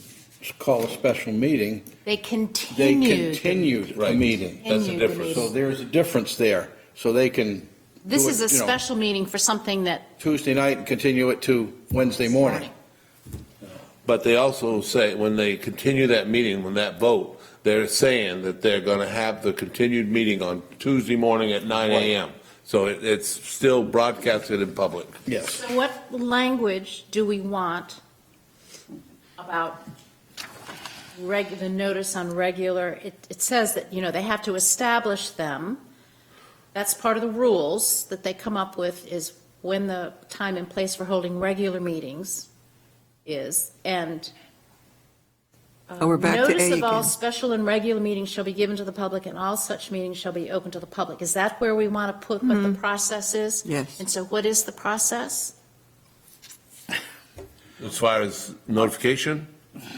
A: call a special meeting,
D: They
A: they
D: continued.
A: continued a
C: Right.
A: meeting.
C: That's the
D: Continued the
C: difference.
A: So
D: meeting.
A: there's a difference there. So they can
D: This
A: do
D: is
A: it,
D: a
A: you know,
D: special meeting for something that.
A: Tuesday night and continue it to Wednesday morning.
C: But they also say, when they continue that meeting, when that vote, they're saying that they're going to have the continued meeting on Tuesday morning at 9 a.m. So it's still broadcasted in public.
A: Yes.
D: So what language do we want about the notice on regular? It says that, they have to establish them. That's part of the rules that they come up with, is when the time and place for holding regular meetings is. And
G: Oh, we're back to A
D: notice of all
G: again.
D: special and regular meetings shall be given to the public, and all such meetings shall be open to the public. Is that where we want to put what the process is?
G: Yes.
D: And so what is the process?
C: As far as notification,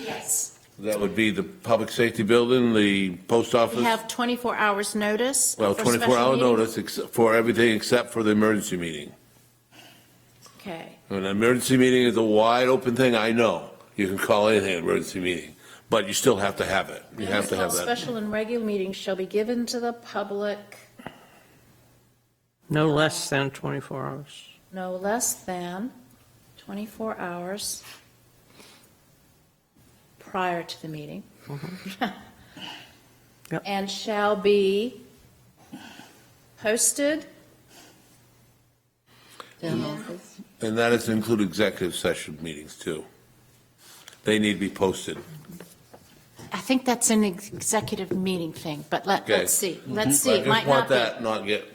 D: Yes.
C: that would be the public safety building, the post office.
D: We have 24 hours notice.
C: Well,
D: for special
C: 24-hour
D: meetings?
C: notice for everything except for the emergency meeting.
D: Okay.
C: An emergency meeting is a wide open thing, I know. You can call anything an emergency meeting, but you still have to have it. You have to have
D: All
C: that.
D: special and regular meetings shall be given to the public
B: No less than 24 hours.
D: no less than 24 hours prior to the meeting.
B: Yep.
D: And shall be posted.
C: And that is to include executive session meetings, too. They need to be posted.
D: I think that's an executive meeting thing, but
C: Okay.
D: let's see. Let's see.
C: I
D: It
C: just
D: might
C: want
D: not be.
C: that not get.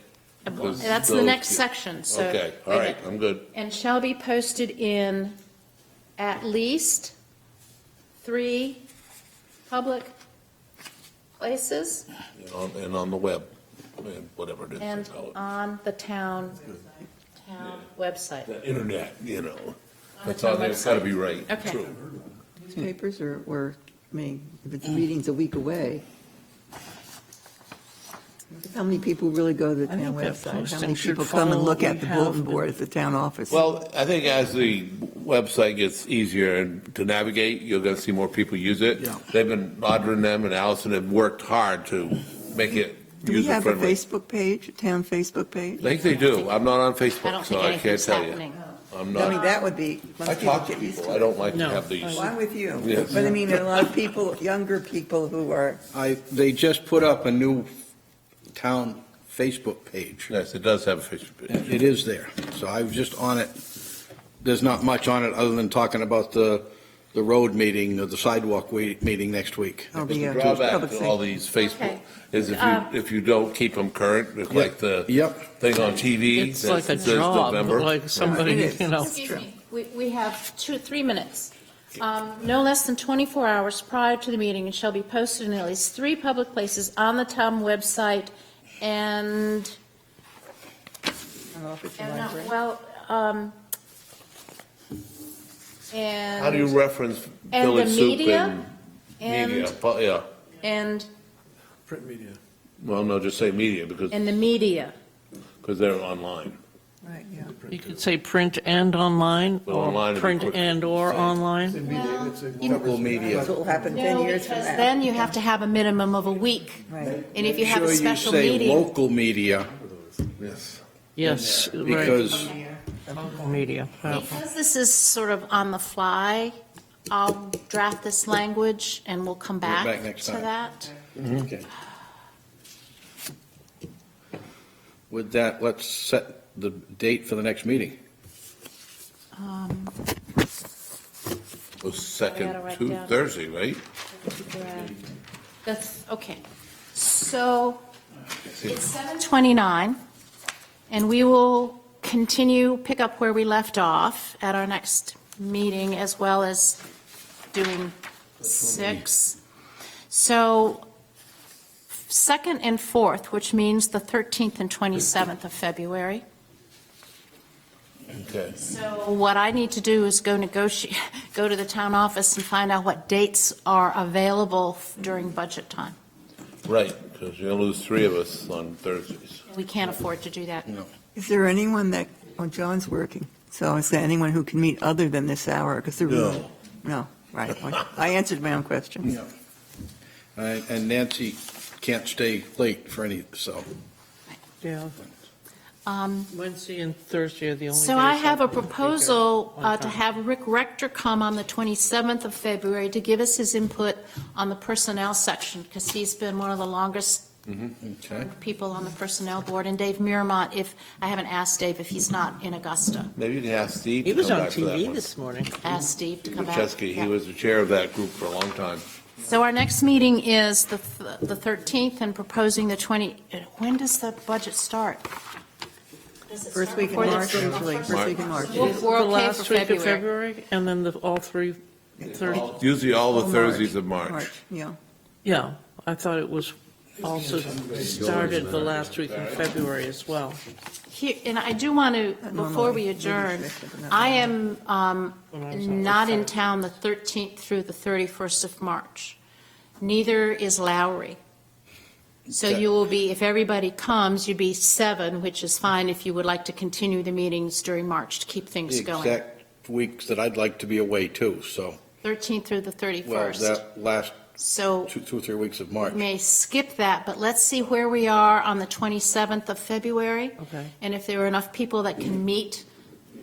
C: because
D: That's the
C: those
D: next
C: get-
D: section, so.
C: Okay, all right, I'm good.
D: And shall be posted in at least 3 public places
C: And on the web, and whatever it is.
D: and
C: they call it.
D: on the town website.
C: The internet, That's
D: town
C: all, it's got to
D: website.
C: be right.
D: Okay.
C: True.
G: Newspapers or, if it's meetings a week away. How many people really go to the
B: I
G: town
B: think that
G: website? How
B: posting
G: many
B: should
G: people come and
B: follow
G: look
B: what
G: at
B: we
G: the
B: have
G: bulletin
B: been-
G: board at the town office?
C: Well, I think as the website gets easier to navigate, you're going to see more people use it.
A: Yeah.
C: They've been, Audra and them and Allison have worked hard to make it
G: Do we have a
C: user-friendly.
G: Facebook page, a town Facebook page?
C: I think they do. I'm not on
D: I
C: Facebook,
D: don't
C: so
D: think
C: I can't
D: anything's
C: tell you.
D: happening.
C: I'm
G: I mean,
C: not,
G: that would be,
C: I
G: most people
C: talk to
G: get used
C: people.
G: to
C: I
G: it.
C: don't like to
B: No.
C: have these.
G: Well, I'm with you.
C: Yes.
G: But I mean, there are a lot of people, younger people who are,
A: They just put up a new town Facebook page.
C: Yes, it does have a Facebook page.
A: It is there. So I was just on it. There's not much on it other than talking about the road meeting or the sidewalk meeting next week.
G: oh,
C: The
G: the
C: drawback
G: public
C: to all
G: safety.
C: these Facebook
D: Okay.
C: is if you don't keep them current, it's like the
A: Yep.
C: thing on TV.
B: It's
C: that
B: like a
C: says
B: job,
C: November.
B: like somebody,
G: It is.
D: Excuse me, we have 3 minutes. No less than 24 hours prior to the meeting, and shall be posted in at least 3 public places on the town website and,
G: Town office and
D: and,
G: library.
D: well, and.
C: How do you reference
D: And the
C: village soup
D: media?
C: and media?
D: And,
C: Yeah,
D: and,
F: Print media.
C: well, no, just say media because
D: and the media.
C: they're online.
G: Right, yeah.
B: you could say print and online,
C: Well, online
B: or
C: would be
B: print
C: quicker.
B: and or online.
A: Local media.
G: That's what will happen 10
D: No,
G: years from
D: because
G: now.
D: then you have to have a minimum of a week.
G: Right.
D: And if you have a
A: Sure
D: special
A: you say
D: meeting.
A: local media,
C: Yes.
B: Yes, right,
A: because
B: local media. Yeah.
D: Because this is sort of on the fly, I'll draft this language and we'll come
A: back
D: back
A: next
D: to
A: time.
D: that.
A: Okay. With that, let's set the date for the next meeting.
C: The second
D: gotta write down.
C: Thursday, right?
D: That's, okay. So it's 7:29, and we will continue, pick up where we left off at our next meeting, as well as doing 6. So 2nd and 4th, which means the 13th and 27th of February.
C: Okay.
D: So what I need to do is go to the town office and find out what dates are available during budget time.
C: Right, because you're going to lose 3 of us on Thursdays.
D: We can't afford to do that.
A: No.
G: Is there anyone that, John's working, so is there anyone who can meet other than this hour? Because there really, no. Right. I answered my own question.
A: Yeah. And Nancy can't stay late for any, so.
B: Yeah,
D: Um,
B: Wednesday and Thursday are the only days.
D: So I have a
B: can take care
D: proposal
B: on
D: to
B: time.
D: have Rick Rector come on the 27th of February to give us his input on the personnel section, because he's been one of the longest
A: Okay.
D: people on the personnel board, and Dave Miramont, I haven't asked Dave if he's not in Augusta.
C: Maybe you can ask Steve
B: He
C: to
B: was
C: come
B: on
C: back for that
B: TV
C: one.
B: this morning.
D: Ask Steve to come back.
C: Chesky,
D: Yeah.
C: he was the chair of that group for a long time.
D: So our next meeting is the 13th, and proposing the 20, when does the budget start? Does it
G: First
D: start
G: week in
D: before the
G: March, usually, first week in March.
D: We're
B: The
D: okay
B: last
D: for
B: week of
D: February.
B: February, and then all 30.
C: Usually all the
G: March.
C: Thursdays of March.
G: March, yeah.
B: Yeah, I thought it was also started the last week in February as well.
D: Here, and I do want to, before we adjourn, I am not in town the 13th through the 31st of March. Neither is Lowry. So
A: Okay.
D: you will be, if everybody comes, you'd be 7, which is fine if you would like to continue the meetings during March to keep
A: The
D: things going.
A: exact weeks that I'd like to be away too, so,
D: 13th through the
A: well,
D: 31st.
A: that last
D: So
A: 2 or 3 weeks of March.
D: we may skip that, but let's see where we are on the 27th of February.
B: Okay.
D: And if there are enough people that can meet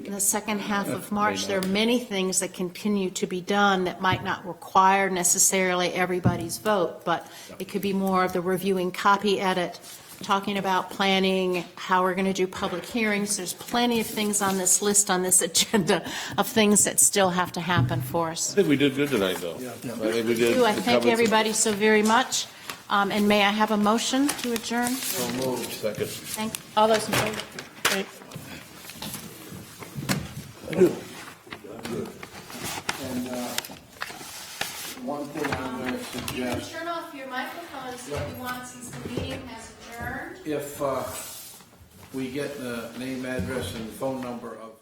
D: in the second half of March, there are many things that continue to be done that might not require necessarily everybody's vote, but it could be more of the reviewing copy edit, talking about planning, how we're going to do public hearings. There's plenty of things on this list, on this agenda, of things that still have to happen for us.
C: I think we did good tonight, though. I think we did.
D: I thank
C: covered some-
D: everybody so very much. And may I have a motion to adjourn?
C: So moved. Second.
D: Thank, all those in favor?
B: Right.
A: And one thing I'm going to
D: You can
A: suggest,
D: turn off your microphones if you want, since the meeting has adjourned.
A: if we get the name, address, and phone number of